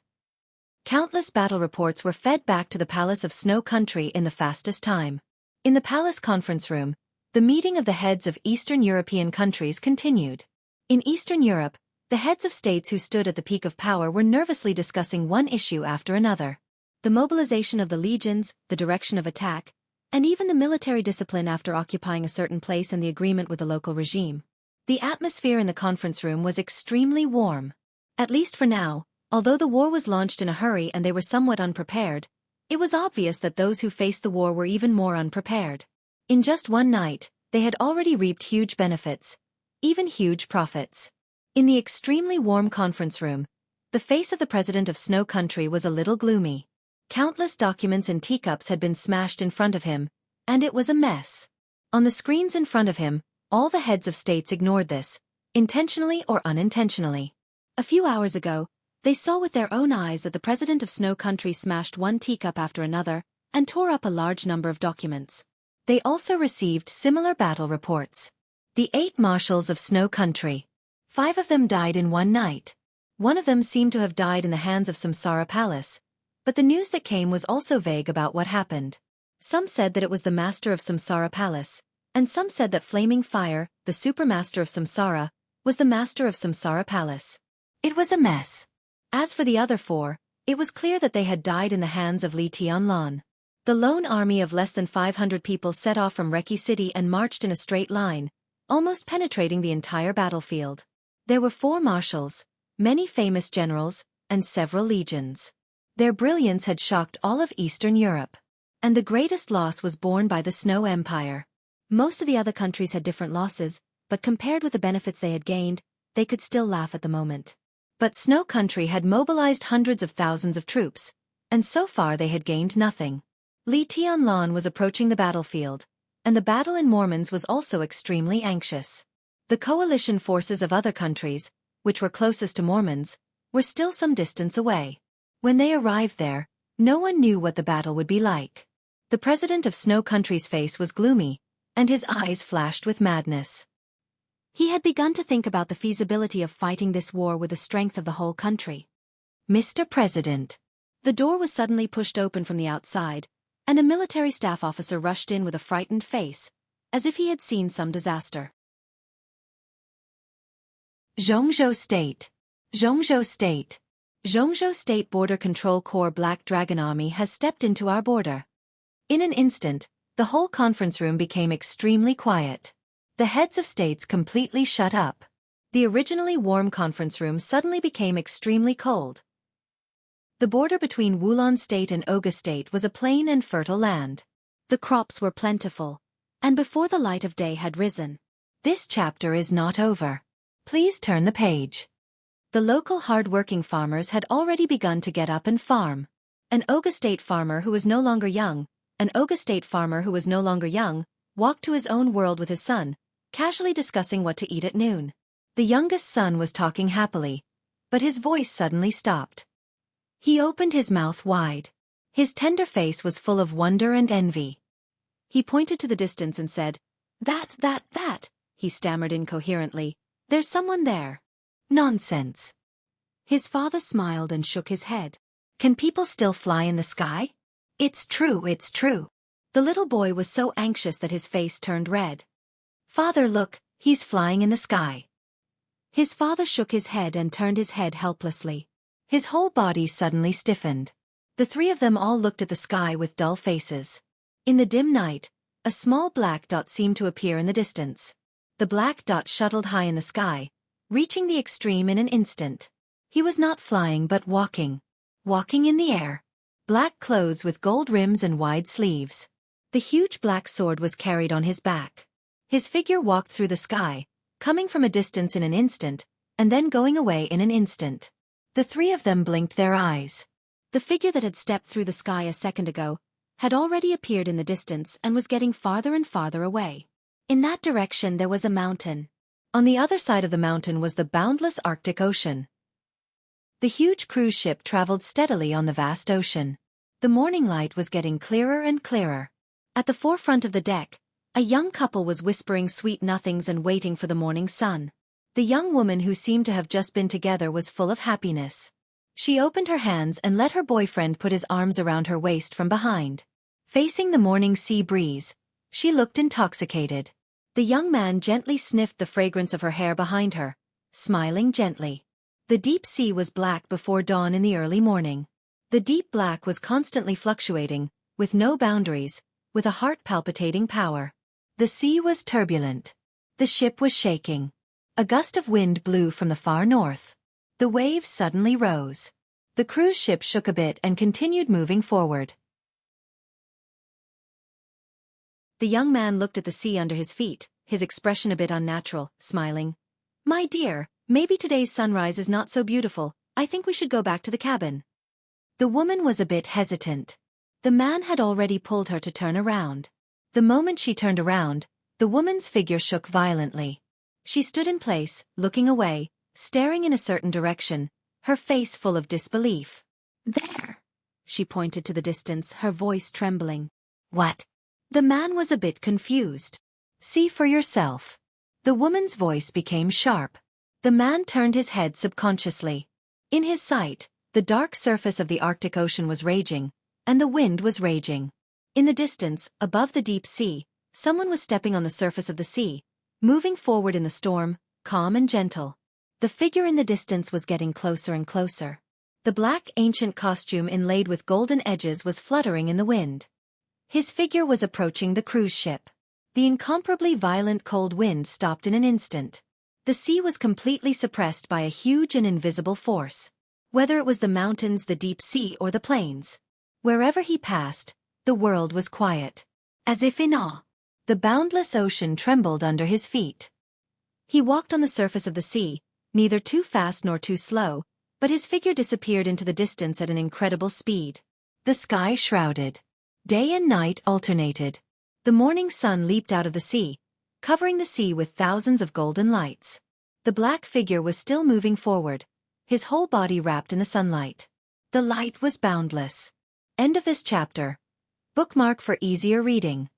Countless battle reports were fed back to the Palace of Snow Country in the fastest time. In the palace conference room, the meeting of the heads of Eastern European countries continued. In Eastern Europe, the heads of states who stood at the peak of power were nervously discussing one issue after another. The mobilization of the legions, the direction of attack, and even the military discipline after occupying a certain place and the agreement with the local regime. The atmosphere in the conference room was extremely warm. At least for now, although the war was launched in a hurry and they were somewhat unprepared, it was obvious that those who faced the war were even more unprepared. In just one night, they had already reaped huge benefits, even huge profits. In the extremely warm conference room, the face of the president of Snow Country was a little gloomy. Countless documents and teacups had been smashed in front of him, and it was a mess. On the screens in front of him, all the heads of states ignored this, intentionally or unintentionally. A few hours ago, they saw with their own eyes that the president of Snow Country smashed one teacup after another and tore up a large number of documents. They also received similar battle reports. The 8 marshals of Snow Country. 5 of them died in one night. One of them seemed to have died in the hands of Samsara Palace, but the news that came was also vague about what happened. Some said that it was the master of Samsara Palace, And some said that Flaming Fire, the supermaster of Samsara, was the master of Samsara Palace. It was a mess. As for the other four, it was clear that they had died in the hands of Li Tianlan. The lone army of less than 500 people set off from Reki City and marched in a straight line, almost penetrating the entire battlefield. There were 4 marshals, many famous generals, and several legions. Their brilliance had shocked all of Eastern Europe. And the greatest loss was borne by the Snow Empire. Most of the other countries had different losses, but compared with the benefits they had gained, they could still laugh at the moment. But Snow Country had mobilized hundreds of thousands of troops, and so far they had gained nothing. Li Tianlan was approaching the battlefield, and the battle in Mormons was also extremely anxious. The coalition forces of other countries, which were closest to Mormons, were still some distance away. When they arrived there, no one knew what the battle would be like. The president of Snow Country's face was gloomy, and his eyes flashed with madness. He had begun to think about the feasibility of fighting this war with the strength of the whole country. Mr. President. The door was suddenly pushed open from the outside, and a military staff officer rushed in with a frightened face, as if he had seen some disaster. Jianghu State. Jianghu State. Jianghu State Border Control Corps Black Dragon Army has stepped into our border. In an instant, the whole conference room became extremely quiet. The heads of states completely shut up. The originally warm conference room suddenly became extremely cold. The border between Wulan State and Oga State was a plain and fertile land. The crops were plentiful, and before the light of day had risen. This chapter is not over. Please turn the page. The local hard-working farmers had already begun to get up and farm. An Oga State farmer who was no longer young, walked to his own world with his son, casually discussing what to eat at noon. The youngest son was talking happily, but his voice suddenly stopped. He opened his mouth wide. His tender face was full of wonder and envy. He pointed to the distance and said, that, he stammered incoherently. There's someone there. Nonsense. His father smiled and shook his head. Can people still fly in the sky? It's true. The little boy was so anxious that his face turned red. Father, look, he's flying in the sky. His father shook his head and turned his head helplessly. His whole body suddenly stiffened. The 3 of them all looked at the sky with dull faces. In the dim night, a small black dot seemed to appear in the distance. The black dot shuttled high in the sky, reaching the extreme in an instant. He was not flying but walking. Walking in the air. Black clothes with gold rims and wide sleeves. The huge black sword was carried on his back. His figure walked through the sky, coming from a distance in an instant, and then going away in an instant. The 3 of them blinked their eyes. The figure that had stepped through the sky a second ago had already appeared in the distance and was getting farther and farther away. In that direction there was a mountain. On the other side of the mountain was the boundless Arctic Ocean. The huge cruise ship traveled steadily on the vast ocean. The morning light was getting clearer and clearer. At the forefront of the deck, a young couple was whispering sweet nothings and waiting for the morning sun. The young woman who seemed to have just been together was full of happiness. She opened her hands and let her boyfriend put his arms around her waist from behind. Facing the morning sea breeze, she looked intoxicated. The young man gently sniffed the fragrance of her hair behind her, smiling gently. The deep sea was black before dawn in the early morning. The deep black was constantly fluctuating, with no boundaries, with a heart-palpitating power. The sea was turbulent. The ship was shaking. A gust of wind blew from the far north. The waves suddenly rose. The cruise ship shook a bit and continued moving forward. The young man looked at the sea under his feet, his expression a bit unnatural, smiling. My dear, maybe today's sunrise is not so beautiful. I think we should go back to the cabin. The woman was a bit hesitant. The man had already pulled her to turn around. The moment she turned around, the woman's figure shook violently. She stood in place, looking away, staring in a certain direction, her face full of disbelief. There! She pointed to the distance, her voice trembling. What? The man was a bit confused. See for yourself. The woman's voice became sharp. The man turned his head subconsciously. In his sight, the dark surface of the Arctic Ocean was raging, and the wind was raging. In the distance, above the deep sea, Someone was stepping on the surface of the sea, moving forward in the storm, calm and gentle. The figure in the distance was getting closer and closer. The black ancient costume inlaid with golden edges was fluttering in the wind. His figure was approaching the cruise ship. The incomparably violent cold wind stopped in an instant. The sea was completely suppressed by a huge and invisible force. Whether it was the mountains, the deep sea, or the plains. Wherever he passed, the world was quiet. As if in awe. The boundless ocean trembled under his feet. He walked on the surface of the sea, neither too fast nor too slow, but his figure disappeared into the distance at an incredible speed. The sky shrouded. Day and night alternated. The morning sun leaped out of the sea, covering the sea with thousands of golden lights. The black figure was still moving forward, his whole body wrapped in the sunlight. The light was boundless. End of this chapter. Bookmark for easier reading.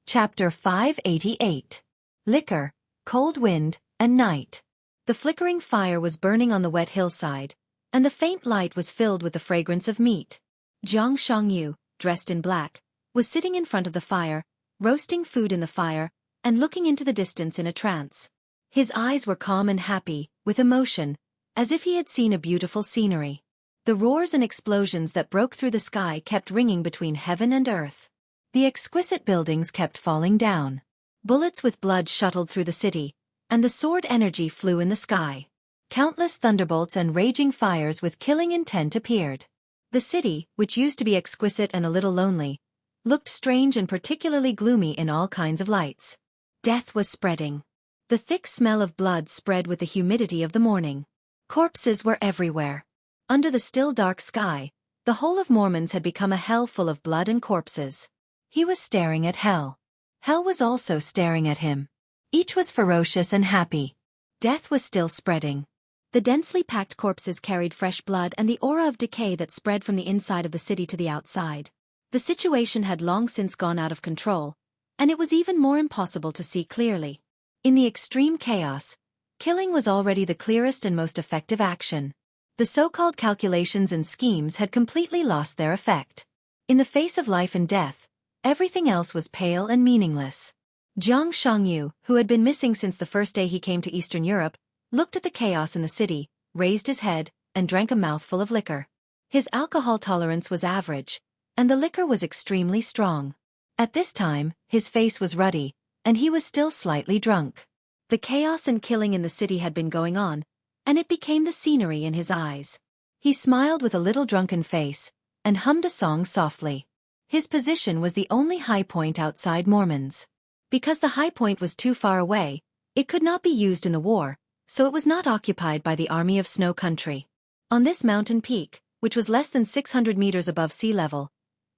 Chapter 588. Liquor, Cold Wind, and Night. The flickering fire was burning on the wet hillside, and the faint light was filled with the fragrance of meat. Xianxia, dressed in black, was sitting in front of the fire, roasting food in the fire, and looking into the distance in a trance. His eyes were calm and happy, with emotion, as if he had seen a beautiful scenery. The roars and explosions that broke through the sky kept ringing between heaven and earth. The exquisite buildings kept falling down. Bullets with blood shuttled through the city, and the sword energy flew in the sky. Countless thunderbolts and raging fires with killing intent appeared. The city, which used to be exquisite and a little lonely, looked strange and particularly gloomy in all kinds of lights. Death was spreading. The thick smell of blood spread with the humidity of the morning. Corpses were everywhere. Under the still dark sky, the whole of Mormons had become a hell full of blood and corpses. He was staring at hell. Hell was also staring at him. Each was ferocious and happy. Death was still spreading. The densely packed corpses carried fresh blood and the aura of decay that spread from the inside of the city to the outside. The situation had long since gone out of control, and it was even more impossible to see clearly. In the extreme chaos, killing was already the clearest and most effective action. The so-called calculations and schemes had completely lost their effect. In the face of life and death, everything else was pale and meaningless. Xianxia, who had been missing since the first day he came to Eastern Europe, looked at the chaos in the city, raised his head, and drank a mouthful of liquor. His alcohol tolerance was average, and the liquor was extremely strong. At this time, his face was ruddy, and he was still slightly drunk. The chaos and killing in the city had been going on, and it became the scenery in his eyes. He smiled with a little drunken face, and hummed a song softly. His position was the only high point outside Mormons. Because the high point was too far away, it could not be used in the war, so it was not occupied by the army of snow country. On this mountain peak, which was less than 600 meters above sea level,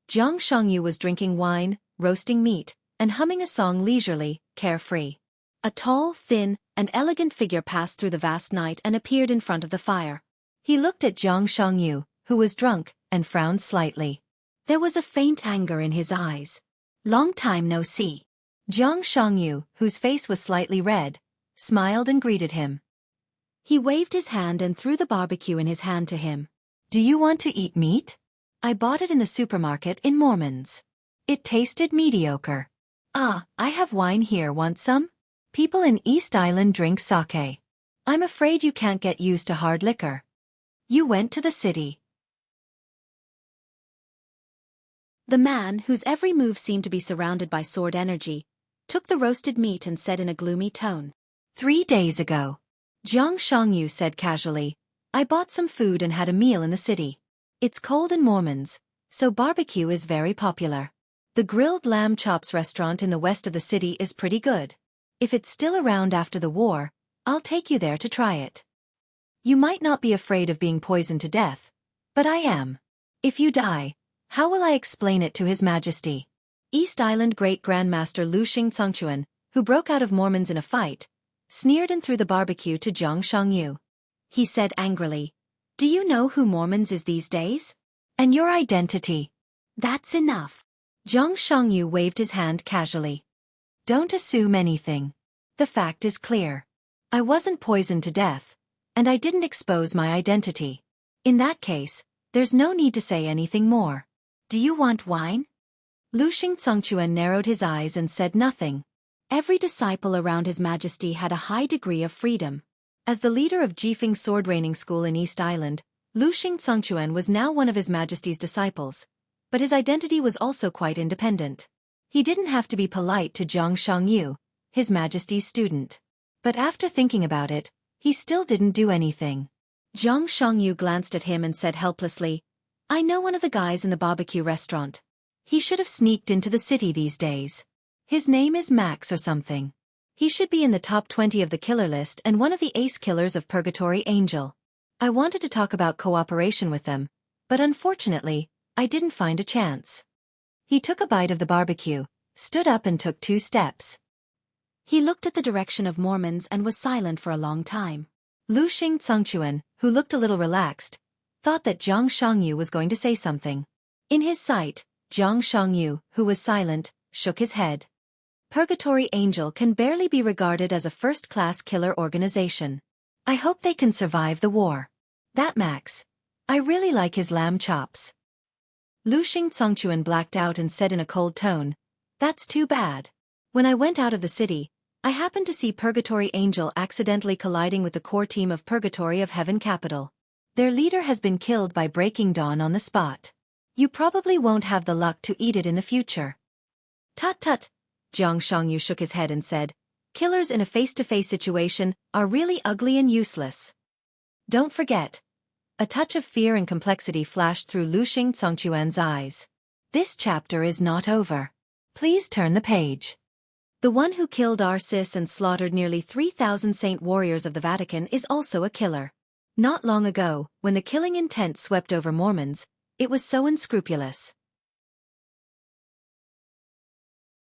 Xianxia was drinking wine, roasting meat, and humming a song leisurely, carefree. A tall, thin, and elegant figure passed through the vast night and appeared in front of the fire. He looked at Xianxia, who was drunk, and frowned slightly. There was a faint anger in his eyes. Long time no see. Xianxia, whose face was slightly red, smiled and greeted him. He waved his hand and threw the barbecue in his hand to him. Do you want to eat meat? I bought it in the supermarket in Mormons. It tasted mediocre. Ah, I have wine here, want some? People in East Island drink sake. I'm afraid you can't get used to hard liquor. You went to the city. The man, whose every move seemed to be surrounded by sword energy, took the roasted meat and said in a gloomy tone. 3 days ago. Xianxia said casually, I bought some food and had a meal in the city. It's cold in Mormons, so barbecue is very popular. The grilled lamb chops restaurant in the west of the city is pretty good. If it's still around after the war, I'll take you there to try it. You might not be afraid of being poisoned to death, but I am. If you die, how will I explain it to His Majesty? East Island Great Grandmaster Lu Xianxia, who broke out of Mormons in a fight, sneered and threw the barbecue to Xianxia. He said angrily, Do you know who Mormons is these days? And your identity? That's enough. Xianxia waved his hand casually. Don't assume anything. The fact is clear. I wasn't poisoned to death, and I didn't expose my identity. In that case, There's no need to say anything more. Do you want wine? Lu Xingcangquan narrowed his eyes and said nothing. Every disciple around His Majesty had a high degree of freedom. As the leader of Jifeng Sword Training School in East Island, Lu Xingcangquan was now one of His Majesty's disciples, but his identity was also quite independent. He didn't have to be polite to Xianxia, His Majesty's student. But after thinking about it, he still didn't do anything. Xianxia glanced at him and said helplessly, I know one of the guys in the barbecue restaurant. He should have sneaked into the city these days. His name is Max or something. He should be in the top 20 of the killer list and one of the ace killers of Purgatory Angel. I wanted to talk about cooperation with them, but unfortunately, I didn't find a chance. He took a bite of the barbecue, stood up and took 2 steps. He looked at the direction of Mormons and was silent for a long time. Lu Xingcangquan, who looked a little relaxed, thought that Xianxia was going to say something. In his sight, Xianxia, who was silent, shook his head. Purgatory Angel can barely be regarded as a first-class killer organization. I hope they can survive the war. That Max. I really like his lamb chops. Lu Xingcangquan blacked out and said in a cold tone, That's too bad. When I went out of the city, I happened to see Purgatory Angel accidentally colliding with the core team of Purgatory of Heaven Capital. Their leader has been killed by Breaking Dawn on the spot. You probably won't have the luck to eat it in the future. Tut tut. Xianxia shook his head and said, Killers in a face-to-face situation are really ugly and useless. Don't forget. A touch of fear and complexity flashed through Lu Xingcangquan's eyes. This chapter is not over. Please turn the page. The one who killed Arcis and slaughtered nearly 3,000 saint warriors of the Vatican is also a killer. Not long ago, when the killing intent swept over Mormons, it was so unscrupulous.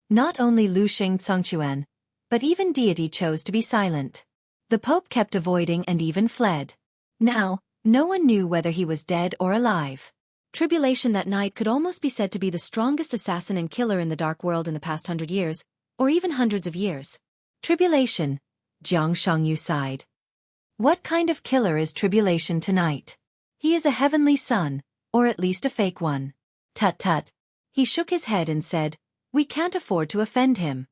Not only Lu Xingcangquan, but even deity chose to be silent. The Pope kept avoiding and even fled. Now, no one knew whether he was dead or alive. Tribulation that night could almost be said to be the strongest assassin and killer in the dark world in the past 100 years, or even hundreds of years. Tribulation, Jianghu sighed. What kind of killer is Tribulation tonight? He is a heavenly son, or at least a fake one. Tut tut. He shook his head and said, We can't afford to offend him.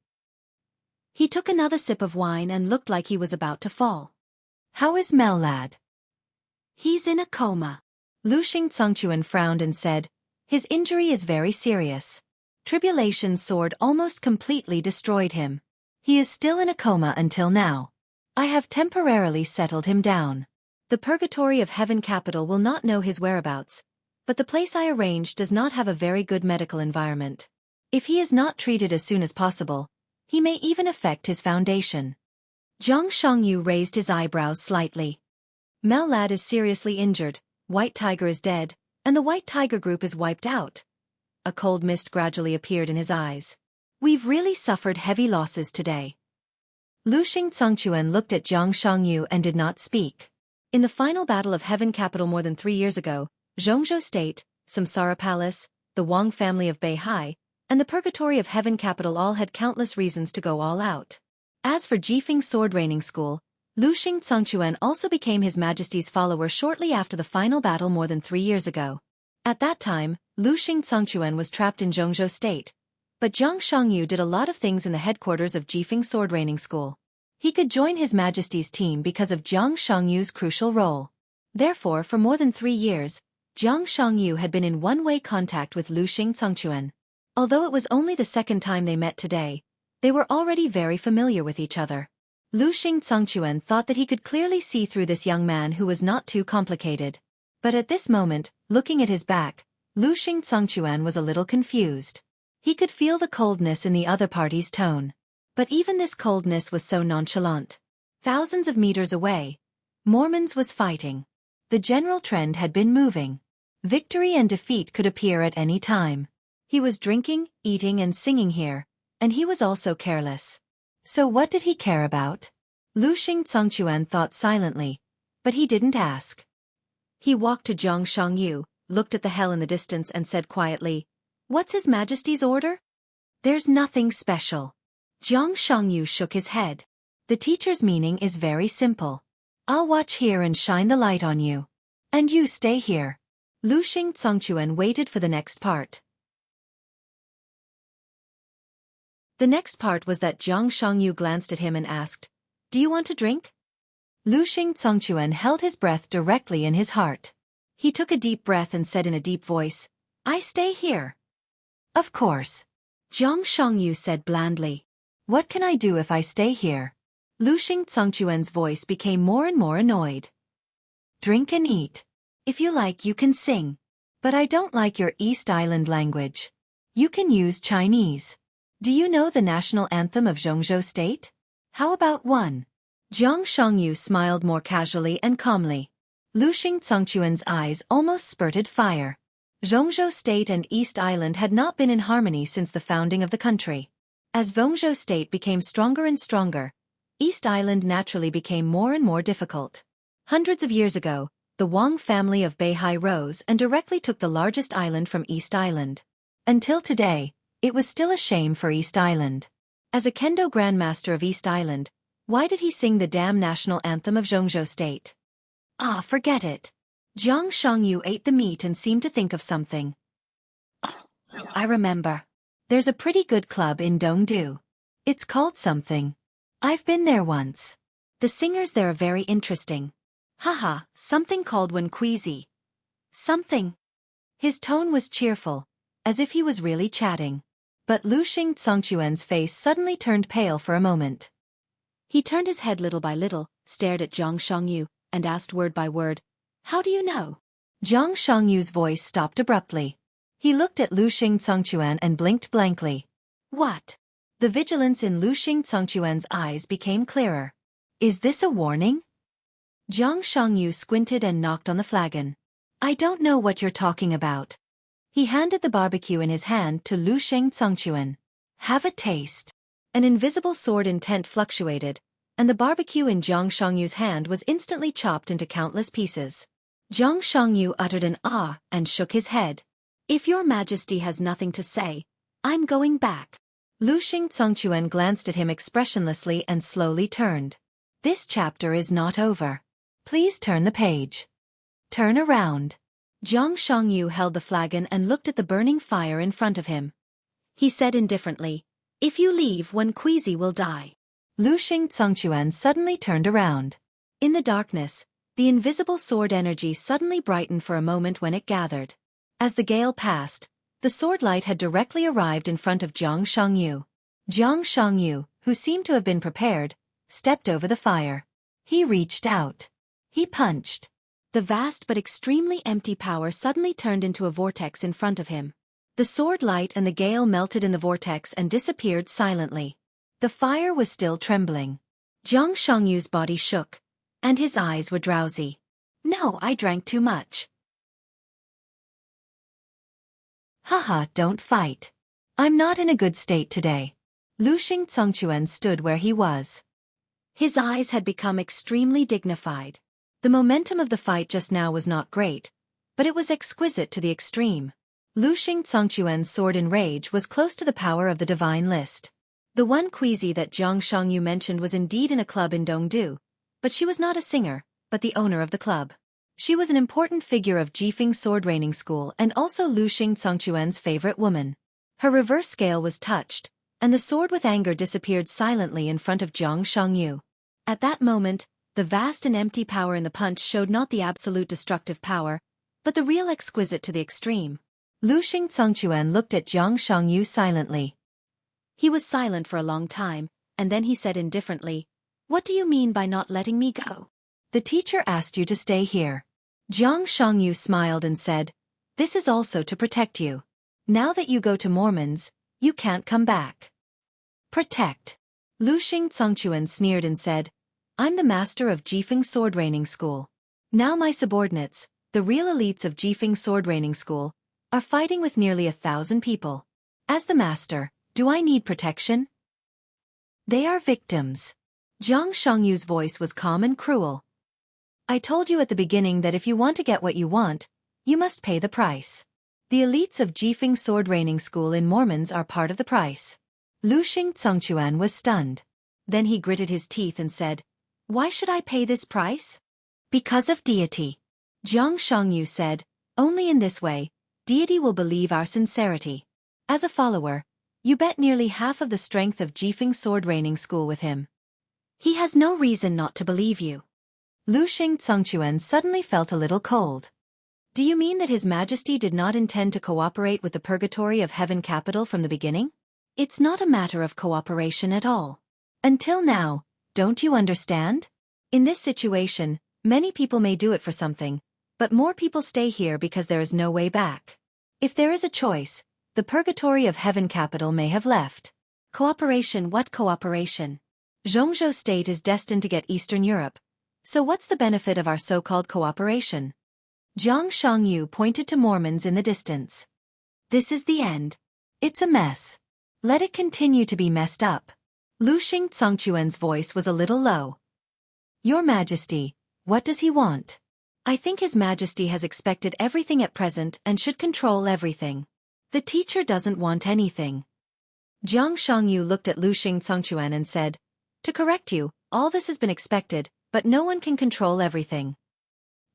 He took another sip of wine and looked like he was about to fall. How is Mel lad? He's in a coma. Lu Xingcangquan frowned and said, His injury is very serious. Tribulation's sword almost completely destroyed him. He is still in a coma until now. I have temporarily settled him down. The Purgatory of Heaven Capital will not know his whereabouts, but the place I arranged does not have a very good medical environment. If he is not treated as soon as possible, he may even affect his foundation. Xianxia raised his eyebrows slightly. Mel lad is seriously injured, White Tiger is dead, and the White Tiger group is wiped out. A cold mist gradually appeared in his eyes. We've really suffered heavy losses today. Lu Xingcangquan looked at Xianxia and did not speak. In the final battle of Heaven Capital more than 3 years ago, Jianghu State, Samsara Palace, the Wang family of Beihai, and the Purgatory of Heaven Capital all had countless reasons to go all out. As for Jifeng Sword Training School, Lu Xingcangquan also became His Majesty's follower shortly after the final battle more than 3 years ago. At that time, Lu Xingcangquan was trapped in Jianghu State, but Xianxia did a lot of things in the headquarters of Jifeng Sword Training School. He could join His Majesty's team because of Xianxia's crucial role. Therefore, for more than 3 years, Xianxia had been in one-way contact with Lu Xingcangquan. Although it was only the second time they met today, they were already very familiar with each other. Lu Xingcangquan thought that he could clearly see through this young man who was not too complicated. But at this moment, looking at his back, Lu Xingcangquan was a little confused. He could feel the coldness in the other party's tone. But even this coldness was so nonchalant. Thousands of meters away, Mormons was fighting. The general trend had been moving. Victory and defeat could appear at any time. He was drinking, eating and singing here, and he was also careless. So what did he care about? Lu Xingcangquan thought silently, but he didn't ask. He walked to Jianghu, looked at the hell in the distance and said quietly, What's His Majesty's order? There's nothing special. Jianghu shook his head. The teacher's meaning is very simple. I'll watch here and shine the light on you. And you stay here. Lu Xingchuan waited for the next part. The next part was that Jiang Shangyu glanced at him and asked, "Do you want a drink?" Lu Xingchuan held his breath directly in his heart. He took a deep breath and said in a deep voice, "I stay here." "Of course." Jiang Shangyu said blandly. "What can I do if I stay here?" Lu Xingchuan's voice became more and more annoyed. "Drink and eat. If you like you can sing. But I don't like your East Island language. You can use Chinese. Do you know the national anthem of Jianghu State? How about one?" Jiang Shangyu smiled more casually and calmly. Lu Xingchuan's eyes almost spurted fire. Jianghu State and East Island had not been in harmony since the founding of the country. As Jianghu State became stronger and stronger, East Island naturally became more and more difficult. Hundreds of years ago, the Wang family of Beihai rose and directly took the largest island from East Island. Until today, it was still a shame for East Island. As a kendo grandmaster of East Island, why did he sing the damn national anthem of Jianghu State? Ah, forget it. Jiang Shangyu ate the meat and seemed to think of something. "Oh, I remember. There's a pretty good club in Dongdu. It's called something. I've been there once. The singers there are very interesting. Haha, something called Wenqueezy. Something." His tone was cheerful, as if he was really chatting. But Lu Xingchuan's face suddenly turned pale for a moment. He turned his head little by little, stared at Jiang Shangyu, and asked word by word, "How do you know?" Jiang Shangyu's voice stopped abruptly. He looked at Lu Xingchuan and blinked blankly. "What?" The vigilance in Lu Xingchuan's eyes became clearer. "Is this a warning?" Jiang Shangyu squinted and knocked on the flagon. "I don't know what you're talking about." He handed the barbecue in his hand to Lu Xingchuan. "Have a taste." An invisible sword intent fluctuated, and the barbecue in Jiang Shangyu's hand was instantly chopped into countless pieces. Jiang Shangyu uttered an "ah" and shook his head. "If your majesty has nothing to say, I'm going back." Lu Xingchuan glanced at him expressionlessly and slowly turned. "This chapter is not over. Please turn the page." "Turn around." Jiang Shangyu held the flagon and looked at the burning fire in front of him. He said indifferently, "If you leave, Wenqueezy will die." Lu Xingchuan suddenly turned around. In the darkness, the invisible sword energy suddenly brightened for a moment when it gathered. As the gale passed, the sword light had directly arrived in front of Jiang Shangyu. Jiang Shangyu, who seemed to have been prepared, stepped over the fire. He reached out. He punched. The vast but extremely empty power suddenly turned into a vortex in front of him. The sword light and the gale melted in the vortex and disappeared silently. The fire was still trembling. Jiang Shangyu's body shook, and his eyes were drowsy. "No, I drank too much." "Haha, don't fight. I'm not in a good state today." Lu Xingchuan stood where he was. His eyes had become extremely dignified. The momentum of the fight just now was not great, but it was exquisite to the extreme. Lu Xingchuan's sword in rage was close to the power of the divine list. The one Queasy that Jiang Shangyu mentioned was indeed in a club in Dongdu, but she was not a singer, but the owner of the club. She was an important figure of Jifeng's sword training school and also Lu Xingchuan's favorite woman. Her reverse scale was touched, and the sword with anger disappeared silently in front of Jiang Shangyu. At that moment, the vast and empty power in the punch showed not the absolute destructive power, but the real exquisite to the extreme. Lu Xingchuan looked at Jiang Shangyu silently. He was silent for a long time, and then he said indifferently, "What do you mean by not letting me go?" "The teacher asked you to stay here." Jiang Shangyu smiled and said, "This is also to protect you. Now that you go to Mormons, you can't come back." "Protect." Lu Xingchuan sneered and said, "I'm the master of Jifeng sword training school. Now my subordinates, the real elites of Jifeng sword training school, are fighting with nearly 1,000 people. As the master, do I need protection? They are victims." Jiang Shangyu's voice was calm and cruel. "I told you at the beginning that if you want to get what you want, you must pay the price. The elites of Jifeng sword training school in Mormons are part of the price." Lu Xingchuan was stunned. Then he gritted his teeth and said, "Why should I pay this price?" "Because of deity." Jiang Shangyu said, Only in this way, deity will believe our sincerity. As a follower, you bet nearly half of the strength of Jifeng sword training school with him. He has no reason not to believe you. Lu Xingchuan suddenly felt a little cold. Do you mean that His Majesty did not intend to cooperate with the Purgatory of Heaven capital from the beginning? It's not a matter of cooperation at all. Until now, don't you understand? In this situation, many people may do it for something, but more people stay here because there is no way back. If there is a choice, the Purgatory of Heaven capital may have left. Cooperation? What cooperation? Zhongzhou state is destined to get Eastern Europe, so what's the benefit of our so-called cooperation? Jiang Shangyu pointed to Mormons in the distance. This is the end. It's a mess. Let it continue to be messed up. Lu Xingchuan's voice was a little low. Your Majesty, what does he want? I think His Majesty has expected everything at present and should control everything. The teacher doesn't want anything. Jiang Shangyu looked at Lu Xingchuan and said, to correct you, all this has been expected, but no one can control everything.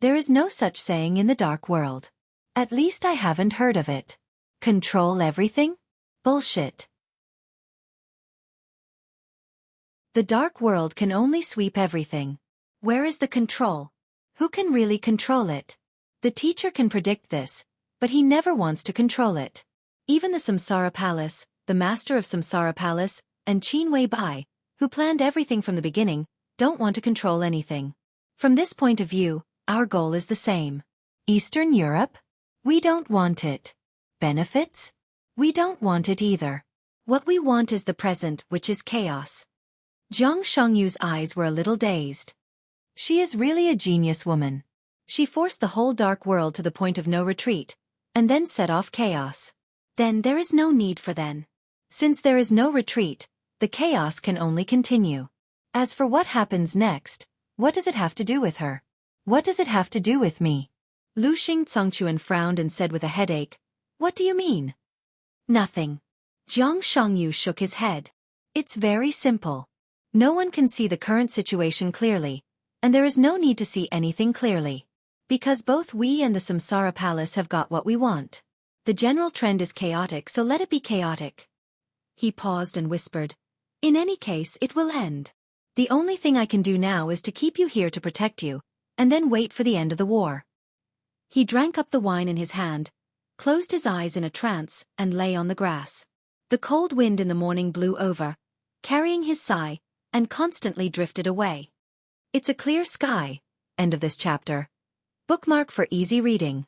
There is no such saying in the dark world. At least I haven't heard of it. Control everything? Bullshit. The dark world can only sweep everything. Where is the control? Who can really control it? The teacher can predict this, but he never wants to control it. Even the Samsara Palace, the master of Samsara Palace, and Qin Wei Bai, who planned everything from the beginning, don't want to control anything. From this point of view, our goal is the same. Eastern Europe? We don't want it. Benefits? We don't want it either. What we want is the present, which is chaos. Jiang Shangyu's eyes were a little dazed. She is really a genius woman. She forced the whole dark world to the point of no retreat, and then set off chaos. Then there is no need for then. Since there is no retreat, the chaos can only continue. As for what happens next, what does it have to do with her? What does it have to do with me? Lu Xingchuan frowned and said with a headache, what do you mean? Nothing. Jiang Shangyu shook his head. It's very simple. No one can see the current situation clearly, and there is no need to see anything clearly. Because both we and the Samsara Palace have got what we want. The general trend is chaotic, so let it be chaotic. He paused and whispered, in any case it will end. The only thing I can do now is to keep you here to protect you, and then wait for the end of the war. He drank up the wine in his hand, closed his eyes in a trance, and lay on the grass. The cold wind in the morning blew over, carrying his sigh, and constantly drifted away. It's a clear sky. End of this chapter. Bookmark for easy reading.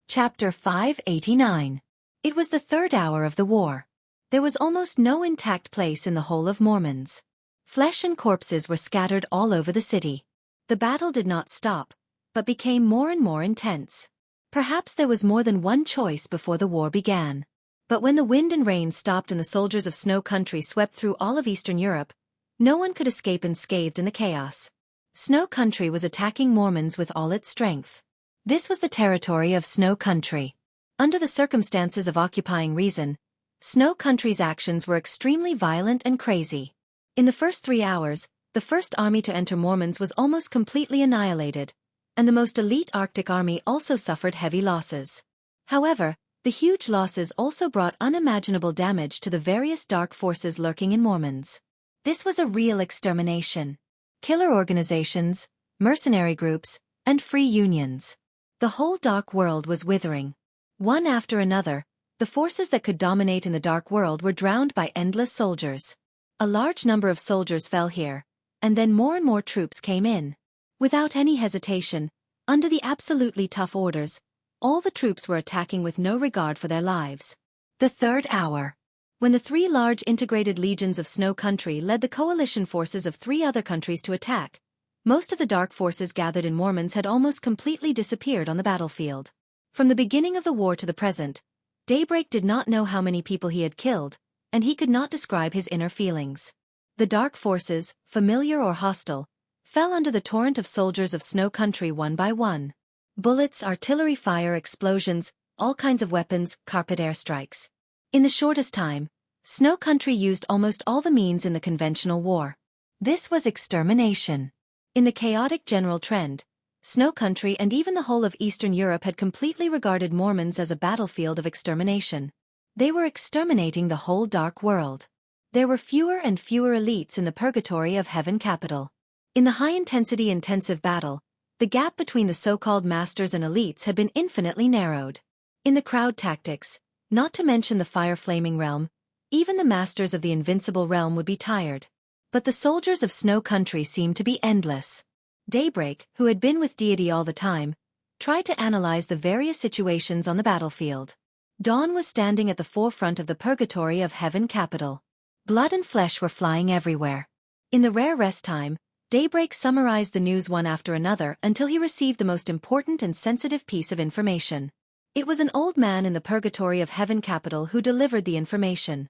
Chapter 589. It was the third hour of the war. There was almost no intact place in the whole of Mormons. Flesh and corpses were scattered all over the city. The battle did not stop, but became more and more intense. Perhaps there was more than one choice before the war began. But when the wind and rain stopped and the soldiers of Snow Country swept through all of Eastern Europe, no one could escape unscathed in the chaos. Snow Country was attacking Mormons with all its strength. This was the territory of Snow Country. Under the circumstances of occupying reason, Snow Country's actions were extremely violent and crazy. In the first 3 hours, the first army to enter Mormons was almost completely annihilated, and the most elite Arctic army also suffered heavy losses. However, the huge losses also brought unimaginable damage to the various dark forces lurking in Mormons. This was a real extermination. Killer organizations, mercenary groups, and free unions. The whole dark world was withering. One after another, the forces that could dominate in the dark world were drowned by endless soldiers. A large number of soldiers fell here, and then more and more troops came in. Without any hesitation, under the absolutely tough orders, all the troops were attacking with no regard for their lives. The third hour. When the 3 large integrated legions of Snow Country led the coalition forces of 3 other countries to attack, most of the dark forces gathered in Mormons had almost completely disappeared on the battlefield. From the beginning of the war to the present, Daybreak did not know how many people he had killed, and he could not describe his inner feelings. The dark forces, familiar or hostile, fell under the torrent of soldiers of Snow Country one by one. Bullets, artillery fire, explosions, all kinds of weapons, carpet airstrikes. In the shortest time, Snow Country used almost all the means in the conventional war. This was extermination. In the chaotic general trend, Snow Country and even the whole of Eastern Europe had completely regarded Mormons as a battlefield of extermination. They were exterminating the whole dark world. There were fewer and fewer elites in the purgatory of Heaven capital. In the high-intensity intensive battle, the gap between the so-called masters and elites had been infinitely narrowed. In the crowd tactics, not to mention the fire-flaming realm, even the masters of the invincible realm would be tired. But the soldiers of Snow Country seemed to be endless. Daybreak, who had been with Deity all the time, tried to analyze the various situations on the battlefield. Dawn was standing at the forefront of the purgatory of Heaven capital. Blood and flesh were flying everywhere. In the rare rest time, Daybreak summarized the news one after another until he received the most important and sensitive piece of information. It was an old man in the purgatory of Heaven capital who delivered the information.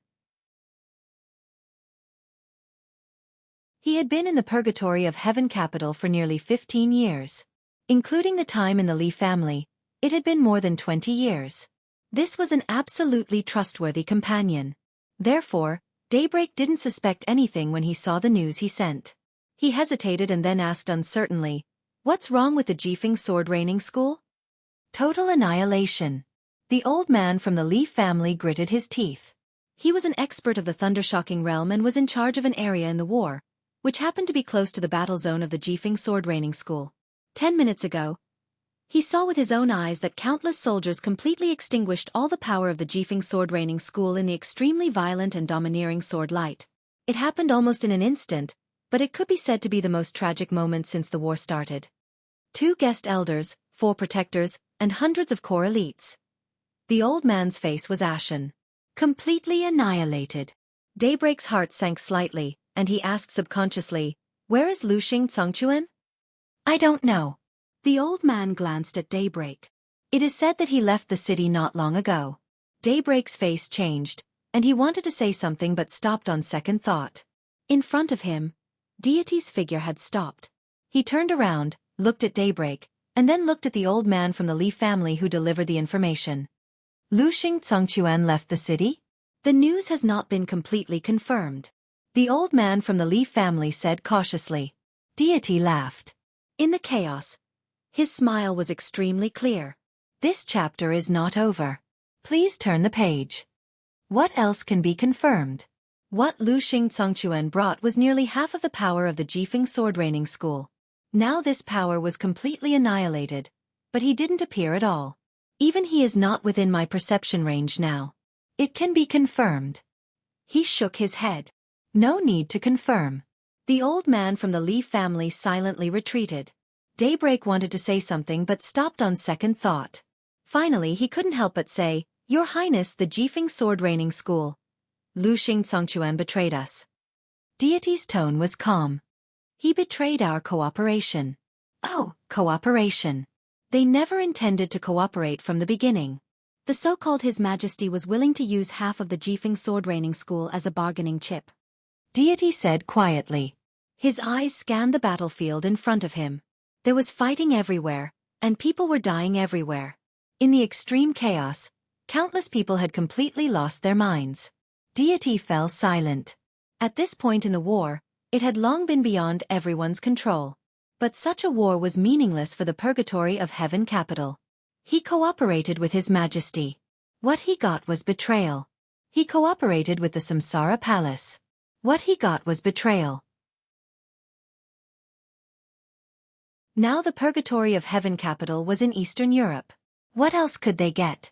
He had been in the purgatory of Heaven capital for nearly 15 years. Including the time in the Li family, it had been more than 20 years. This was an absolutely trustworthy companion. Therefore, Daybreak didn't suspect anything when he saw the news he sent. He hesitated and then asked uncertainly, "What's wrong with the Jifeng sword raining school?" Total annihilation. The old man from the Li family gritted his teeth. He was an expert of the thundershocking realm and was in charge of an area in the war, which happened to be close to the battle zone of the Jifeng sword raining school. 10 minutes ago, he saw with his own eyes that countless soldiers completely extinguished all the power of the Jifeng sword raining school in the extremely violent and domineering sword light. It happened almost in an instant, but it could be said to be the most tragic moment since the war started. 2 guest elders, 4 protectors, and hundreds of core elites. The old man's face was ashen. Completely annihilated. Daybreak's heart sank slightly, and he asked subconsciously, "Where is Lu Xingchuan?" "I don't know." The old man glanced at Daybreak. "It is said that he left the city not long ago." Daybreak's face changed, and he wanted to say something but stopped on second thought. In front of him, Deity's figure had stopped. He turned around, looked at Daybreak, and then looked at the old man from the Li family who delivered the information. "Lu Xingchuan left the city?" "The news has not been completely confirmed," the old man from the Li family said cautiously. Deity laughed. In the chaos, his smile was extremely clear. "This chapter is not over. Please turn the page. What else can be confirmed?" What Lu Xingchuan brought was nearly half of the power of the Jifeng sword raining school. Now this power was completely annihilated, but he didn't appear at all. Even he is not within my perception range now. It can be confirmed. He shook his head. No need to confirm. The old man from the Li family silently retreated. Daybreak wanted to say something but stopped on second thought. Finally he couldn't help but say, "Your Highness, the Jifeng sword raining school. Lu Xingchuan betrayed us." Deity's tone was calm. "He betrayed our cooperation." "Oh, cooperation." They never intended to cooperate from the beginning. The so-called His Majesty was willing to use half of the Jifeng sword raining school as a bargaining chip. Deity said quietly. His eyes scanned the battlefield in front of him. There was fighting everywhere, and people were dying everywhere. In the extreme chaos, countless people had completely lost their minds. Deity fell silent. At this point in the war, it had long been beyond everyone's control. But such a war was meaningless for the purgatory of Heaven capital. He cooperated with His Majesty. What he got was betrayal. He cooperated with the Samsara Palace. What he got was betrayal. Now the purgatory of Heaven capital was in Eastern Europe. What else could they get?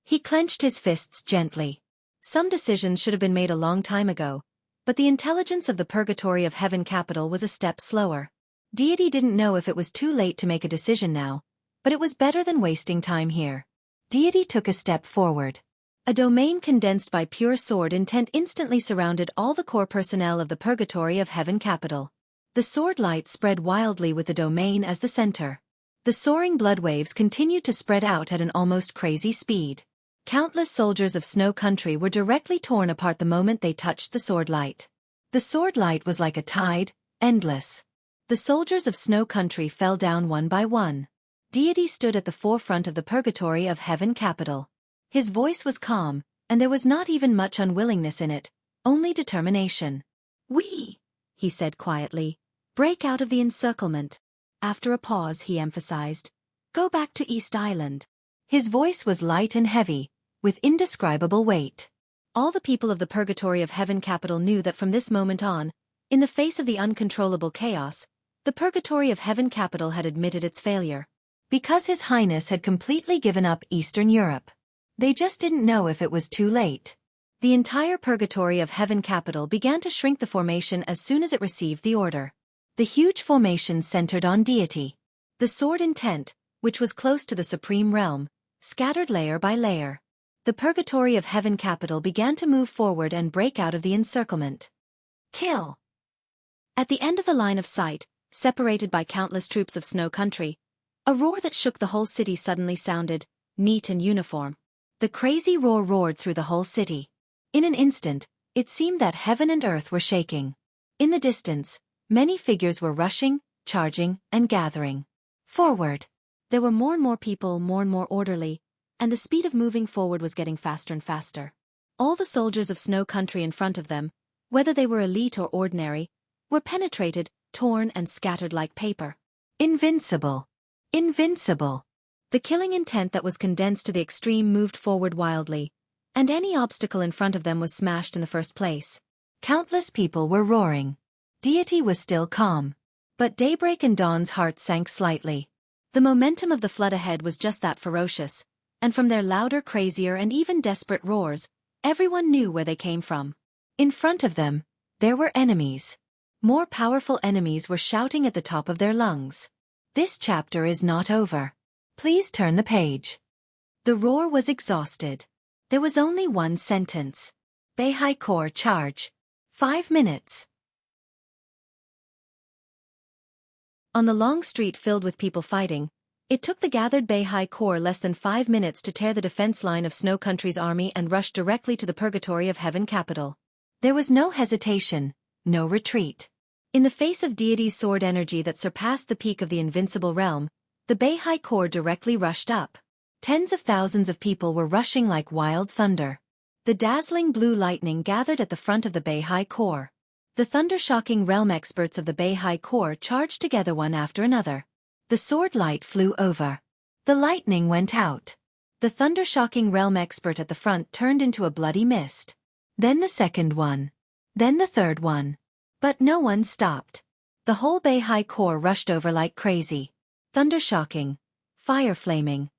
He clenched his fists gently. Some decisions should have been made a long time ago, but the intelligence of the purgatory of Heaven capital was a step slower. Deity didn't know if it was too late to make a decision now, but it was better than wasting time here. Deity took a step forward. A domain condensed by pure sword intent instantly surrounded all the core personnel of the purgatory of Heaven capital. The sword light spread wildly with the domain as the center. The soaring blood waves continued to spread out at an almost crazy speed. Countless soldiers of Snow Country were directly torn apart the moment they touched the sword light. The sword light was like a tide, endless. The soldiers of Snow Country fell down one by one. Deity stood at the forefront of the purgatory of Heaven capital. His voice was calm, and there was not even much unwillingness in it, only determination. "We," he said quietly. Break out of the encirclement. After a pause, he emphasized, go back to East Island. His voice was light and heavy, with indescribable weight. All the people of the Purgatory of Heaven capital knew that from this moment on, in the face of the uncontrollable chaos, the Purgatory of Heaven capital had admitted its failure. Because His Highness had completely given up Eastern Europe. They just didn't know if it was too late. The entire Purgatory of Heaven capital began to shrink the formation as soon as it received the order. The huge formation centered on deity. The sword intent, which was close to the supreme realm, scattered layer by layer. The Purgatory of Heaven capital began to move forward and break out of the encirclement. Kill! At the end of the line of sight, separated by countless troops of snow country, a roar that shook the whole city suddenly sounded, neat and uniform. The crazy roar roared through the whole city. In an instant, it seemed that heaven and earth were shaking. In the distance, many figures were rushing, charging, and gathering. Forward! There were more and more people, more and more orderly, and the speed of moving forward was getting faster and faster. All the soldiers of snow country in front of them, whether they were elite or ordinary, were penetrated, torn and scattered like paper. Invincible! Invincible! The killing intent that was condensed to the extreme moved forward wildly, and any obstacle in front of them was smashed in the first place. Countless people were roaring. Deity was still calm. But daybreak and dawn's heart sank slightly. The momentum of the flood ahead was just that ferocious, and from their louder, crazier and even desperate roars, everyone knew where they came from. In front of them, there were enemies. More powerful enemies were shouting at the top of their lungs. This chapter is not over. Please turn the page. The roar was exhausted. There was only one sentence. Beihai Corps charge. 5 minutes. On the long street filled with people fighting, it took the gathered Beihai Corps less than 5 minutes to tear the defense line of Snow Country's army and rush directly to the Purgatory of Heaven capital. There was no hesitation, no retreat. In the face of deity's sword energy that surpassed the peak of the invincible realm, the Beihai Corps directly rushed up. Tens of thousands of people were rushing like wild thunder. The dazzling blue lightning gathered at the front of the Beihai Corps. The thunder-shocking realm experts of the Beihai Corps charged together one after another. The sword light flew over. The lightning went out. The thunder-shocking realm expert at the front turned into a bloody mist. Then the second one. Then the third one. But no one stopped. The whole Beihai Corps rushed over like crazy. Thunder-shocking. Fire-flaming.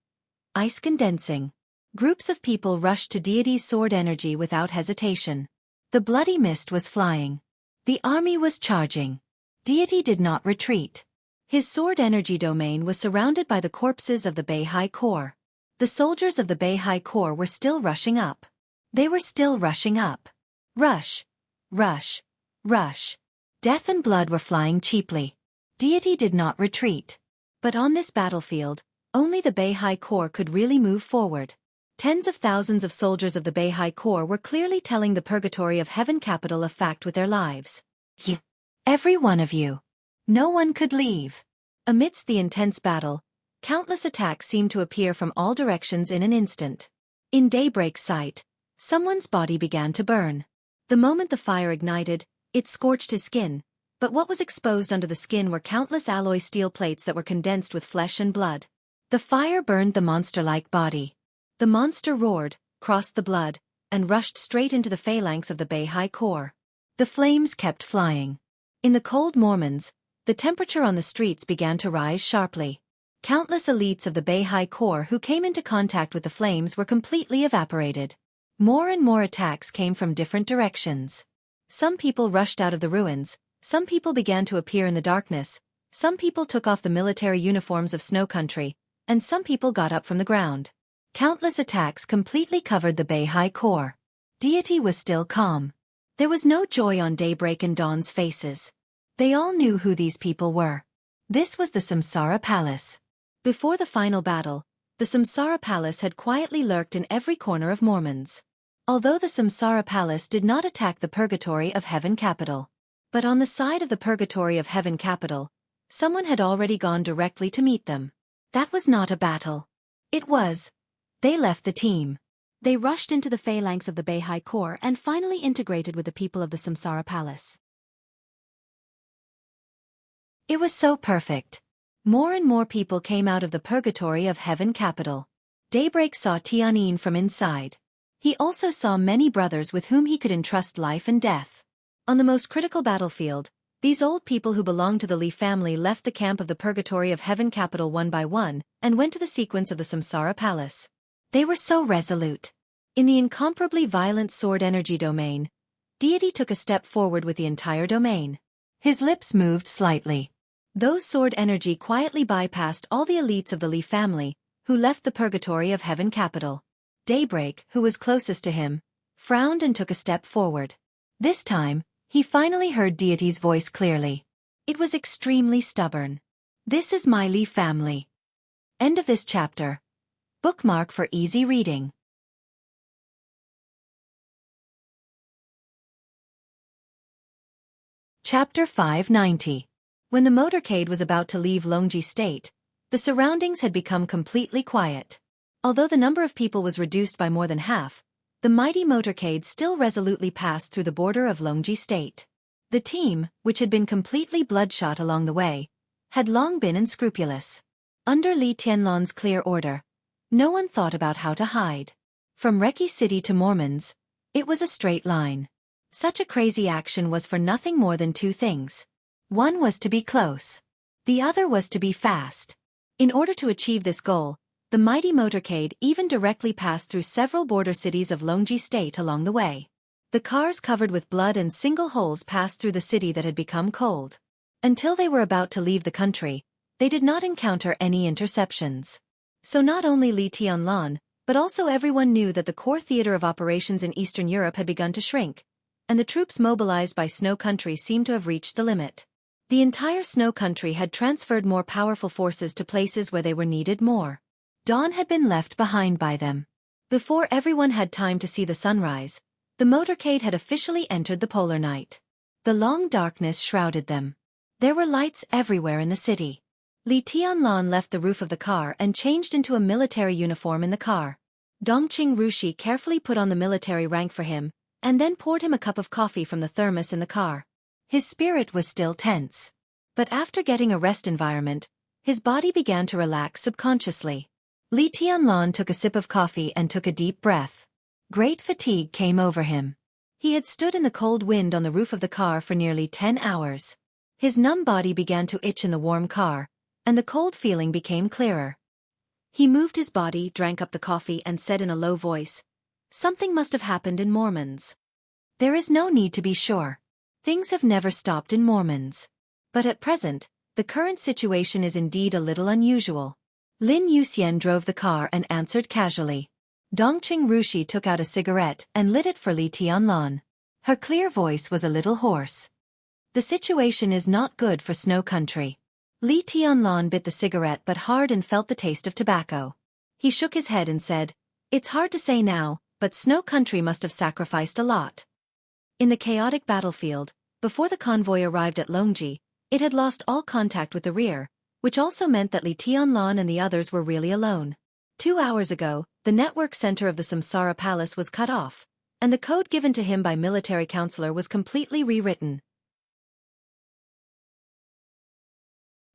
Ice-condensing. Groups of people rushed to deity's sword energy without hesitation. The bloody mist was flying. The army was charging. Deity did not retreat. His sword energy domain was surrounded by the corpses of the Beihai Corps. The soldiers of the Beihai Corps were still rushing up. They were still rushing up. Rush. Rush. Rush. Death and blood were flying cheaply. Deity did not retreat. But on this battlefield, only the Beihai Corps could really move forward. Tens of thousands of soldiers of the Beihai Corps were clearly telling the Purgatory of Heaven capital a fact with their lives. You. Every one of you. No one could leave. Amidst the intense battle, countless attacks seemed to appear from all directions in an instant. In daybreak's sight, someone's body began to burn. The moment the fire ignited, it scorched his skin, but what was exposed under the skin were countless alloy steel plates that were condensed with flesh and blood. The fire burned the monster-like body. The monster roared, crossed the blood, and rushed straight into the phalanx of the Beihai Corps. The flames kept flying. In the cold Mormons, the temperature on the streets began to rise sharply. Countless elites of the Beihai Corps who came into contact with the flames were completely evaporated. More and more attacks came from different directions. Some people rushed out of the ruins, some people began to appear in the darkness, some people took off the military uniforms of Snow Country, and some people got up from the ground. Countless attacks completely covered the Beihai Corps. Deity was still calm. There was no joy on Daybreak and Dawn's faces. They all knew who these people were. This was the Samsara Palace. Before the final battle, the Samsara Palace had quietly lurked in every corner of Mormons. Although the Samsara Palace did not attack the Purgatory of Heaven capital. But on the side of the Purgatory of Heaven capital, someone had already gone directly to meet them. That was not a battle. It was. They left the team. They rushed into the phalanx of the Beihai Corps and finally integrated with the people of the Samsara Palace. It was so perfect. More and more people came out of the purgatory of heaven capital. Daybreak saw Tianyin from inside. He also saw many brothers with whom he could entrust life and death. On the most critical battlefield, these old people who belonged to the Li family left the camp of the purgatory of heaven capital one by one and went to the sequence of the Samsara palace. They were so resolute. In the incomparably violent sword energy domain, Deity took a step forward with the entire domain. His lips moved slightly. Those sword energy quietly bypassed all the elites of the Li family, who left the purgatory of heaven capital. Daybreak, who was closest to him, frowned and took a step forward. This time, he finally heard Deity's voice clearly. It was extremely stubborn. This is my Li family. End of this chapter. Bookmark for easy reading. Chapter 590. When the motorcade was about to leave Longji State, the surroundings had become completely quiet. Although the number of people was reduced by more than half, the mighty motorcade still resolutely passed through the border of Longji State. The team, which had been completely bloodshot along the way, had long been unscrupulous. Under Li Tianlan's clear order, no one thought about how to hide. From Reki City to Mormons, it was a straight line. Such a crazy action was for nothing more than two things. One was to be close. The other was to be fast. In order to achieve this goal, the mighty motorcade even directly passed through several border cities of Longji State along the way. The cars covered with blood and single holes passed through the city that had become cold. Until they were about to leave the country, they did not encounter any interceptions. So not only Li Tianlan, but also everyone knew that the core theater of operations in Eastern Europe had begun to shrink, and the troops mobilized by Snow Country seemed to have reached the limit. The entire Snow Country had transferred more powerful forces to places where they were needed more. Dawn had been left behind by them. Before everyone had time to see the sunrise, the motorcade had officially entered the polar night. The long darkness shrouded them. There were lights everywhere in the city. Li Tianlan left the roof of the car and changed into a military uniform in the car. Dongqing Rushi carefully put on the military rank for him, and then poured him a cup of coffee from the thermos in the car. His spirit was still tense. But after getting a rest environment, his body began to relax subconsciously. Li Tianlan took a sip of coffee and took a deep breath. Great fatigue came over him. He had stood in the cold wind on the roof of the car for nearly 10 hours. His numb body began to itch in the warm car, and the cold feeling became clearer. He moved his body, drank up the coffee, and said in a low voice, "Something must have happened in Mormons. There is no need to be sure. Things have never stopped in Mormons. But at present, the current situation is indeed a little unusual." Lin Yuxian drove the car and answered casually. Dongqing Rushi took out a cigarette and lit it for Li Tianlan. Her clear voice was a little hoarse. "The situation is not good for Snow Country." Li Tianlan bit the cigarette but hard and felt the taste of tobacco. He shook his head and said, "It's hard to say now, but Snow Country must have sacrificed a lot." In the chaotic battlefield, before the convoy arrived at Longji, it had lost all contact with the rear, which also meant that Li Tianlan and the others were really alone. 2 hours ago, the network center of the Samsara Palace was cut off, and the code given to him by military counselor was completely rewritten.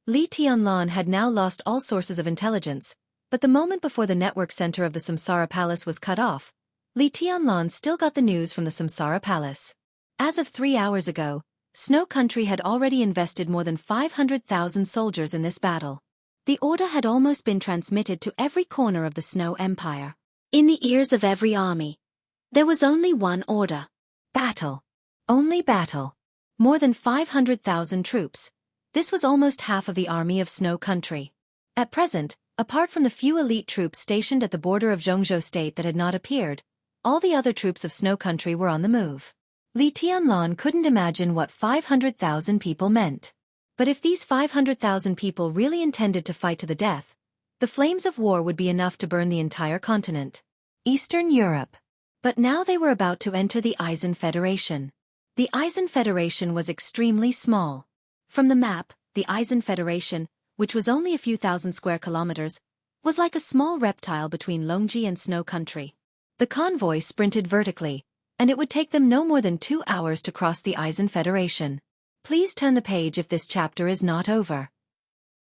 Li Tianlan had now lost all sources of intelligence, but the moment before the network center of the Samsara Palace was cut off, Li Tianlan still got the news from the Samsara Palace. As of 3 hours ago, Snow Country had already invested more than 500,000 soldiers in this battle. The order had almost been transmitted to every corner of the Snow Empire. In the ears of every army, there was only one order. Battle. Only battle. More than 500,000 troops. This was almost half of the army of Snow Country. At present, apart from the few elite troops stationed at the border of Jianghu State that had not appeared, all the other troops of Snow Country were on the move. Li Tianlan couldn't imagine what 500,000 people meant. But if these 500,000 people really intended to fight to the death, the flames of war would be enough to burn the entire continent. Eastern Europe. But now they were about to enter the Eisen Federation. The Eisen Federation was extremely small. From the map, the Eisen Federation, which was only a few thousand square kilometers, was like a small reptile between Longji and Snow Country. The convoy sprinted vertically, and it would take them no more than 2 hours to cross the Eisen Federation. Please turn the page if this chapter is not over.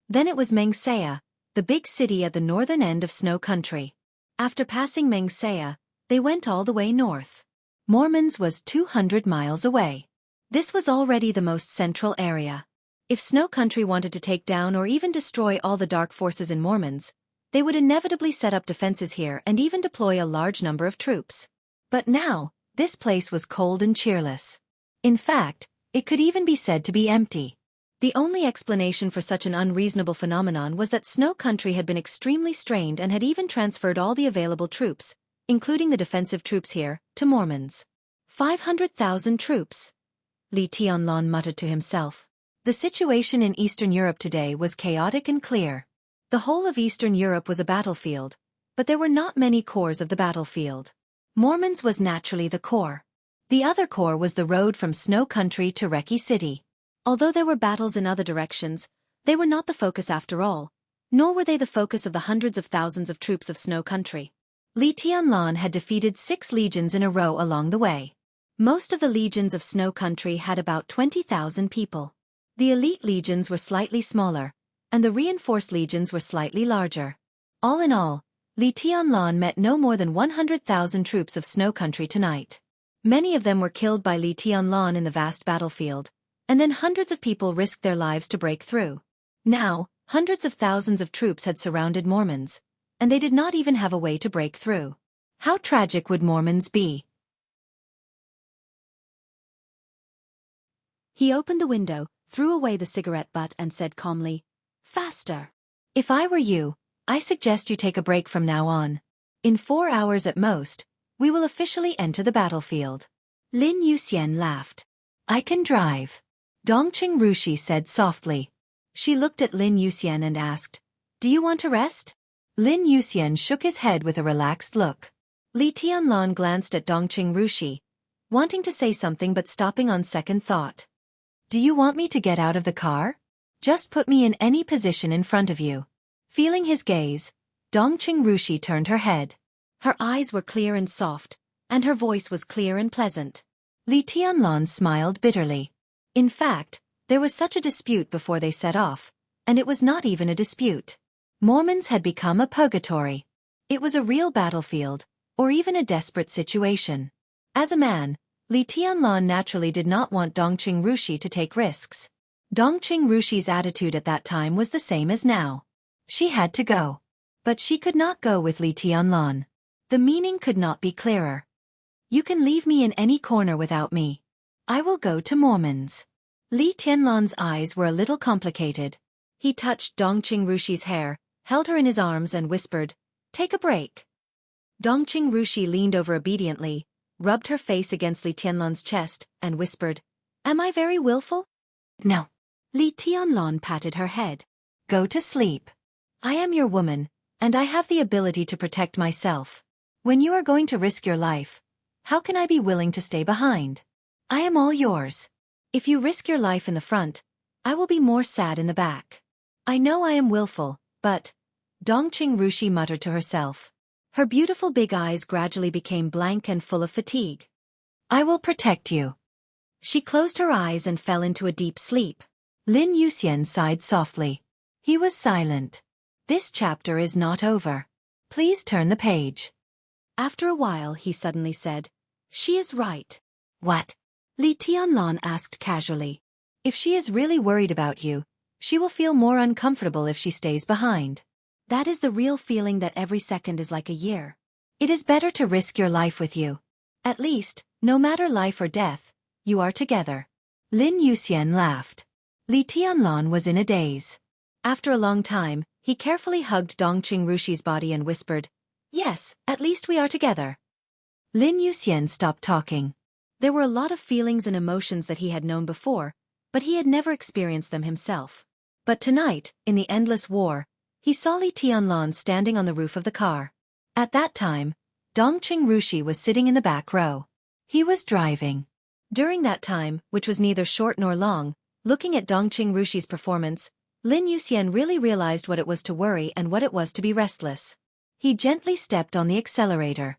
Then it was Xianxia, the big city at the northern end of Snow Country. After passing Xianxia, they went all the way north. Mormon's was 200 miles away. This was already the most central area. If Snow Country wanted to take down or even destroy all the dark forces in Mormon's, they would inevitably set up defenses here and even deploy a large number of troops. But now, this place was cold and cheerless. In fact, it could even be said to be empty. The only explanation for such an unreasonable phenomenon was that Snow Country had been extremely strained and had even transferred all the available troops, including the defensive troops here, to Mormon's. 500,000 troops. Li Tianlan muttered to himself. The situation in Eastern Europe today was chaotic and clear. The whole of Eastern Europe was a battlefield, but there were not many cores of the battlefield. Mormon's was naturally the core. The other core was the road from Snow Country to Reki City. Although there were battles in other directions, they were not the focus after all, nor were they the focus of the hundreds of thousands of troops of Snow Country. Li Tianlan had defeated 6 legions in a row along the way. Most of the legions of Snow Country had about 20,000 people. The elite legions were slightly smaller, and the reinforced legions were slightly larger. All in all, Li Tianlan met no more than 100,000 troops of Snow Country tonight. Many of them were killed by Li Tianlan in the vast battlefield, and then hundreds of people risked their lives to break through. Now, hundreds of thousands of troops had surrounded Mormon's, and they did not even have a way to break through. How tragic would Mormon's be? He opened the window, threw away the cigarette butt and said calmly, "Faster. If I were you, I suggest you take a break from now on. In 4 hours at most, we will officially enter the battlefield." Lin Yuxian laughed. "I can drive," Dongqing Rushi said softly. She looked at Lin Yuxian and asked, "Do you want to rest?" Lin Yuxian shook his head with a relaxed look. Li Tianlan glanced at Dongqing Rushi, wanting to say something but stopping on second thought. "Do you want me to get out of the car? Just put me in any position in front of you." Feeling his gaze, Dongqing Rushi turned her head. Her eyes were clear and soft, and her voice was clear and pleasant. Li Tianlan smiled bitterly. In fact, there was such a dispute before they set off, and it was not even a dispute. Mormon's had become a purgatory. It was a real battlefield, or even a desperate situation. As a man, Li Tianlan naturally did not want Dongqing Rushi to take risks. Dongqing Rushi's attitude at that time was the same as now. She had to go. But she could not go with Li Tianlan. The meaning could not be clearer. "You can leave me in any corner without me. I will go to Mormon's." Li Tianlan's eyes were a little complicated. He touched Dongqing Rushi's hair, held her in his arms and whispered, "Take a break." Dongqing Rushi leaned over obediently, rubbed her face against Li Tianlan's chest, and whispered, "Am I very willful?" "No." Li Tianlan patted her head. "Go to sleep. I am your woman, and I have the ability to protect myself. When you are going to risk your life, how can I be willing to stay behind? I am all yours. If you risk your life in the front, I will be more sad in the back. I know I am willful, but..." Dongqing Rushi muttered to herself. Her beautiful big eyes gradually became blank and full of fatigue. "I will protect you." She closed her eyes and fell into a deep sleep. Lin Yuxian sighed softly. He was silent. This chapter is not over. Please turn the page. After a while he suddenly said, "She is right." "What?" Li Tianlan asked casually. "If she is really worried about you, she will feel more uncomfortable if she stays behind. That is the real feeling that every second is like a year. It is better to risk your life with you. At least, no matter life or death, you are together." Lin Yuxian laughed. Li Tianlan was in a daze. After a long time, he carefully hugged Dongqing Rushi's body and whispered, "Yes, at least we are together." Lin Yuxian stopped talking. There were a lot of feelings and emotions that he had known before, but he had never experienced them himself. But tonight, in the endless war, he saw Li Tianlan standing on the roof of the car. At that time, Dongqing Rushi was sitting in the back row. He was driving. During that time, which was neither short nor long, looking at Dongqing Rushi's performance, Lin Yuxian really realized what it was to worry and what it was to be restless. He gently stepped on the accelerator.